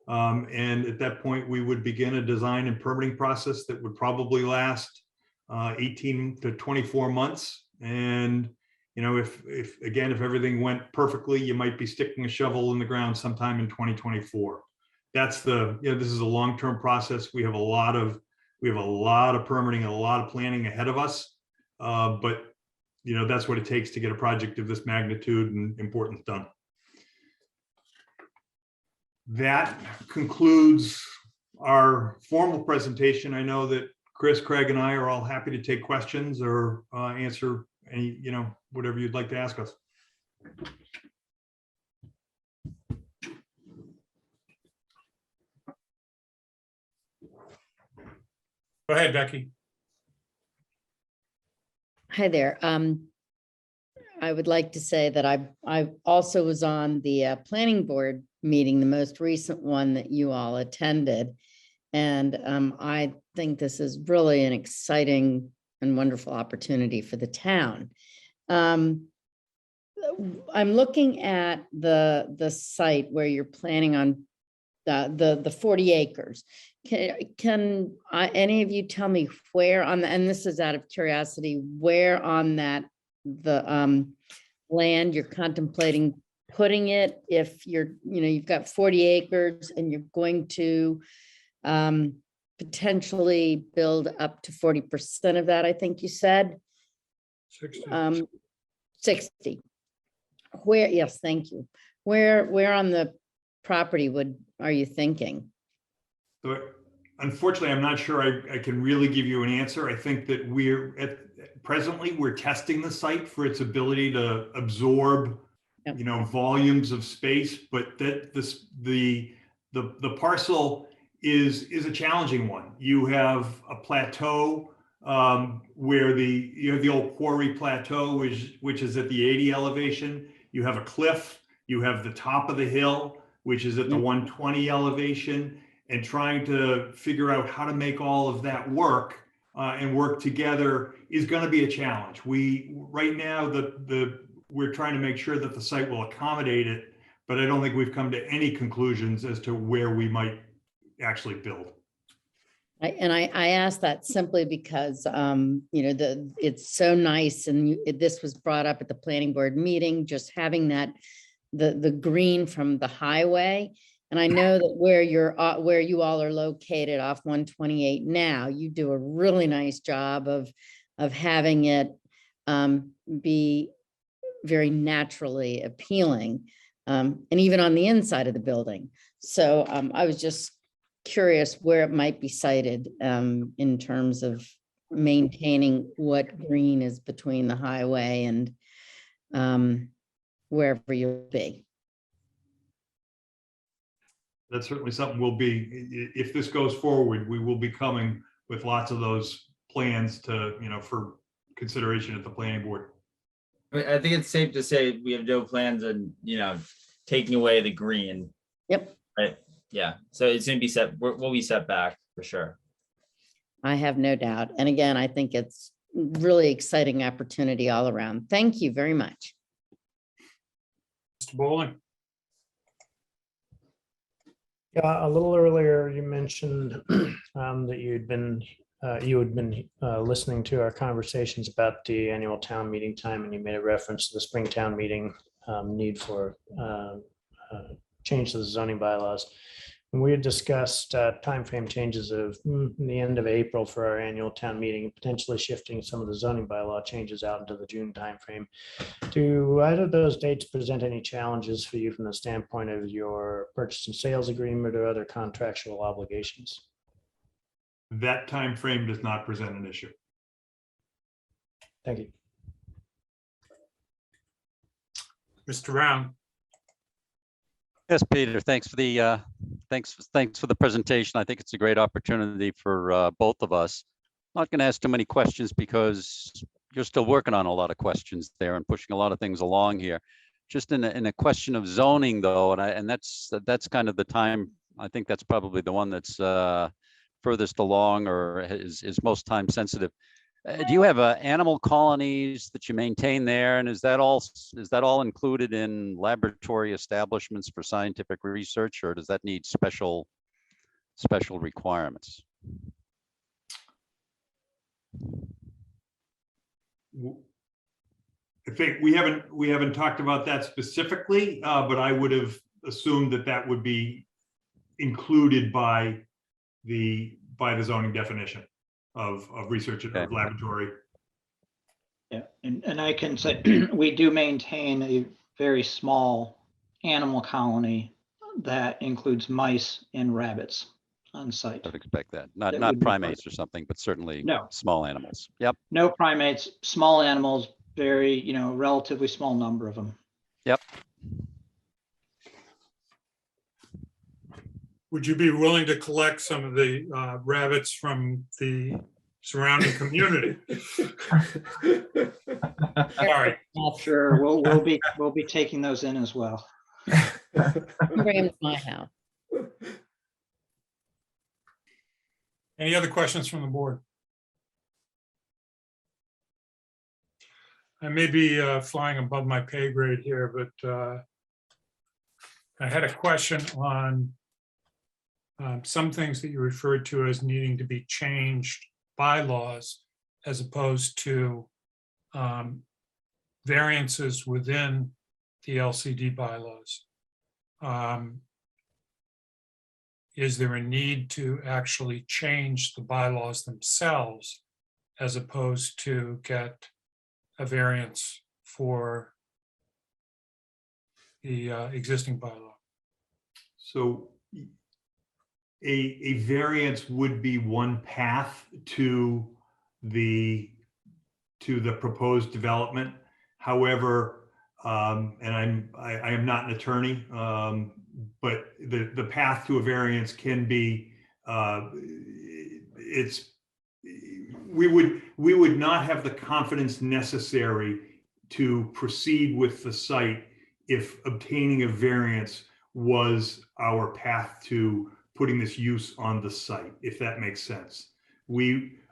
And at that point, we would begin a design and permitting process that would probably last 18 to 24 months. And, you know, if everything went perfectly, you might be sticking a shovel in the ground sometime in 2024. That's this is a long-term process. We have a lot of permitting and a lot of planning ahead of us. But, you know, that's what it takes to get a project of this magnitude and importance done. That concludes our formal presentation. I know that Chris, Craig, and I are all happy to take questions or answer any, you know, whatever you'd like to ask us. Go ahead, Becky. Hi there. I would like to say that I also was on the planning board meeting, the most recent one that you all attended. And I think this is really an exciting and wonderful opportunity for the town. I'm looking at the site where you're planning on the 40 acres. Can any of you tell me where on the, and this is out of curiosity, where on that the land you're contemplating putting it? If you've got 40 acres and you're going to potentially build up to 40% of that, I think you said. 60. 60. Where, yes, thank you. Where on the property are you thinking? So unfortunately, I'm not sure I can really give you an answer. I think that presently we're testing the site for its ability to absorb, you know, volumes of space, but that the parcel is a challenging one. You have a plateau where you have the old quarry plateau, which is at the 80 elevation. You have a cliff. You have the top of the hill, which is at the 120 elevation, and trying to figure out how to make all of that work and work together is going to be a challenge. Right now, we're trying to make sure that the site will accommodate it, but I don't think we've come to any conclusions as to where we might actually build. I asked that simply because, it's so nice, and this was brought up at the planning board meeting, just having that, the green from the highway. And I know that where you all are located off 128 now, you do a really nice job of having it be very naturally appealing, and even on the inside of the building. So I was just curious where it might be sited in terms of maintaining what green is between the highway and wherever you'll be. that's certainly something we'll be, if this goes forward, we will be coming with lots of those plans to, for consideration at the planning board. I think it's safe to say we have no plans on, taking away the green. Yep. Right. Yeah. So it's going to be set, we'll be set back for sure. I have no doubt. And again, I think it's really exciting opportunity all around. Thank you very much. Mr. Bowling? Yeah, a little earlier, you mentioned that you had been listening to our conversations about the annual town meeting time, and you made a reference to the spring town meeting need for change to the zoning bylaws. And we had discussed timeframe changes of the end of April for our annual town meeting, potentially shifting some of the zoning bylaw changes out into the June timeframe. Do either of those dates present any challenges for you from the standpoint of your purchase and sales agreement or other contractual obligations? That time frame does not present an issue. Thank you. Mr. Round? Yes, Peter, thanks for the thanks for the presentation. I think it's a great opportunity for both of us. I'm not going to ask too many questions because you're still working on a lot of questions there and pushing a lot of things along here. Just in a question of zoning though, and that's kind of the time, I think that's probably the one that's furthest along or is most time sensitive. Do you have animal colonies that you maintain there, and is that all included in laboratory establishments for scientific research, or does that need special requirements? I think we haven't talked about that specifically, but I would have assumed that would be included by the zoning definition of research and of laboratory. Yeah, and I can say we do maintain a very small animal colony that includes mice and rabbits on site. I'd expect that. Not primates or something, but certainly small animals. Yep. No primates, small animals, very, relatively small number of them. Yep. Would you be willing to collect some of the rabbits from the surrounding community? All right. Sure, we'll be taking those in as well. Bring them to my house. Any other questions from the board? I may be flying above my pay grade here, but I had a question on some things that you referred to as needing to be changed bylaws as opposed to variances within the LCD bylaws. Is there a need to actually change the bylaws themselves as opposed to get a variance for the existing bylaw? So a variance would be one path to the proposed development. However, and I am not an attorney, but the path to a variance can be we would not have the confidence necessary to proceed with the site if obtaining a variance was our path to putting this use on the site, if that makes sense.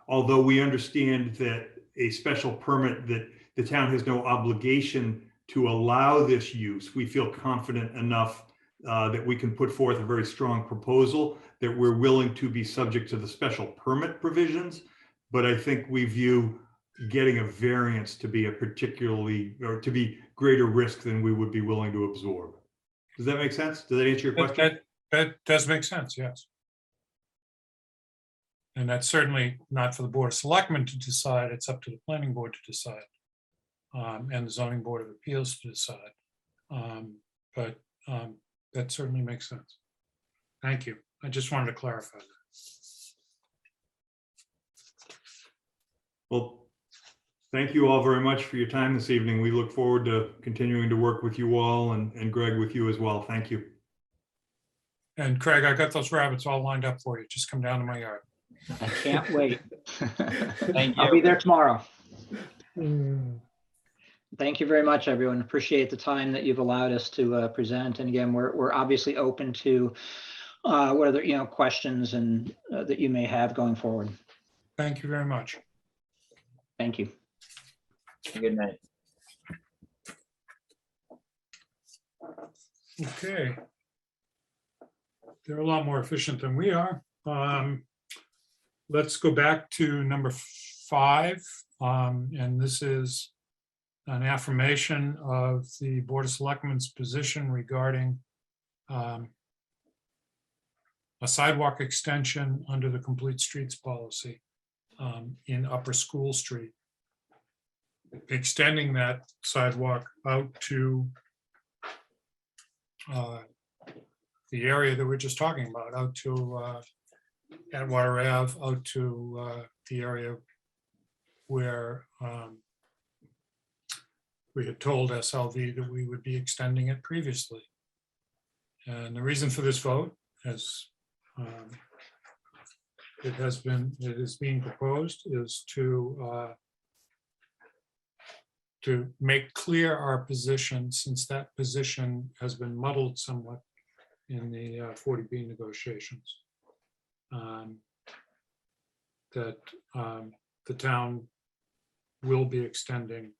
Although we understand that a special permit, that the town has no obligation to allow this use, we feel confident enough that we can put forth a very strong proposal that we're willing to be subject to the special permit provisions. But I think we view getting a variance to be to be greater risk than we would be willing to absorb. Does that make sense? Does that answer your question? That does make sense, yes. And that's certainly not for the Board of Selectmen to decide. It's up to the planning board to decide, and the zoning board of appeals to decide. But that certainly makes sense. Thank you. I just wanted to clarify that. Well, thank you all very much for your time this evening. We look forward to continuing to work with you all, and Greg, with you as well. Thank you. And Craig, I got those rabbits all lined up for you. Just come down to my yard. I can't wait. Thank I'll be you. there tomorrow. Mm. Thank you very much, everyone. Appreciate the time that you've allowed us to present. And again, we're obviously open to whether, questions and that you may have going forward. Thank you very much. Thank you. Good night. Okay. They're a lot more efficient than we are. Let's go back to number 5. And this is an affirmation of the Board of Selectmen's position regarding a sidewalk extension under the Complete Streets policy in Upper School Street. Extending that sidewalk out to the area that we're just talking about, out to Atwater Ave, out to the area where we had told SLV that we would be extending it previously. And the reason for this vote, as it is being proposed, is to make clear our position, since that position has been muddled somewhat in the 40B negotiations. That the town will be extending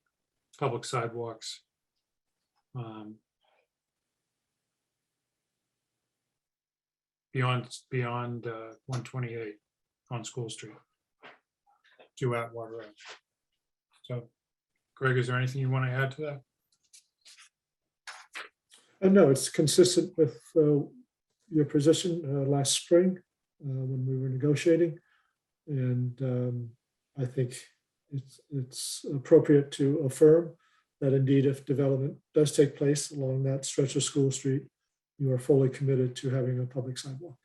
public sidewalks beyond 128 on School Street to Atwater Ave. So, Greg, is there anything you want to add to that? No, it's consistent with your position last spring when we were negotiating. And I think it's appropriate to affirm that indeed, if development does take place along that stretch of School Street, you are fully committed to having a public sidewalk.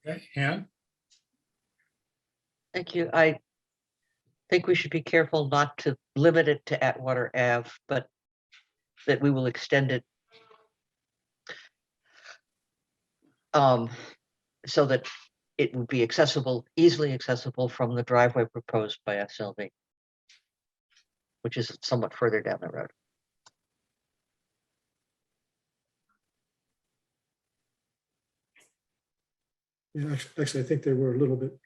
Okay, Ann? Thank you. I think we should be careful not to limit it to Atwater Ave, but that we will extend it so that it would be accessible, easily accessible from the driveway proposed by SLV, which is somewhat further down the road. Yeah, actually, I think they were a little bit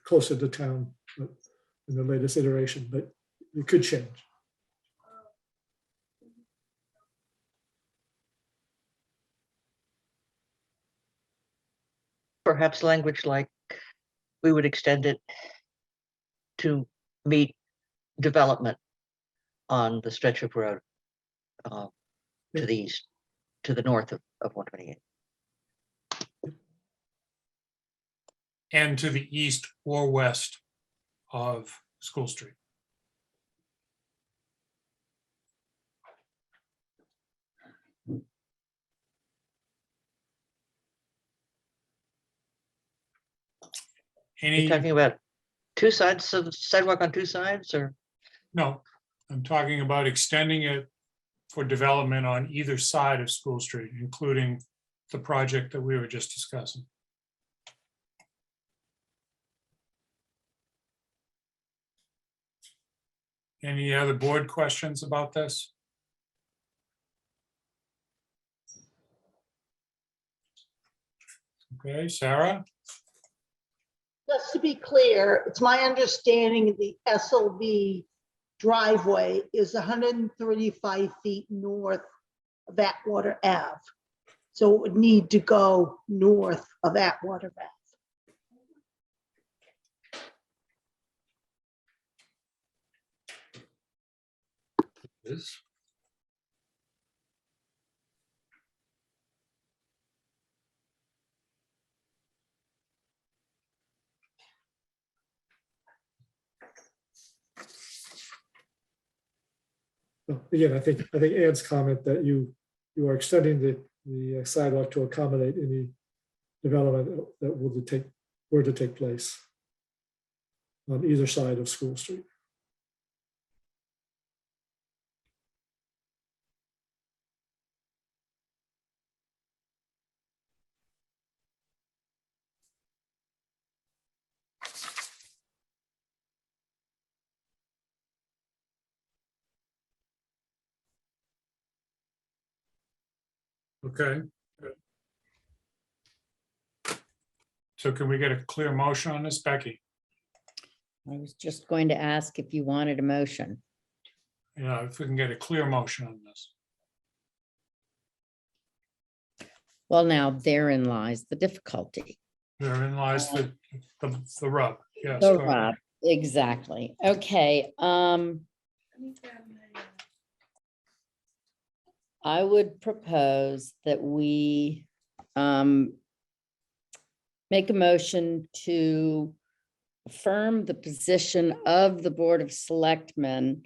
closer to town in the latest iteration, but it could change. Perhaps language like we would extend it to meet development on the stretch of road to the east, to the north of 128. And to the east or west of School Street. You're talking about two sides of the sidewalk on two sides, or? No, I'm talking about extending it for development on either side of School Street, including the project that we were just discussing. Any other board questions about this? Okay, Sarah? Just to be clear, it's my understanding the SLB driveway is 135 feet north of Atwater Ave. So it would need to go north of Atwater Ave. Is. Again, I think Ann's comment that you are extending the sidewalk to accommodate any development that were to take place on either side of School Street. Okay. So can we get a clear motion on this, Becky? I was just going to ask if you wanted a motion. Yeah, if we can get a clear motion on this. Well, now therein lies the difficulty. Therein lies the rub. Yes. The go ahead. rub, exactly. Okay. I would propose that we make a motion to affirm the position of the Board of Selectmen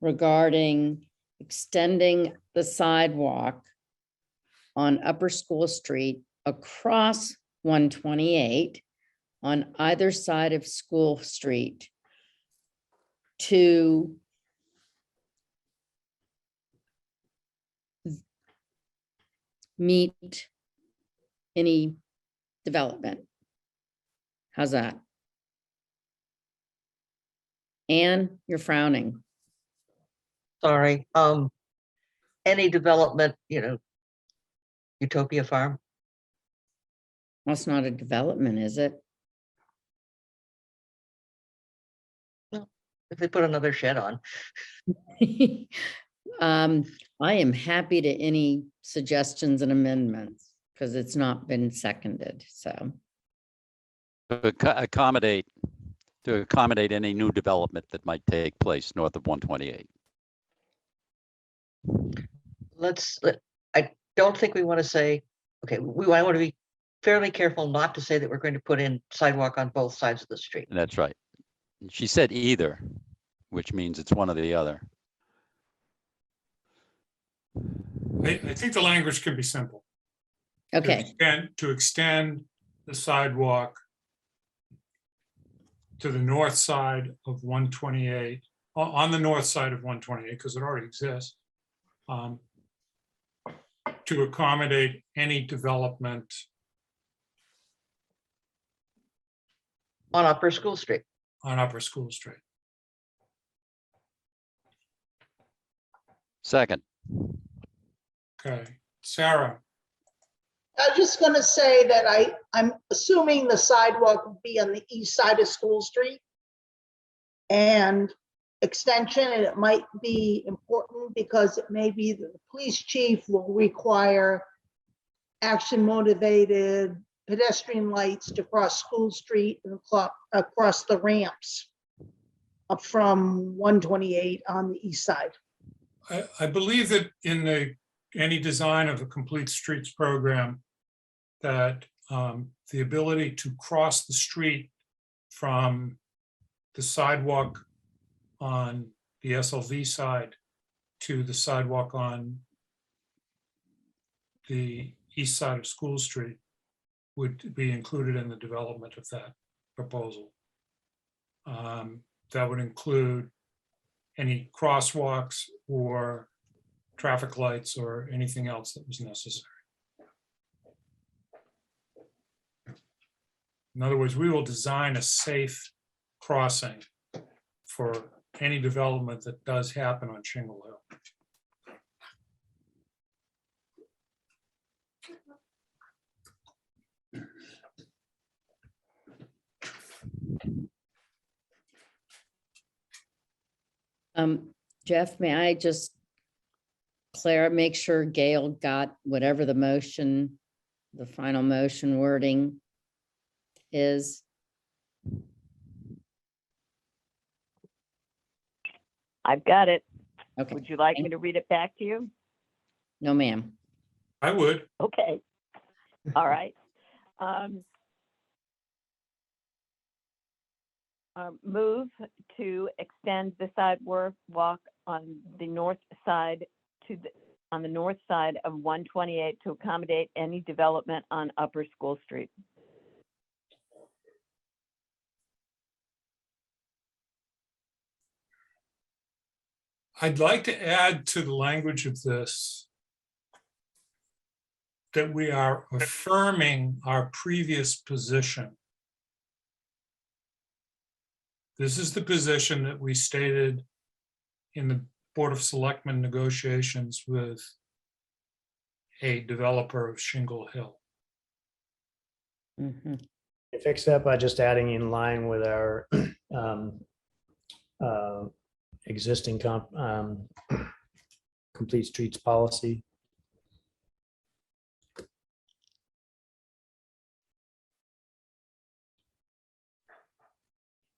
regarding extending the sidewalk on Upper School Street across 128 on either side of School Street to meet any development. How's that? Anne, you're frowning. Sorry, any development, Utopia Farm. That's not a development, is it? If they put another shed on. I am happy to any suggestions and amendments because it's not been seconded, so. To accommodate any new development that might take place north of 128. I don't think we want to say, okay, we want to be fairly careful not to say that we're going to put in sidewalk on both sides of the street. That's right. She said either, which means it's one or the other. I think the language can be simple. Okay. To extend the sidewalk to the north side of 128, on the north side of 128, because it already exists, to accommodate any development on Upper School Street. On Upper School Street. Second. Okay, Sarah. I was just going to say that I'm assuming the sidewalk will be on the east side of School Street. And extension, and it might be important because it may be that the police chief will require action motivated pedestrian lights to cross School Street and across the ramps up from 128 on the east side. I believe that in any design of a complete streets program, that the ability to cross the street from the sidewalk on the SLV side to the sidewalk on the east side of School Street would be included in the development of that proposal. That would include any crosswalks or traffic lights or anything else that was necessary. In other words, we will design a safe crossing for any development that does happen on Shingle Hill. Jeff, may I just make sure Gail got whatever the motion, the final motion wording is? I've got it. Okay. Would you like me to read it back to you? No, ma'am. I would. Okay. All right. Move to extend the sidewalk on the north side on the north side of 128 to accommodate any development on Upper School Street. I'd like to add to the language of this that we are affirming our previous position. This is the position that we stated in the Board of Selectmen negotiations with a developer of Shingle Hill. Mhm. Fix that by just adding in line with our existing complete streets policy.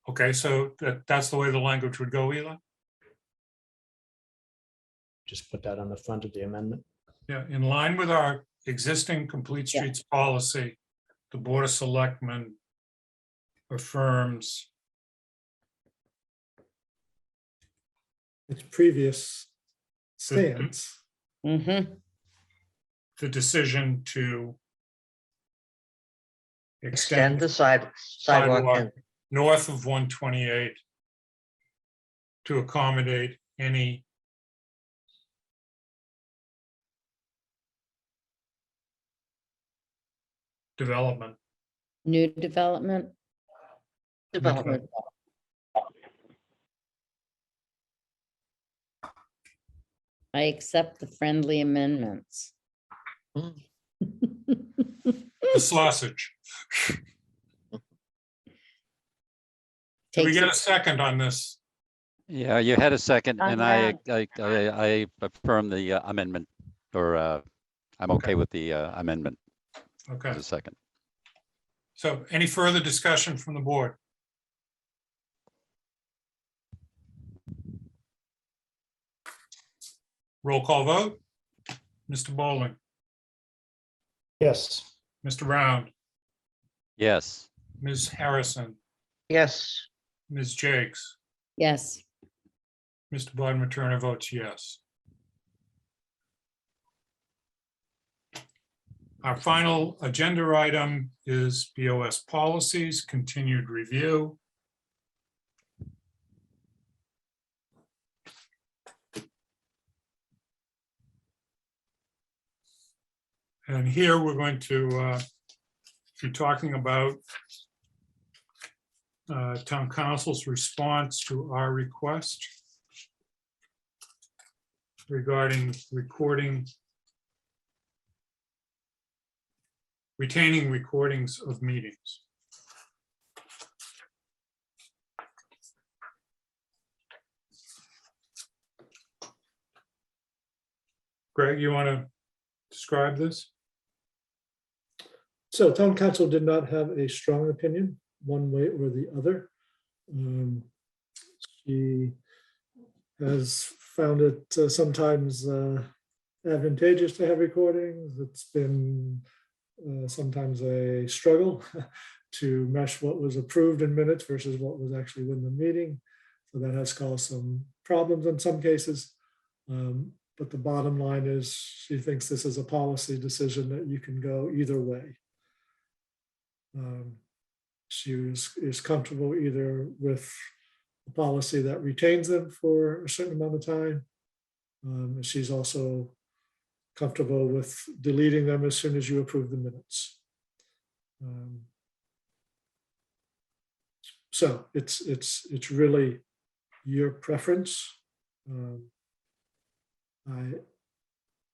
Okay, so that's the way the language would go, Eli? Just put that on the front of the amendment. Yeah, in line with our existing complete Yeah. streets policy, the Board of Selectmen affirms Its previous stance. Mhm. the decision to Extend extend the sidewalk sidewalk and north of 128 to accommodate any development. New development. development. I accept the friendly amendments. The sausage. Did we Takes get it- a second on this? Yeah, you had a second, On and I affirm the amendment, or I'm okay with the amendment Okay, as a second. so any further discussion from the board? Roll call vote. Mr. Bowling, Yes. Mr. Round, Yes. Ms. Harrison, Yes, Ms. Jakes, Yes. Mr. Bodmer Turner votes yes. Our final agenda item is BOS policies, continued review. And here we're going to be talking about town council's response to our request regarding retaining recordings of meetings. Greg, you want to describe this? So town council did not have a strong opinion one way or the other. She has found it sometimes advantageous to have recordings. It's been sometimes a struggle to mesh what was approved in minutes versus what was actually in the meeting. So that has caused some problems in some cases. But the bottom line is she thinks this is a policy decision that you can go either way. She is comfortable either with a policy that retains them for a certain amount of time. She's also comfortable with deleting them as soon as you approve the minutes. So it's really your preference.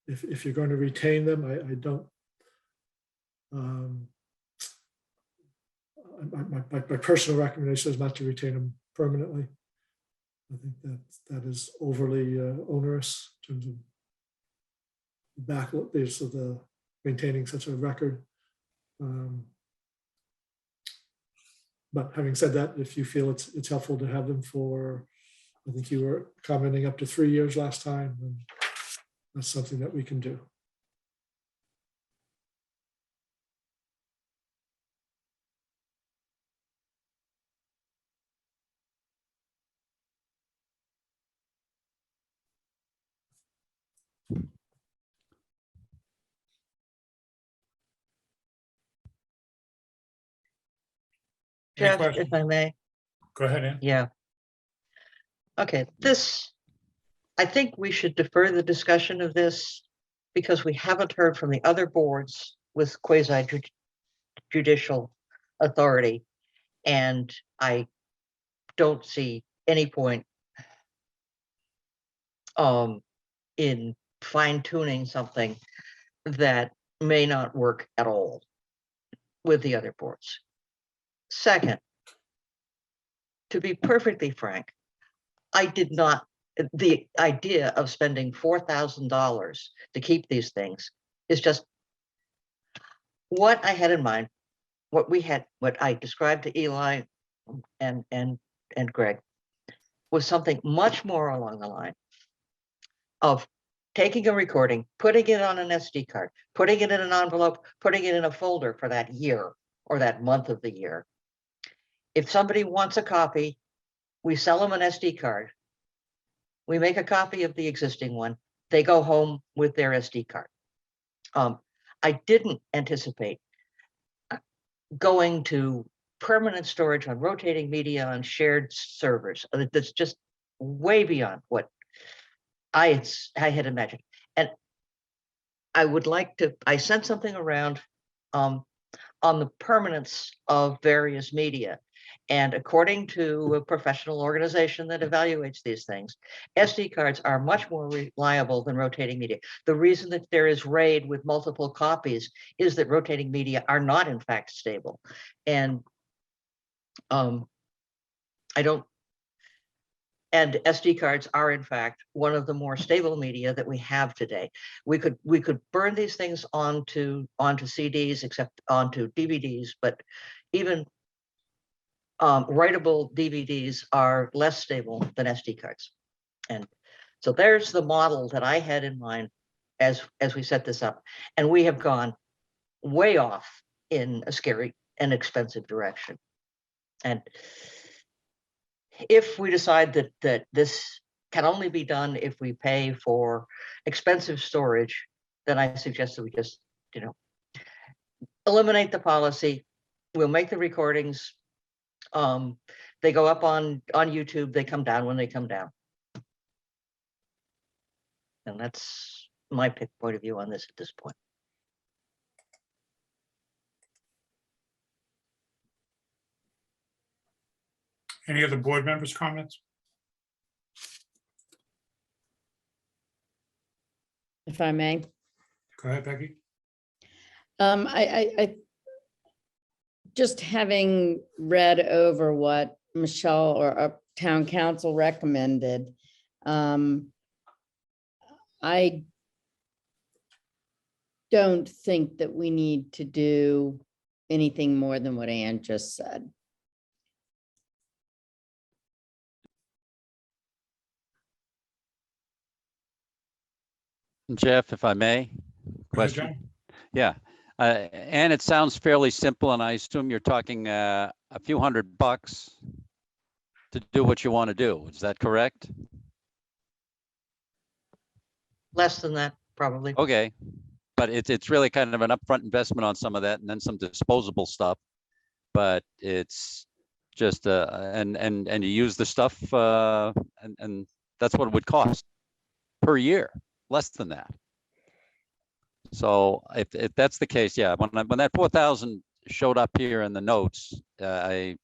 If you're going to retain them, I don't. My personal recommendation is not to retain them permanently. I think that is overly onerous in terms of backlogs of the maintaining such a record. But having said that, if you feel it's helpful to have them for, I think you were commenting up to 3 years last time, then that's something that we can do. Any Jeff, questions? if I may. Go ahead, Ann. Yeah. Okay, I think we should defer the discussion of this because we haven't heard from the other boards with quasi judicial authority. And I don't see any point in fine tuning something that may not work at all with the other boards. Second, to be perfectly frank, I did not, the idea of spending $4,000 to keep these things is just what I had in mind, what I described to Eli and Greg was something much more along the line of taking a recording, putting it on an SD card, putting it in an envelope, putting it in a folder for that year or that month of the year. If somebody wants a copy, we sell them an SD card. We make a copy of the existing one. They go home with their SD card. I didn't anticipate going to permanent storage on rotating media on shared servers. That's just way beyond what I had imagined. And I would like to, I sent something around on the permanence of various media. And according to a professional organization that evaluates these things, SD cards are much more reliable than rotating media. The reason that there is RAID with multiple copies is that rotating media are not in fact stable. And and SD cards are in fact one of the more stable media that we have today. We could burn these things onto CDs, except onto DVDs, but even writable DVDs are less stable than SD cards. And so there's the model that I had in mind as we set this up. And we have gone way off in a scary and expensive direction. And if we decide that this can only be done if we pay for expensive storage, then I suggest that we just, eliminate the policy. We'll make the recordings. They go up on YouTube, they come down when they come down. And that's my point of view on this at this point. Any other board members' comments? If I may. Go ahead, Becky. I just having read over what Michelle or town council recommended, I don't think that we need to do anything more than what Ann just said. Jeff, if I may, question. Yeah, and it sounds fairly simple, and I assume you're talking a few $100 to do what you want to do. Is that correct? Less than that, probably. Okay, but it's really kind of an upfront investment on some of that, and then some disposable stuff. But it's just and you use the stuff, and that's what it would cost per year. Less than that. So if that's the case, yeah, when that 4,000 showed up here in the notes, I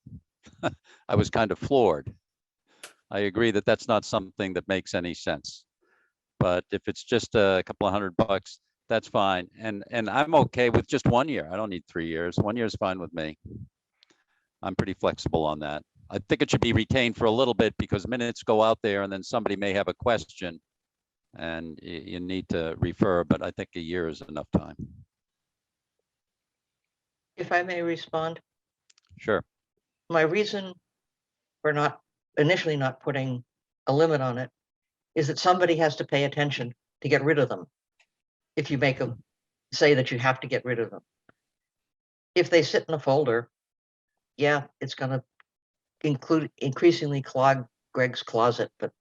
was kind of floored. I agree that that's not something that makes any sense. But if it's just a couple of $100, that's fine. And I'm okay with just 1 year. I don't need 3 years. 1 year is fine with me. I'm pretty flexible on that. I think it should be retained for a little bit because minutes go out there and then somebody may have a question and you need to refer, but I think a year is enough time. If I may respond. Sure. My reason for initially not putting a limit on it is that somebody has to pay attention to get rid of them. If you make them say that you have to get rid of them. If they sit in a folder, yeah, it's going to increasingly clog Greg's closet, but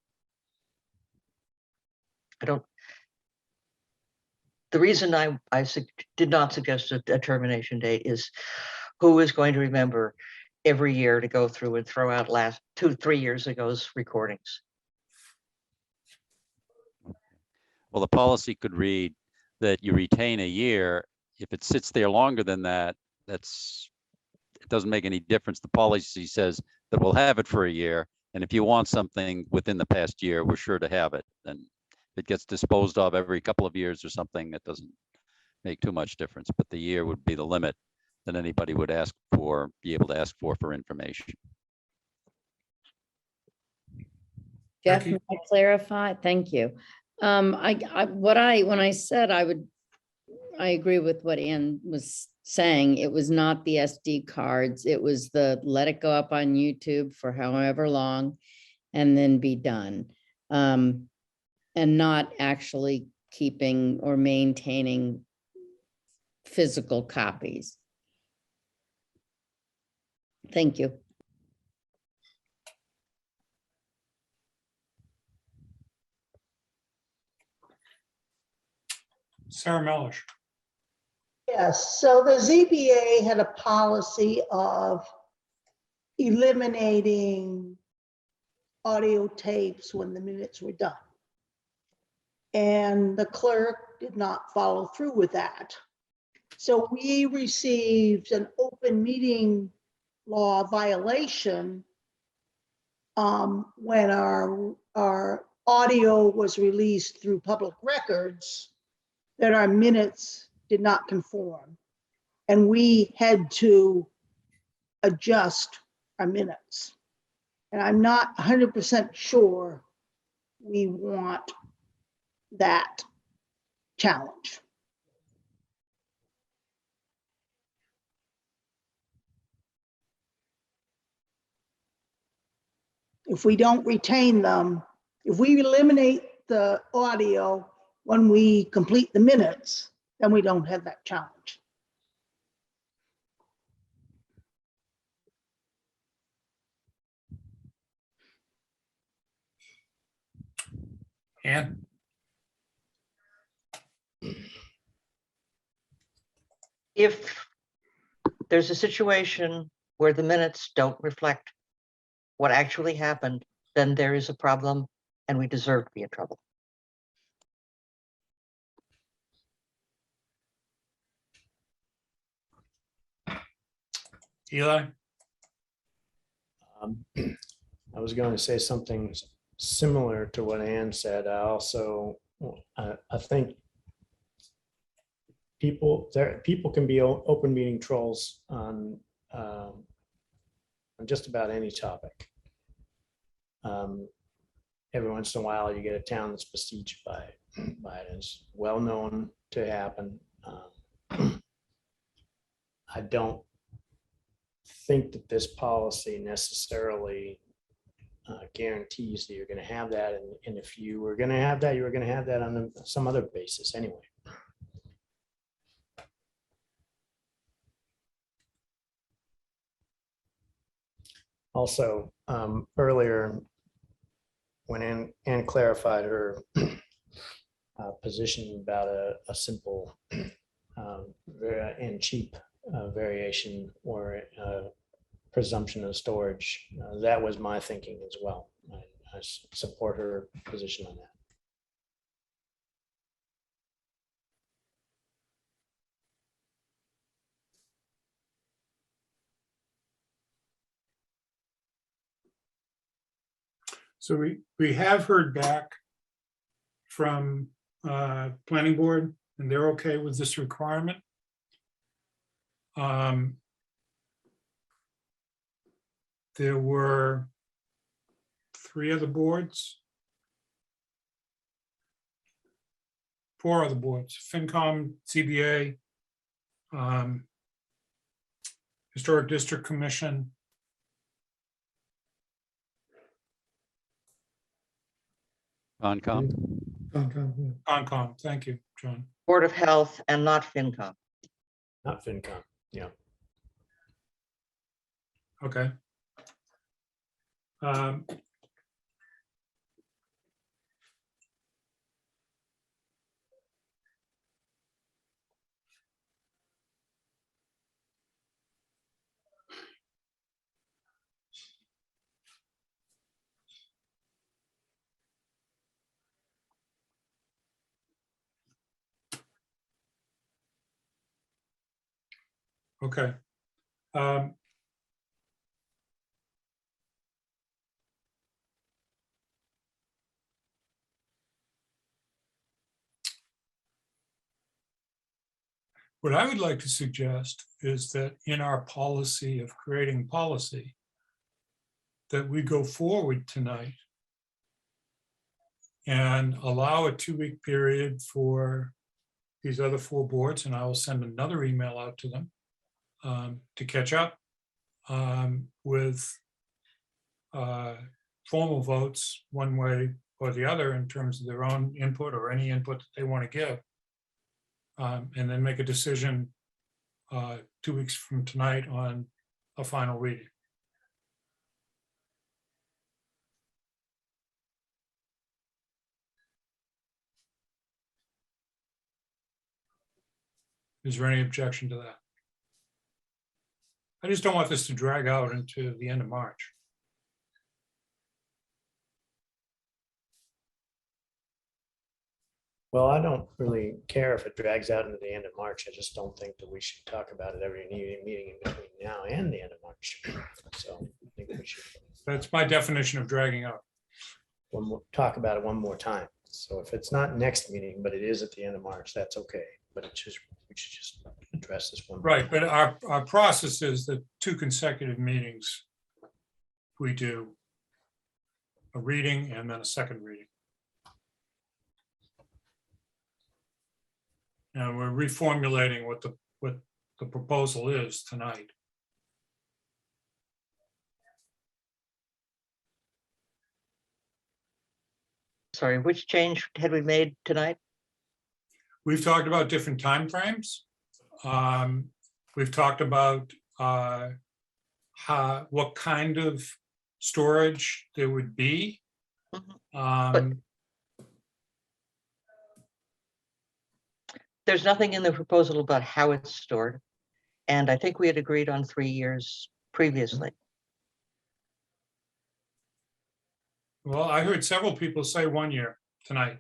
the reason I did not suggest a termination date is who is going to remember every year to go through and throw out 2-3 years ago's recordings. Well, the policy could read that you retain a year. If it sits there longer than that, it doesn't make any difference. The policy says that we'll have it for a year. And if you want something within the past year, we're sure to have it. And if it gets disposed of every couple of years or something, it doesn't make too much difference, but the year would be the limit that anybody would be able to ask for information. Jeff, may I clarify? Thank you. When I said I agree with what Ann was saying. It was not the SD cards. It was the let it go up on YouTube for however long and then be done. And not actually keeping or maintaining physical copies. Thank you. Sarah Melish. Yes, so the ZBA had a policy of eliminating audio tapes when the minutes were done. And the clerk did not follow through with that. So we received an open meeting law violation when our audio was released through public records, that our minutes did not conform. And we had to adjust our minutes. And I'm not 100% sure we want that challenge. If we don't retain them, if we eliminate the audio when we complete the minutes, then we don't have that challenge. Ann? If there's a situation where the minutes don't reflect what actually happened, then there is a problem and we deserve to be in trouble. Eli? I was going to say something similar to what Ann said. I think people can be open meeting trolls on just about any topic. Every once in a while, you get a town that's besieged by it. It's well known to happen. I don't think that this policy necessarily guarantees that you're going to have that. And if you were going to have that, you were going to have that on some other basis anyway. Also, earlier, when Ann clarified her position about a simple and cheap variation or presumption of storage, that was my thinking as well. I support her position on that. So we have heard back from planning board, and they're okay with this requirement. There were 4 other boards, FinCom, CBA, Historic District Commission, Concom. Concom, thank you, John. Board of Health and not FinCom. Not FinCom, yeah. Okay. Okay. What I would like to suggest is that in our policy of creating policy, that we go forward tonight and allow a 2-week period for these other 4 boards, and I will send another email out to them to catch up with formal votes one way or the other in terms of their own input or any input that they want to give. And then make a decision 2 weeks from tonight on a final reading. Is there any objection to that? I just don't want this to drag out into the end of March. Well, I don't really care if it drags out into the end of March. I just don't think that we should talk about it every meeting in between now and the end of March. So I think we should. That's my definition of dragging out. Talk about it one more time. So if it's not next meeting, but it is at the end of March, that's okay. But it's just, we should just address this one. Right, but our process is that 2 consecutive meetings, we do a reading and then a second reading. And we're reformulating what the proposal is tonight. Sorry, which change had we made tonight? We've talked about different timeframes. We've talked about what kind of storage there would be. There's nothing in the proposal about how it's stored. And I think we had agreed on 3 years previously. Well, I heard several people say 1 year tonight.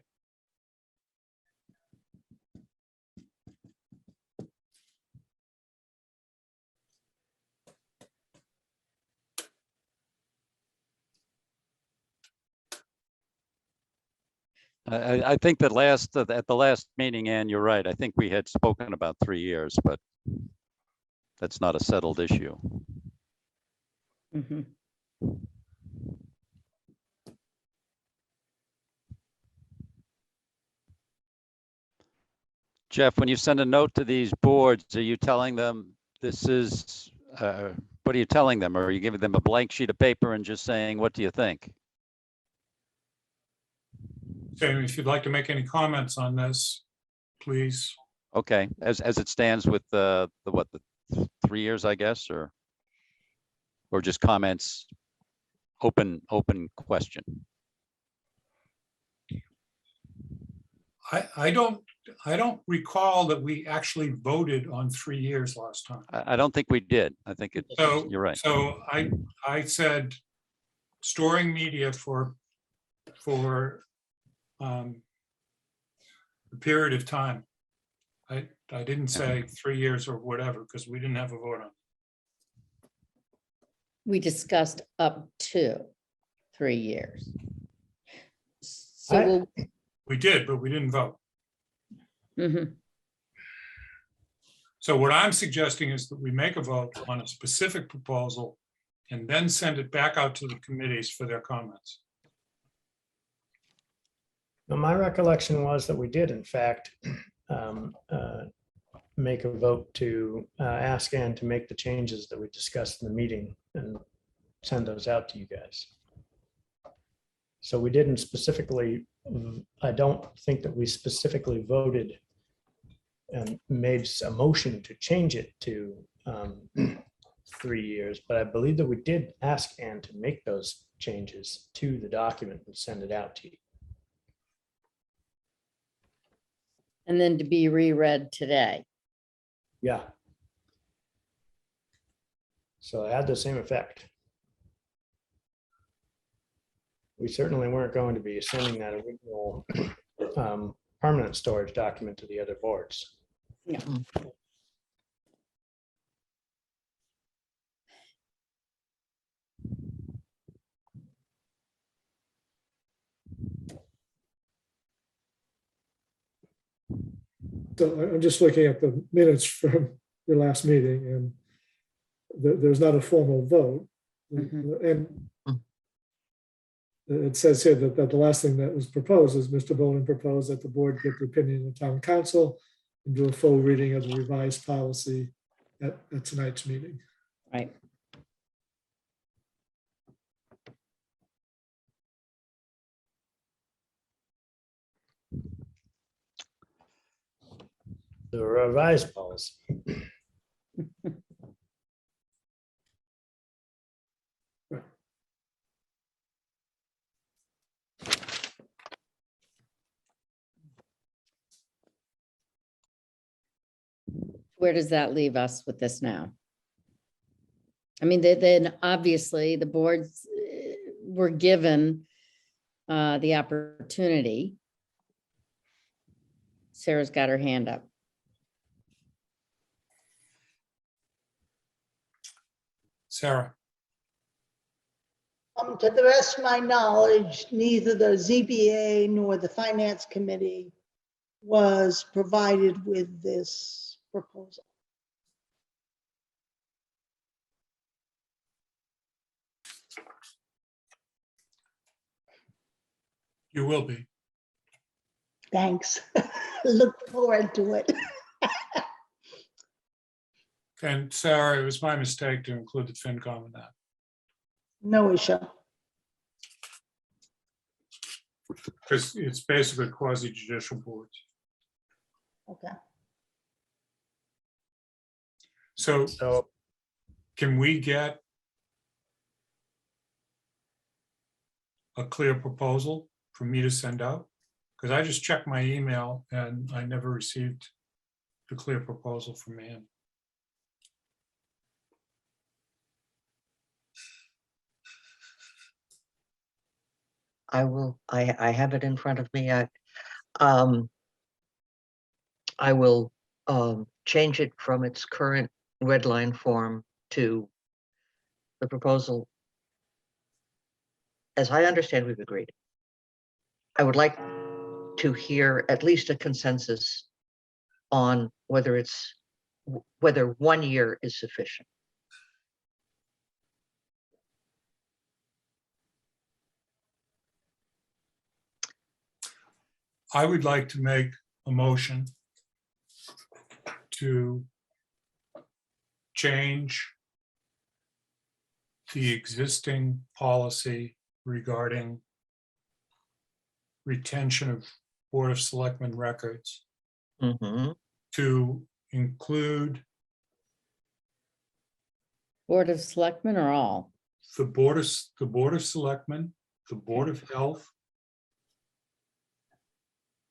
I think that at the last meeting, Ann, you're right. I think we had spoken about 3 years, but that's not a settled issue. Mhm. Jeff, when you send a note to these boards, are you telling them this is, what are you telling them? Or are you giving them a blank sheet of paper and just saying, what do you think? So if you'd like to make any comments on this, please. Okay, as it stands with the 3 years, I guess, or just comments, open question. I don't recall that we actually voted on 3 years last time. I don't think we did. I think it's, So you're right. So I said storing media for a period of time. I didn't say 3 years or whatever, because we didn't have a vote on it. We discussed up to 3 years. So We did, but we didn't vote. Mhm. So what I'm suggesting is that we make a vote on a specific proposal and then send it back out to the committees for their comments. Now, my recollection was that we did, in fact, make a vote to ask Ann to make the changes that we discussed in the meeting and send those out to you guys. So we didn't specifically, I don't think that we specifically voted and made a motion to change it to 3 years, but I believe that we did ask Ann to make those changes to the document and send it out to you. And then to be reread today. Yeah. So it had the same effect. We certainly weren't going to be sending that original permanent storage document to the other boards. Yeah. So I'm just looking at the minutes from your last meeting, and there's not a formal vote. And it says here that the last thing that was proposed is Mr. Bowling proposed that the board get the opinion of the town council and do a full reading of the revised policy at tonight's meeting. Right. The revised policy. Where does that leave us with this now? I mean, then obviously the boards were given the opportunity. Sarah's got her hand up. Sarah. To the best of my knowledge, neither the ZBA nor the Finance Committee was provided with this proposal. You will be. Thanks. Look forward to it. And Sarah, it was my mistake to include the FinCom in that. No issue. Because it's basically quasi-judicial boards. Okay. So can we get a clear proposal for me to send out? Because I just checked my email and I never received the clear proposal from Ann. I have it in front of me. I will change it from its current red line form to the proposal. As I understand, we've agreed. I would like to hear at least a consensus on whether 1 year is sufficient. I would like to make a motion to change the existing policy regarding retention of Board of Selectmen records to include Board of Selectmen or all? the Board of Selectmen, the Board of Health,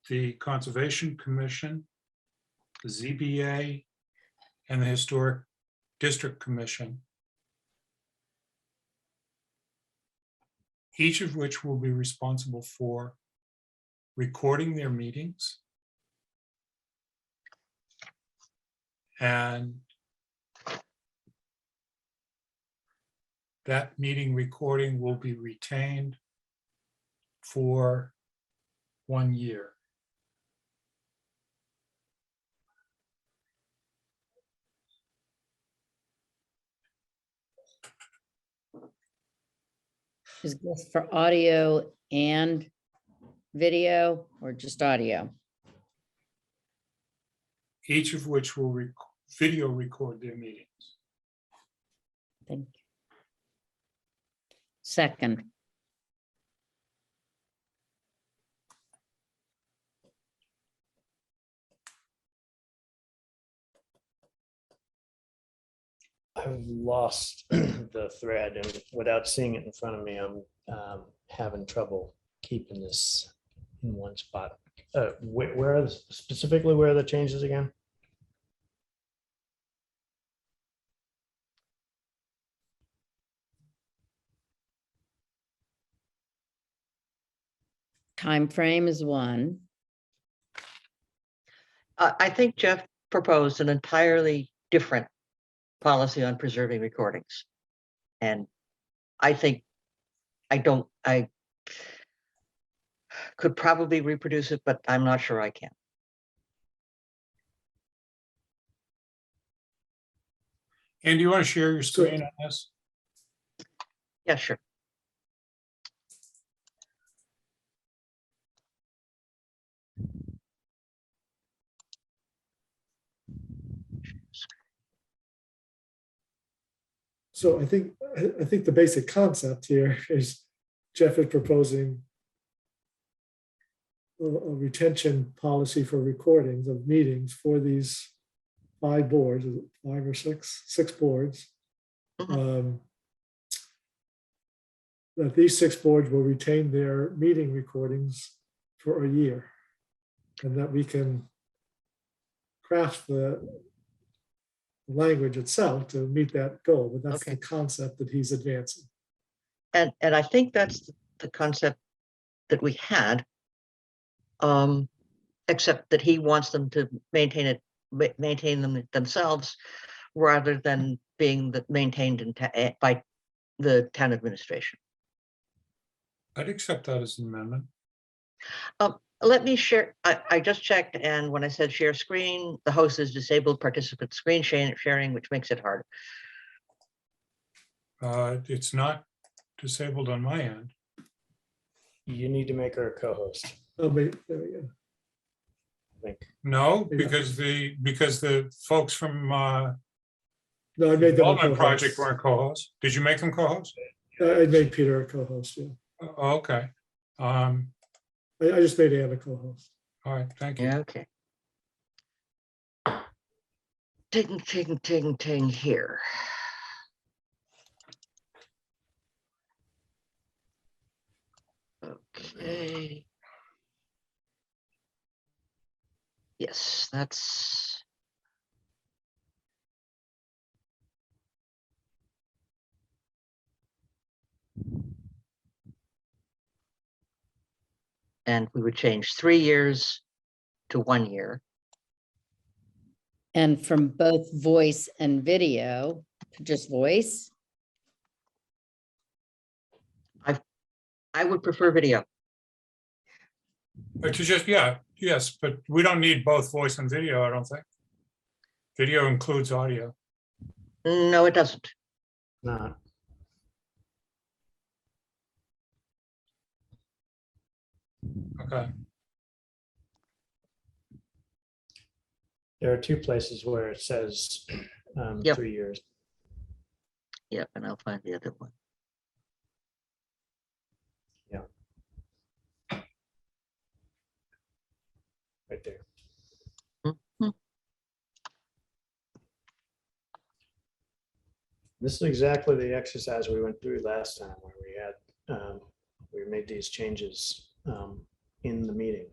the Conservation Commission, the ZBA, and the Historic District Commission, each of which will be responsible for recording their meetings and that meeting recording will be retained for 1 year. Is this for audio and video or just audio? Each of which will video record their meetings. Thank you. Second. I've lost the thread, and without seeing it in front of me, I'm having trouble keeping this in one spot. Where are specifically where are the changes again? Time frame is 1. I think Jeff proposed an entirely different policy on preserving recordings. And I think I could probably reproduce it, but I'm not sure I can. And do you want to share your screen on this? Yeah, sure. So I think the basic concept here is Jeff is proposing a retention policy for recordings of meetings for these 5 boards, is it 5 or 6 boards. That these 6 boards will retain their meeting recordings for a year, and that we can craft the language itself to meet that goal, but that's the concept that he's advancing. And I think that's the concept that we had, except that he wants them to maintain them themselves rather than being maintained by the town administration. I'd accept that as an amendment. Let me share. I just checked, and when I said share screen, the host is disabled participant screen sharing, which makes it hard. It's not disabled on my end. You need to make her a co-host. Oh, wait, there we go. No, because the folks from No, I made them a Development co-host. Project weren't co-hosts. Did you make them co-hosts? I made Peter a co-host, yeah. Oh, okay. I just made Ann a co-host. All right, thank you. Yeah, okay. Ting here. Okay. Yes, that's. And we would change 3 years to 1 year. And from both voice and video to just voice. I would prefer video. But to just, yeah, yes, but we don't need both voice and video, I don't think. Video includes audio. No, it doesn't. Not. Okay. There are 2 places where it says Yep. 3 years. Yep, and I'll find the other one. Yeah. Right there. This is exactly the exercise we went through last time where we had, we made these changes in the meeting.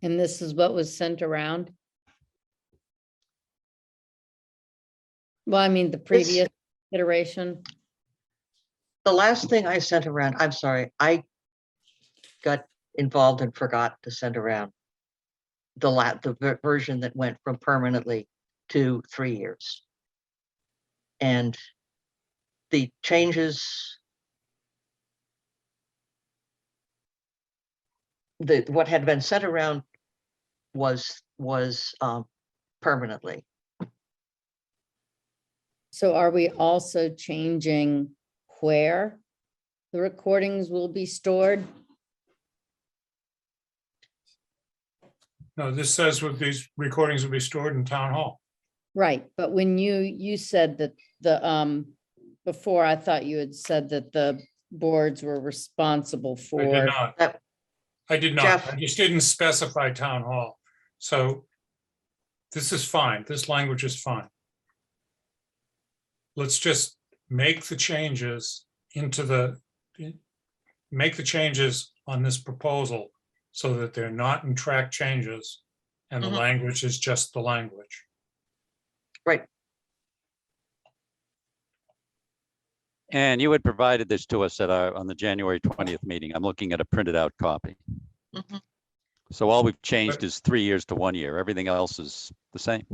And this is what was sent around? Well, I mean, the previous iteration. The last thing I sent around, I'm sorry, I got involved and forgot to send around the version that went from permanently to 3 years. And the changes, what had been sent around was permanently. So are we also changing where the recordings will be stored? No, this says what these recordings will be stored in town hall. Right, but when you said that the, before, I thought you had said that the boards were responsible for. I did not. I did not. Jeff. I just didn't specify town hall. So this is fine. This language is fine. Let's just make the changes make the changes on this proposal so that they're not in track changes and the language is just the language. Right. And you had provided this to us on the January 20th meeting. I'm looking at a printed out copy. So all we've changed is 3 years to 1 year. Everything else is the same.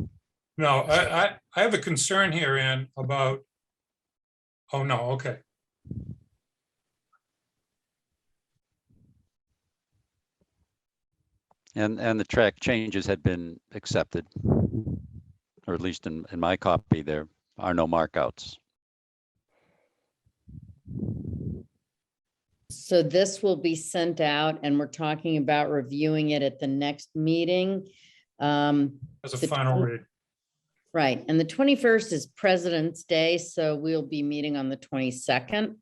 No, I have a concern here, Ann, about, oh, no, okay. And the track changes had been accepted, or at least in my copy, there are no markouts. So this will be sent out and we're talking about reviewing it at the next meeting. As a The final read. Right, and the 21st is President's Day, so we'll be meeting on the 22nd.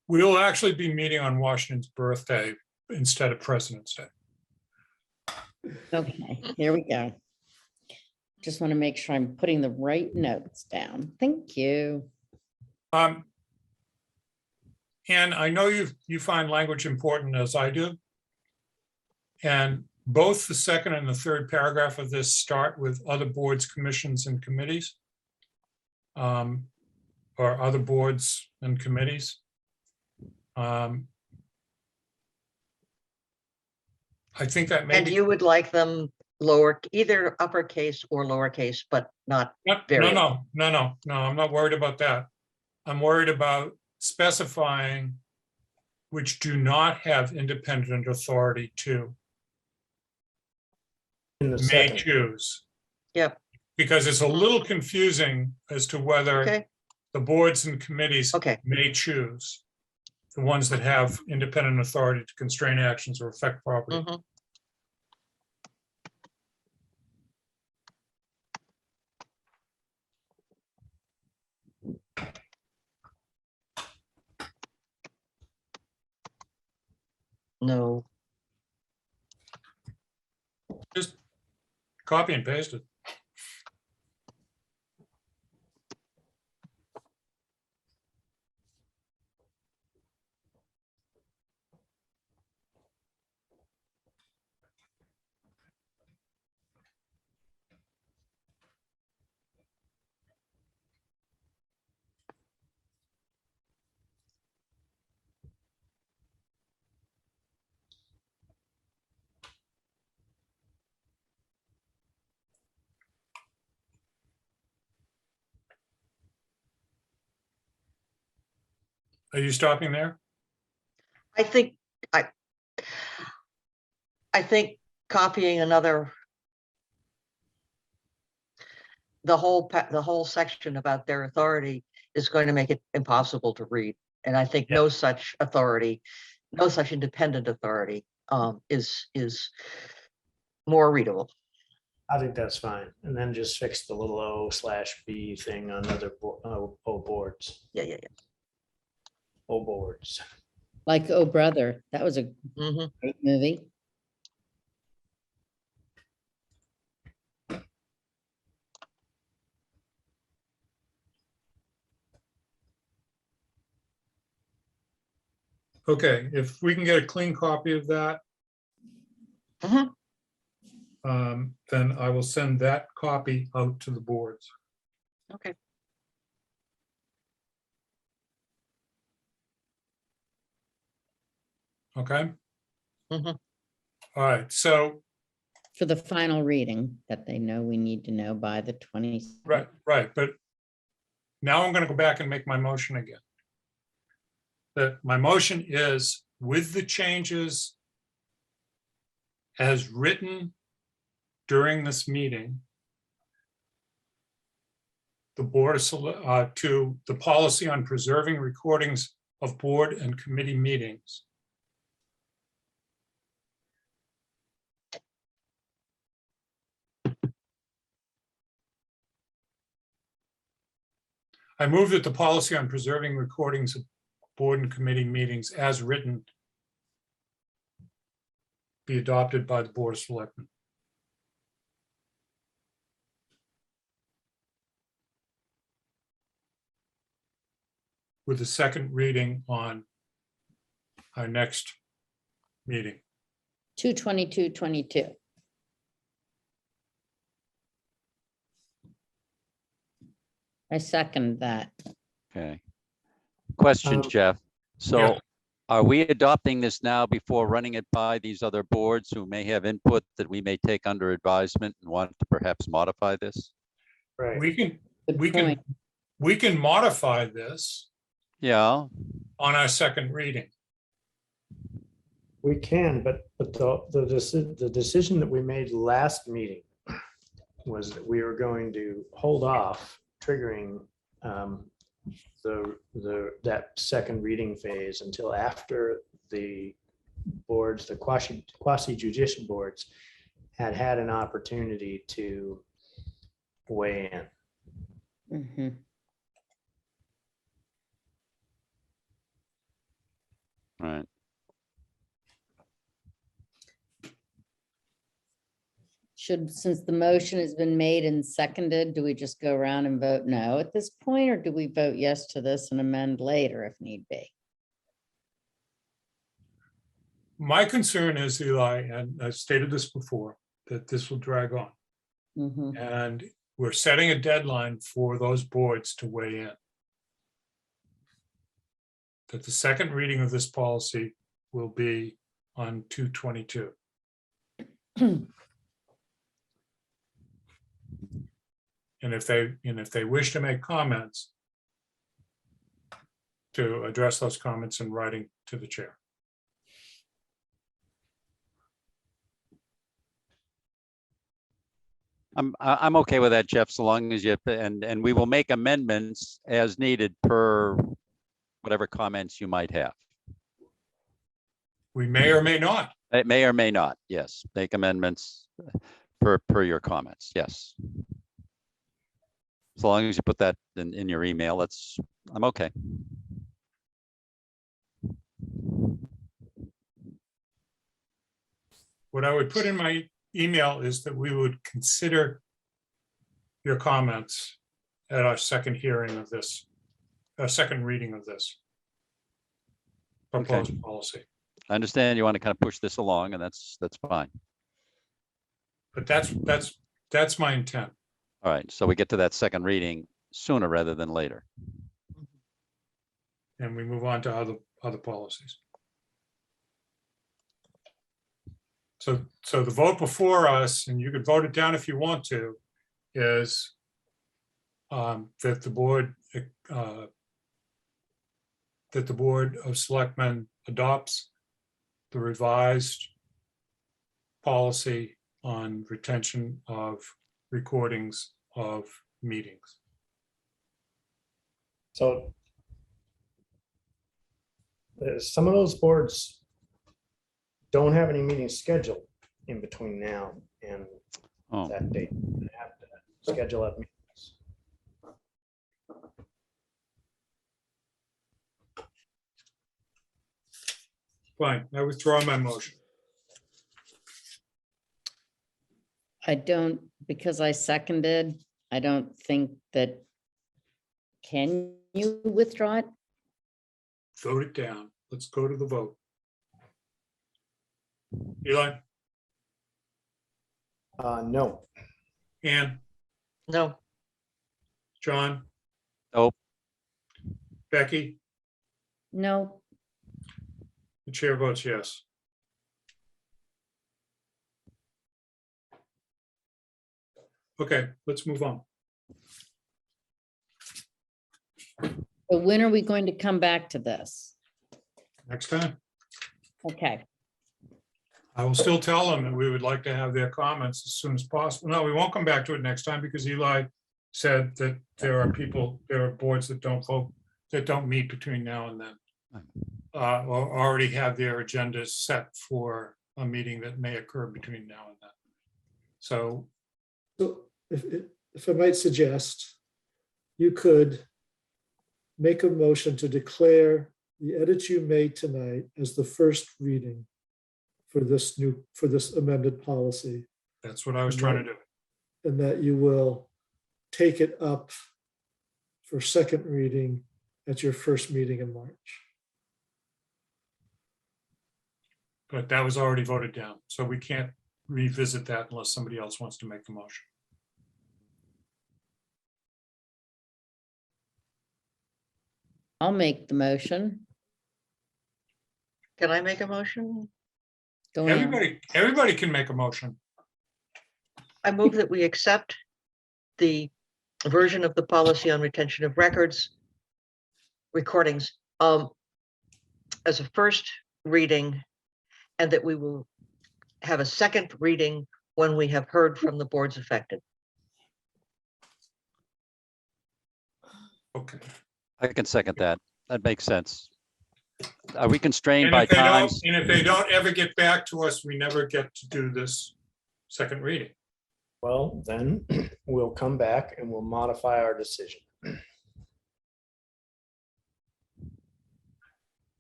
We'll actually be meeting on Washington's birthday instead of President's Day. Okay, here we go. Just want to make sure I'm putting the right notes down. Thank you. And I know you find language important as I do. And both the second and the third paragraph of this start with other boards, commissions, and committees. Or other boards and committees. I think that may And you would like them lower, either uppercase or lowercase, but not very. No, I'm not worried about that. I'm worried about specifying which do not have independent authority to In the may second. choose. Yep. Because it's a little confusing as to whether Okay. the boards and committees may choose. The ones that have independent authority to constrain actions or affect property. Mhm. No. Just copy and paste it. Are you stopping there? I think copying another, the whole section about their authority is going to make it impossible to read. And I think no such authority, no such independent authority is more readable. I think that's fine. And then just fix the little O/B thing on other boards. Yeah. O boards. Like Oh Brother, that was a great movie. Okay, if we can get a clean copy of that. Then I will send that copy out to the boards. Okay. Okay. All right, so. For the final reading that they know we need to know by the 20th. Right, but now I'm going to go back and make my motion again. That my motion is with the changes as written during this meeting, the board to the policy on preserving recordings of board and committee meetings. I move that the policy on preserving recordings of board and committee meetings as written be adopted by the Board of Selectmen. With the second reading on our next meeting. 2/22/22. I second that. Okay. Question, Jeff. So Yeah. Are we adopting this now before running it by these other boards who may have input that we may take under advisement and want to perhaps modify this? Right. We can modify this Yeah, on our second reading. We can, but the decision that we made last meeting was that we were going to hold off triggering that second reading phase until after the boards, the quasi judicial boards, had an opportunity to weigh in. Mm-hmm. right. Since the motion has been made and seconded, do we just go around and vote no at this point, or do we vote yes to this and amend later if need be? My concern is, Eli, and I've stated this before, that this will drag on. Mm-hmm. And we're setting a deadline for those boards to weigh in. That the second reading of this policy will be on 2/22. And if they wish to make comments, to address those comments in writing to the chair. I'm okay with that, Jeff, so long as you, and we will make amendments as needed per whatever comments you might have. We may or may not. It may or may not, yes, make amendments per your comments, yes. As long as you put that in your email, I'm okay. What I would put in my email is that we would consider your comments at our second hearing of this, our second reading of this proposed policy. I understand you want to kind of push this along, and that's fine. But that's my intent. All right, so we get to that second reading sooner rather than later. And we move on to other policies. So the vote before us, and you could vote it down if you want to, is that the Board of Selectmen adopts the revised policy on retention of recordings of meetings. So some of those boards don't have any meetings scheduled in between now and that date. They have to schedule up meetings. Fine, I withdraw my motion. Because I seconded, I don't think that, can you withdraw it? Vote it down. Let's go to the vote. Eli? No. Ann? No. John? Nope. Becky? No. The chair votes yes. Okay, let's move on. So when are we going to come back to this? Next time. Okay. I will still tell them that we would like to have their comments as soon as possible. No, we won't come back to it next time because Eli said that there are boards that don't vote, that don't meet between now and then. Or already have their agendas set for a meeting that may occur between now and then. So if I might suggest, you could make a motion to declare the edits you made tonight as the first reading for this amended policy. That's what I was trying to do. And that you will take it up for second reading at your first meeting in March. But that was already voted down, so we can't revisit that unless somebody else wants to make the motion. I'll make the motion. Can I make a motion? Go ahead. Everybody can make a motion. I move that we accept the version of the policy on retention of records, recordings, as a first reading, and that we will have a second reading when we have heard from the boards affected. Okay. I can second that. That makes sense. Are we constrained And by if they don't, times? and if they don't ever get back to us, we never get to do this second reading. Well, then we'll come back and we'll modify our decision.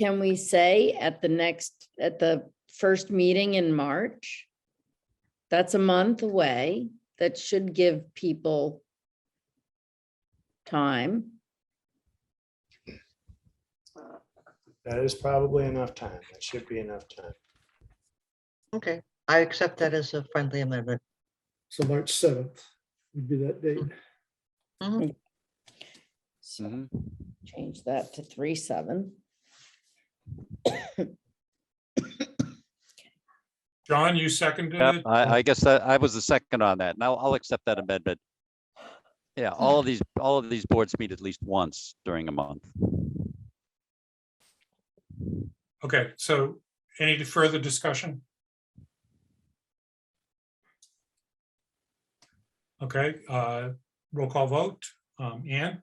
Can we say at the first meeting in March? That's a month away. That should give people time. That is probably enough time. That should be enough time. Okay, I accept that as a friendly amendment. So March 7th would be that date. So change that to 3/7. John, you seconded Yep, it? I guess that I was the second on that. Now I'll accept that amendment. Yeah, all of these boards meet at least once during a month. Okay, so any further discussion? Okay, roll call vote. Ann?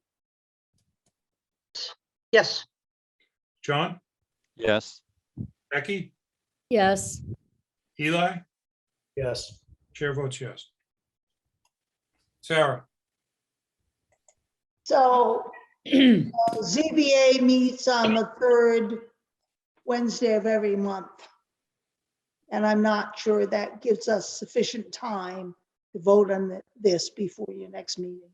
Yes. John? Yes. Becky? Yes. Eli? Yes. Chair votes yes. Sarah? So ZBA meets on the third Wednesday of every month. And I'm not sure that gives us sufficient time to vote on this before your next meeting.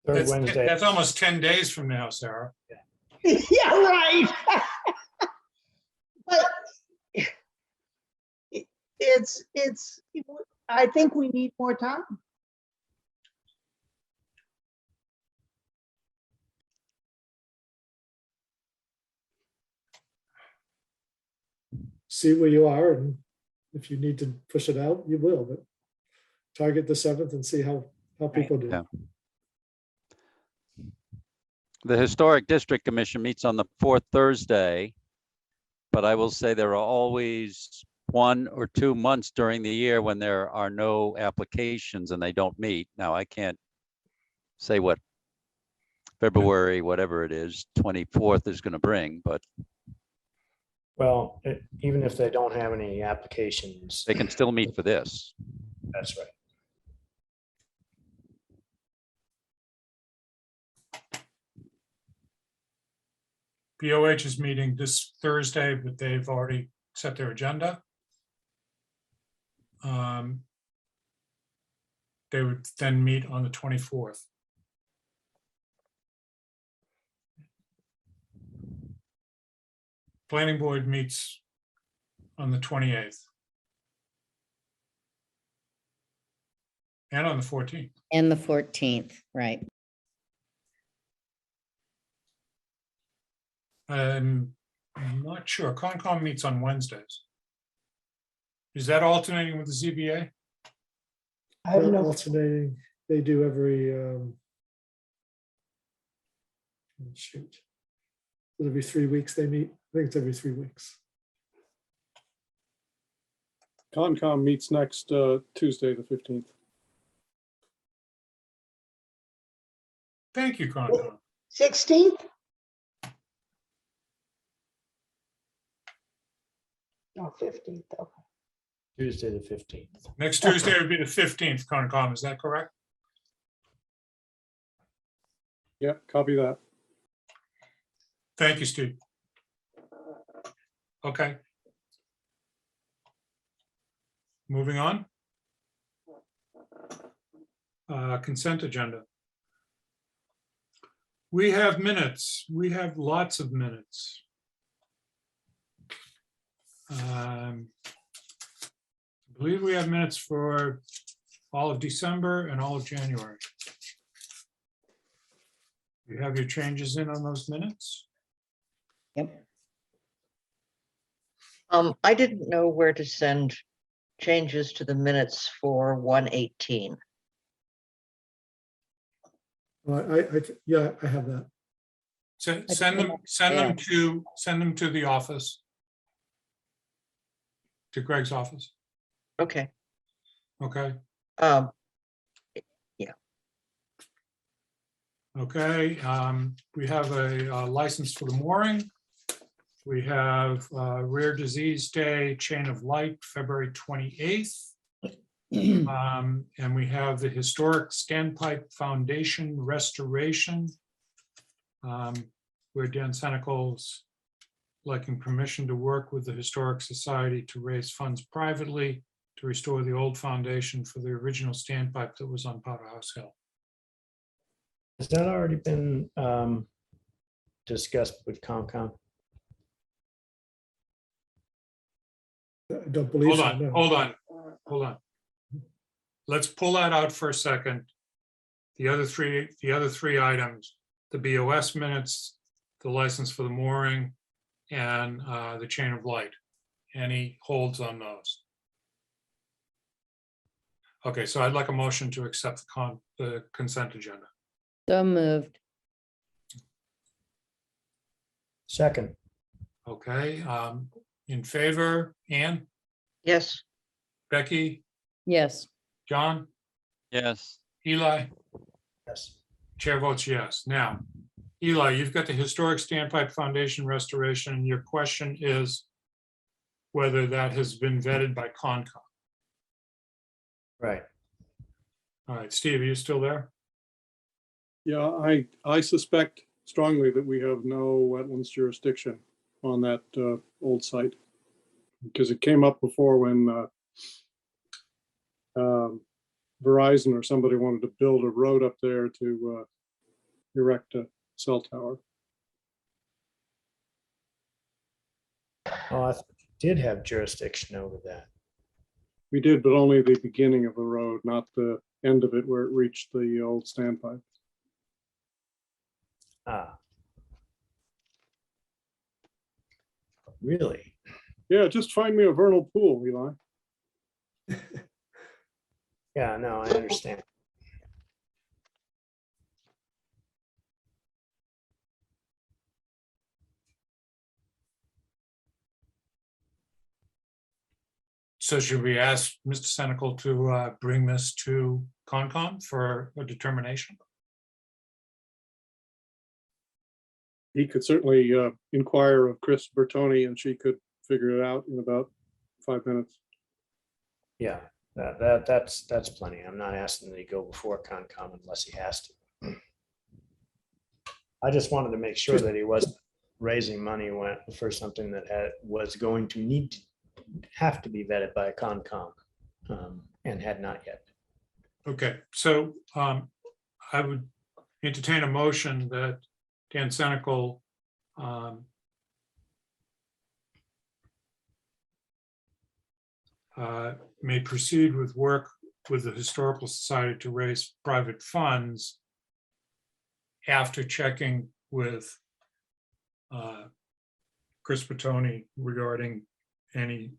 Third That's, Wednesday. that's almost 10 days from now, Sarah. Yeah, right. But I think we need more time. See where you are, and if you need to push it out, you will, but target the 7th and see how people do. Yeah. The Historic District Commission meets on the fourth Thursday, but I will say there are always 1 or 2 months during the year when there are no applications and they don't meet. Now, I can't say what February, whatever it is, 24th is going to bring, but Well, even if they don't have any applications. they can still meet for this. That's right. BOH is meeting this Thursday, but they've already set their agenda. They would then meet on the 24th. Planning board meets on the 28th. And on the 14th. And the 14th, right. I'm not sure. Concom meets on Wednesdays. Is that alternating with the ZBA? I have no, Alternating, they do every, shoot. Every 3 weeks they meet. I think it's every 3 weeks. Concom meets next Tuesday, the 15th. Thank you, Concom. 16th? No, 15th, okay. Tuesday, the 15th. Next Tuesday would be the 15th, Concom. Is that correct? Yeah, copy that. Thank you, Steve. Okay. Moving on. Consent agenda. We have minutes. We have lots of minutes. I believe we have minutes for all of December and all of January. You have your changes in on those minutes? Yep. I didn't know where to send changes to the minutes for 118. Yeah, I have that. Send them to the office. To Greg's office. Okay. Okay. Yeah. Okay, we have a license for the mooring. We have Rare Disease Day, Chain of Light, February 28th. And we have the Historic Standpipe Foundation Restoration, where Dan Senecal's liking permission to work with the Historic Society to raise funds privately to restore the old foundation for the original standpipe that was on Powder House Hill. Has that already been discussed with Concom? I don't believe Hold so. on, no. hold on. Let's pull that out for a second. The other three items, the BOS minutes, the license for the mooring, and the chain of light. Any holds on those? Okay, so I'd like a motion to accept the consent agenda. So moved. Second. Okay, in favor, Ann, Yes. Becky, Yes. John, Yes. Eli? Yes. Chair votes yes. Now, Eli, you've got the Historic Standpipe Foundation Restoration, and your question is whether that has been vetted by Concom. Right. All right, Steve, are you still there? Yeah, I suspect strongly that we have no wetlands jurisdiction on that old site. Because it came up before when Verizon or somebody wanted to build a road up there to erect a cell tower. Oh, I did have jurisdiction over that. We did, but only the beginning of the road, not the end of it where it reached the old standpipe. Ah. Really? Yeah, just find me a vernal pool, Eli. Yeah, no, I understand. So should we ask Mr. Senecal to bring this to Concom for a determination? He could certainly inquire of Chris Bertoni and she could figure it out in about 5 minutes. Yeah, that's plenty. I'm not asking that he go before Concom unless he has to. I just wanted to make sure that he wasn't raising money for something that was going to have to be vetted by a Concom and had not yet. Okay, so I would entertain a motion that Dan Senecal may proceed with work with the Historical Society to raise private funds after checking with Chris Bertoni regarding any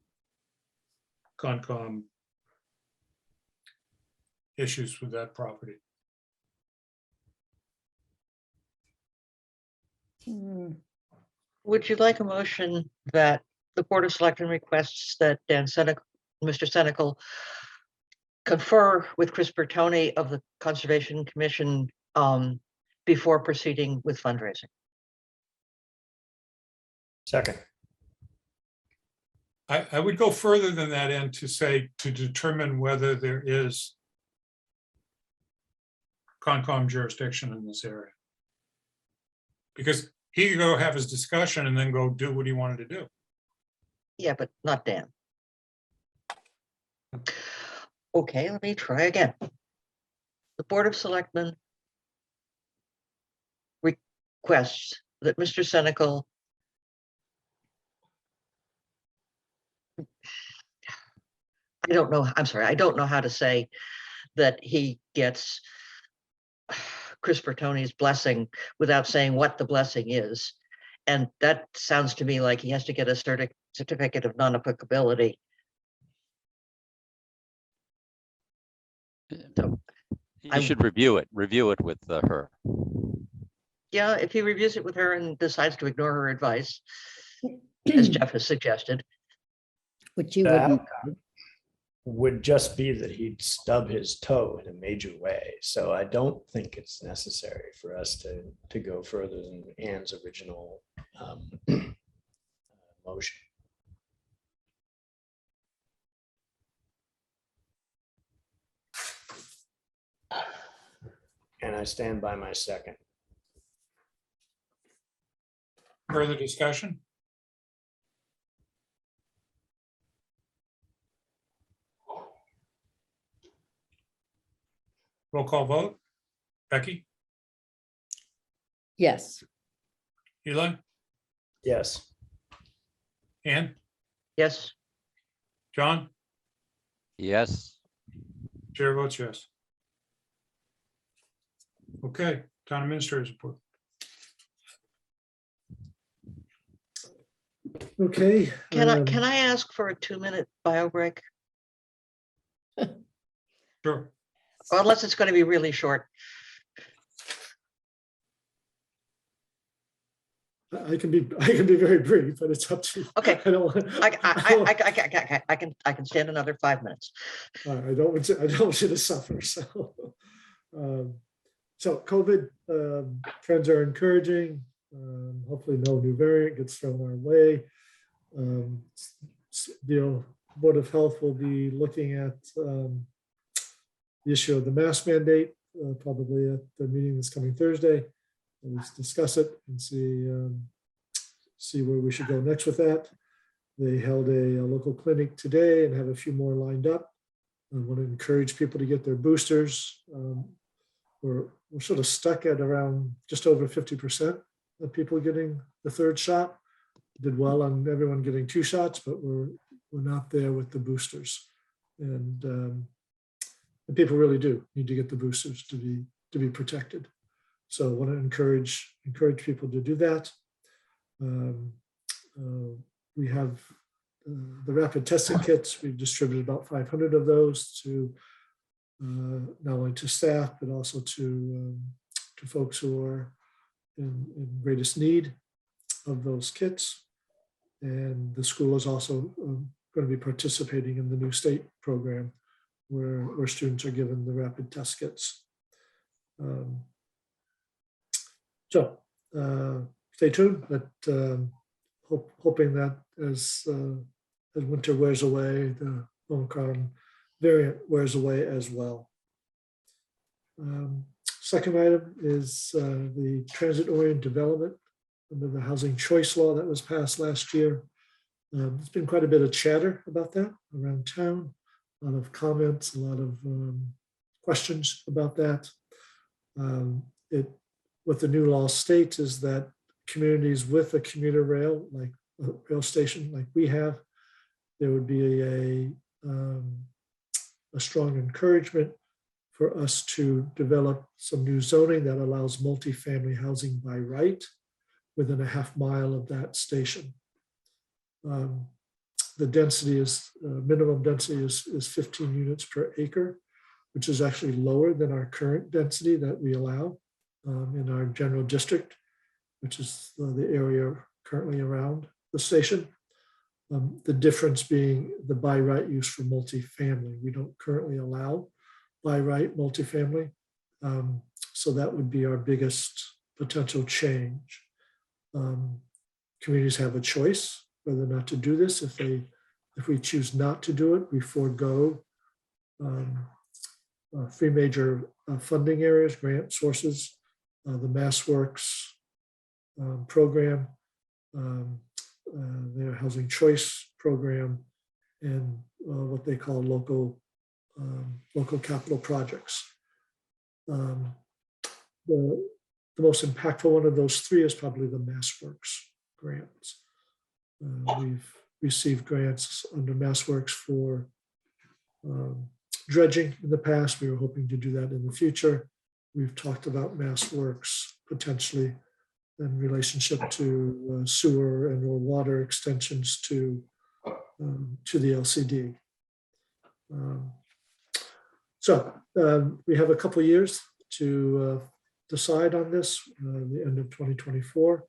Concom issues with that property. Would you like a motion that the Board of Selectmen requests that Mr. Senecal confer with Chris Bertoni of the Conservation Commission before proceeding with fundraising? Second. I would go further than that and to say to determine whether there is Concom jurisdiction in this area. Because he could go have his discussion and then go do what he wanted to do. Yeah, but not Dan. Okay, let me try again. The Board of Selectmen requests that Mr. Senecal I don't know, I'm sorry, I don't know how to say that he gets Chris Bertoni's blessing without saying what the blessing is. And that sounds to me like he has to get a certificate of non-applicability. You should review it with her. Yeah, if he reviews it with her and decides to ignore her advice, as Jeff has suggested. Which you The wouldn't. outcome would just be that he'd stub his toe in a major way. So I don't think it's necessary for us to go further than Anne's original motion. And I stand by my second. Further discussion? Roll call vote. Becky, Yes. Eli, Yes. Ann, Yes. John, Yes. chair votes yes. Okay, town administrator's report. Okay. Can I ask for a 2-minute bio break? Sure. Or unless it's going to be really short. I can be very brief, but it's up to you. Okay. I don't want. I can stand another 5 minutes. I don't want you to suffer. So, so COVID trends are encouraging. Hopefully, no new variant gets thrown our way. The Board of Health will be looking at the issue of the mask mandate probably at the meeting this coming Thursday. Let's discuss it and see where we should go next with that. They held a local clinic today and have a few more lined up. I want to encourage people to get their boosters. We're sort of stuck at around just over 50% of people getting the third shot. Did well on everyone getting 2 shots, but we're not there with the boosters. And people really do need to get the boosters to be protected. So I want to encourage people to do that. We have the rapid testing kits. We've distributed about 500 of those to not only to staff, but also to folks who are in greatest need of those kits. And the school is also going to be participating in the new state program where students are given the rapid test kits. So stay tuned, but hoping that as winter wears away, the Omicron variant wears away as well. Second item is the transit-oriented development under the housing choice law that was passed last year. There's been quite a bit of chatter about that around town, a lot of comments, a lot of questions about that. What the new law states is that communities with a commuter rail, like a rail station like we have, there would be a strong encouragement for us to develop some new zoning that allows multifamily housing by right within a half mile of that station. The density is, minimum density is 15 units per acre, which is actually lower than our current density that we allow in our general district, which is the area currently around the station. The difference being the by right use for multifamily. We don't currently allow by right multifamily. So that would be our biggest potential change. Communities have a choice whether or not to do this. If we choose not to do it, we forego 3 major funding areas, grant sources, the MassWorks program, their housing choice program, and what they call local capital projects. The most impactful one of those 3 is probably the MassWorks grants. We've received grants under MassWorks for dredging in the past. We were hoping to do that in the future. we've talked about Mass Works potentially in relationship to sewer and or water extensions to the LCD. We have a couple of years to decide on this. The end of 2024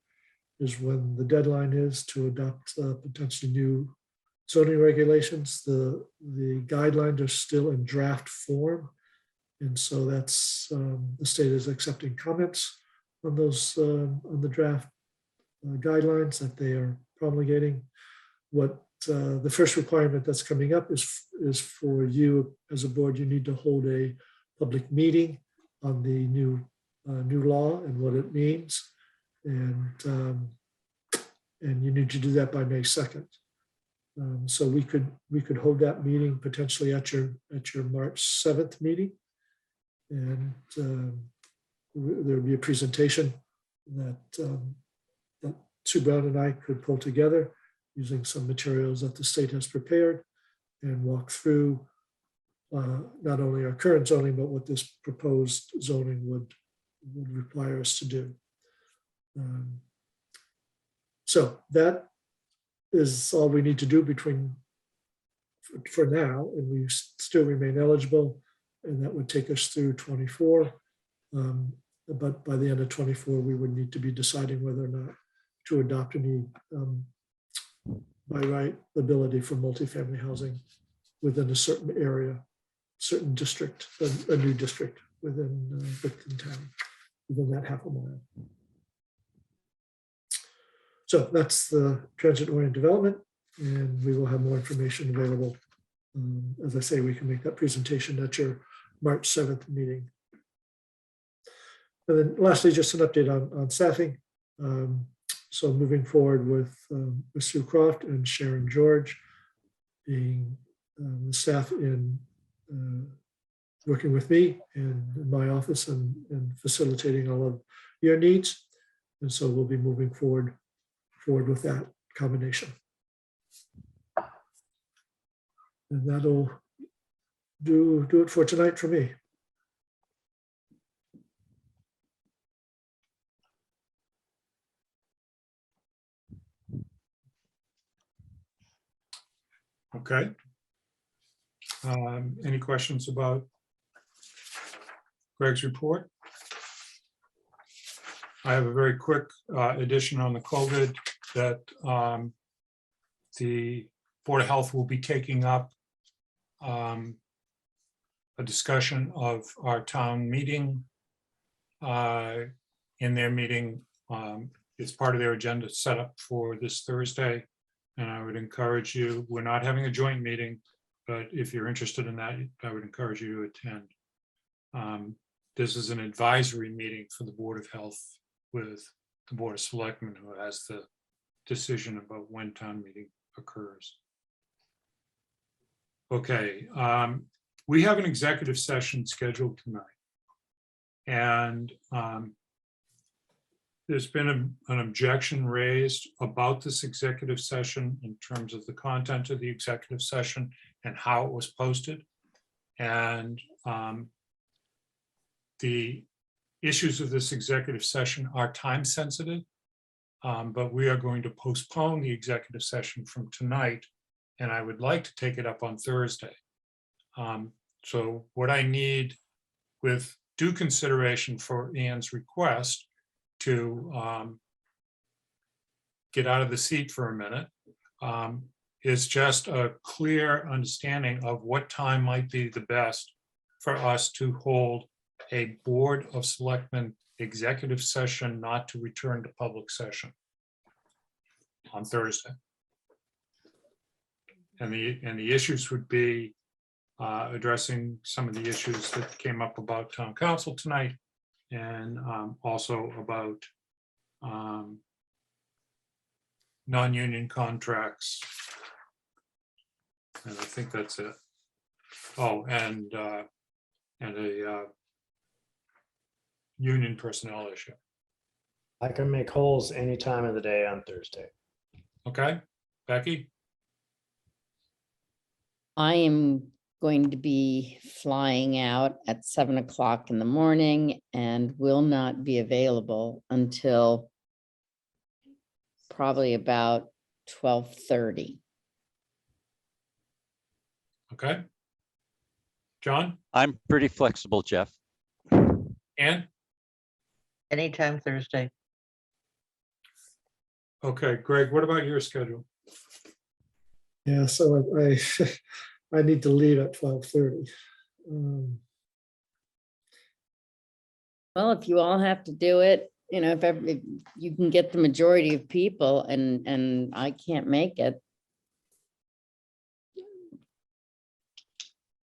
is when the deadline is to adopt potentially new zoning regulations. The guidelines are still in draft form. And so that's, the state is accepting comments on those, on the draft guidelines that they are promulgating. What the first requirement that's coming up is for you as a board, you need to hold a public meeting on the new law and what it means. And you need to do that by May 2nd. So we could hold that meeting potentially at your March 7th meeting. And there would be a presentation that Sue Brown and I could pull together using some materials that the state has prepared and walk through not only our current zoning, but what this proposed zoning would require us to do. So that is all we need to do for now, and we still remain eligible, and that would take us through 24. But by the end of 24, we would need to be deciding whether or not to adopt any by right ability for multifamily housing within a certain area, certain district, a new district within town, within that half a mile. So that's the transit-oriented development, and we will have more information available. As I say, we can make that presentation at your March 7th meeting. And then lastly, just an update on staffing. So moving forward with Sue Croft and Sharon George being the staff in working with me and in my office and facilitating all of your needs. And so we'll be moving forward with that combination. And that'll do it for tonight for me. Okay. Any questions about Greg's report? I have a very quick addition on the COVID that the Board of Health will be taking up a discussion of our town meeting in their meeting. It's part of their agenda set up for this Thursday. And I would encourage you, we're not having a joint meeting, but if you're interested in that, I would encourage you to attend. This is an advisory meeting for the Board of Health with the Board of Selectmen, who has the decision about when town meeting occurs. Okay, we have an executive session scheduled tonight. And there's been an objection raised about this executive session in terms of the content of the executive session and how it was posted. And the issues of this executive session are time sensitive, but we are going to postpone the executive session from tonight, and I would like to take it up on Thursday. So what I need, with due consideration for Ann's request to get out of the seat for a minute, is just a clear understanding of what time might be the best for us to hold a Board of Selectmen executive session, not to return to public session on Thursday. And the issues would be addressing some of the issues that came up about town council tonight, and also about non-union contracts. And I think that's it. Oh, and a union personnel issue. I can make holes any time of the day on Thursday. Okay, Becky? I am going to be flying out at 7 o'clock in the morning and will not be available until probably about 12:30. Okay. John I'm pretty flexible, Jeff. and Anytime Thursday. okay, Greg, what about your schedule? Yeah, so I I need to leave at 12:30. Well, if you all have to do it, you know, if you can get the majority of people and I can't make it.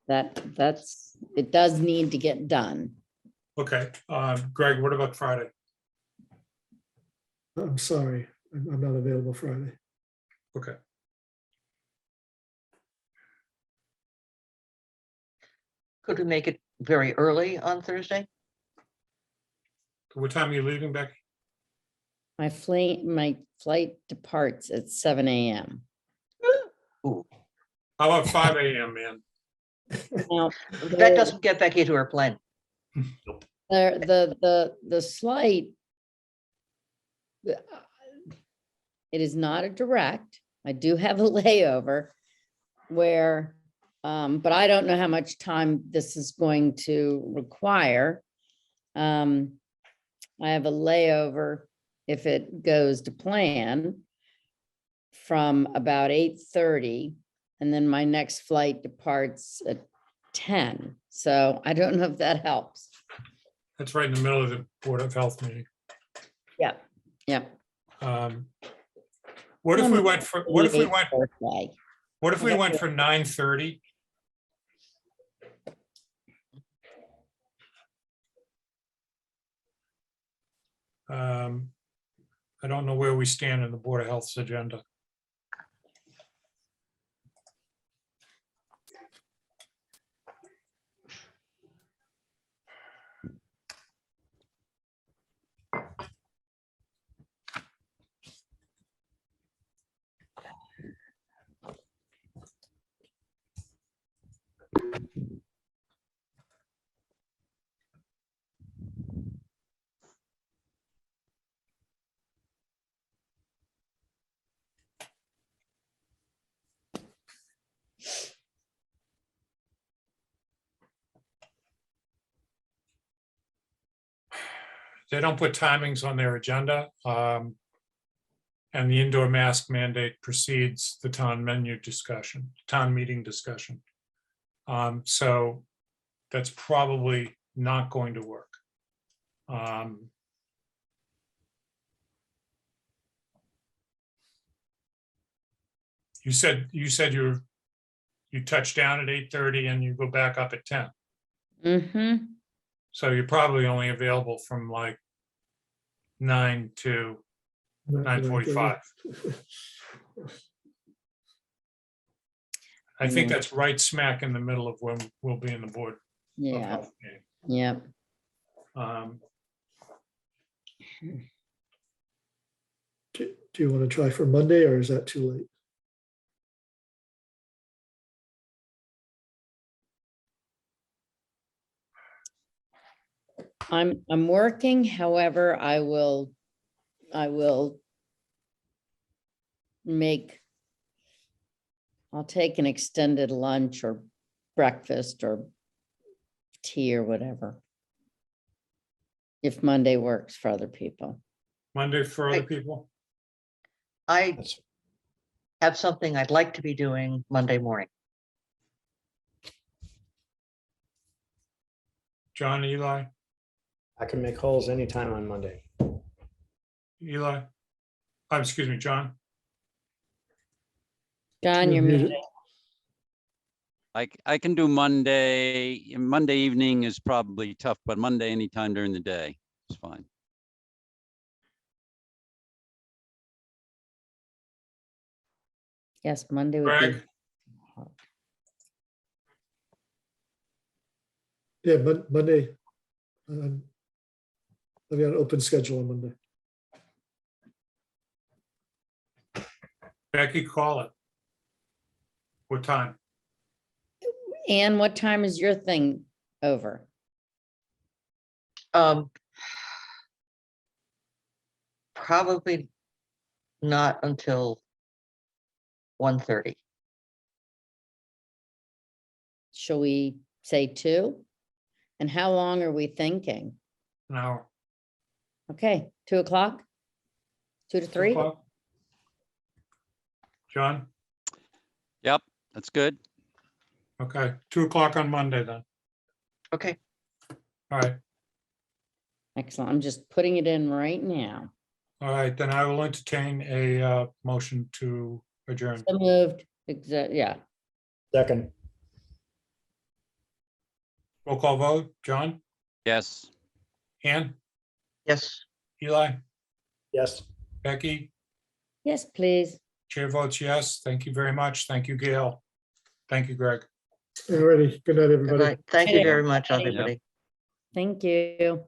It does need to get done. Okay, Greg, what about Friday? I'm sorry, I'm not available Friday. Okay. Could we make it very early on Thursday? What time are you leaving, Becky? My flight departs at 7 a.m. Ooh, How about 5 a.m., man? Now, that doesn't get Becky to her plane. the slight, it is not a direct. I do have a layover where, but I don't know how much time this is going to require. I have a layover, if it goes to plan, from about 8:30, and then my next flight departs at 10. So I don't know if that helps. That's right in the middle of the Board of Health meeting. Yeah, yeah. What if we went for 9:30? I don't know where we stand in the Board of Health's agenda. They don't put timings on their agenda. And the indoor mask mandate precedes the town meeting discussion. So that's probably not going to work. You said you touch down at 8:30 and you go back up at 10. Mm-hmm. So you're probably only available from like 9 to 9:45. I think that's right smack in the middle of when we'll be in the Board of Yeah, Health meeting. yeah. Do you want to try for Monday, or is that too late? I'm working, however, I'll take an extended lunch or breakfast or tea or whatever. If Monday works for other people. Monday for other people? I have something I'd like to be doing Monday morning. John, Eli? I can make holes anytime on Monday. Eli? Excuse me, John? John, you're muted. I can do Monday. Monday evening is probably tough, but Monday anytime during the day is fine. Yes, Monday would Greg? be. Yeah, but Monday. I've got an open schedule on Monday. Becky, call it. What time? Anne, what time is your thing over? Probably not until 1:30. Shall we say 2? And how long are we thinking? An hour. Okay, 2 o'clock? 2 to 3? John? Yep, that's good. Okay, 2 o'clock on Monday then. Okay. All right, Excellent. I'm just putting it in right now. all right, then I will entertain a motion to adjourn. So moved. Yeah. Second. Roll call vote, John, Yes. Ann, Yes. Eli, Yes. Becky, Yes, please. chair votes yes. Thank you very much. Thank you, Gail. Thank you, Greg. Alrighty, good night, Good everybody. night. Thank you Good very night, much, everybody. everybody. Thank you.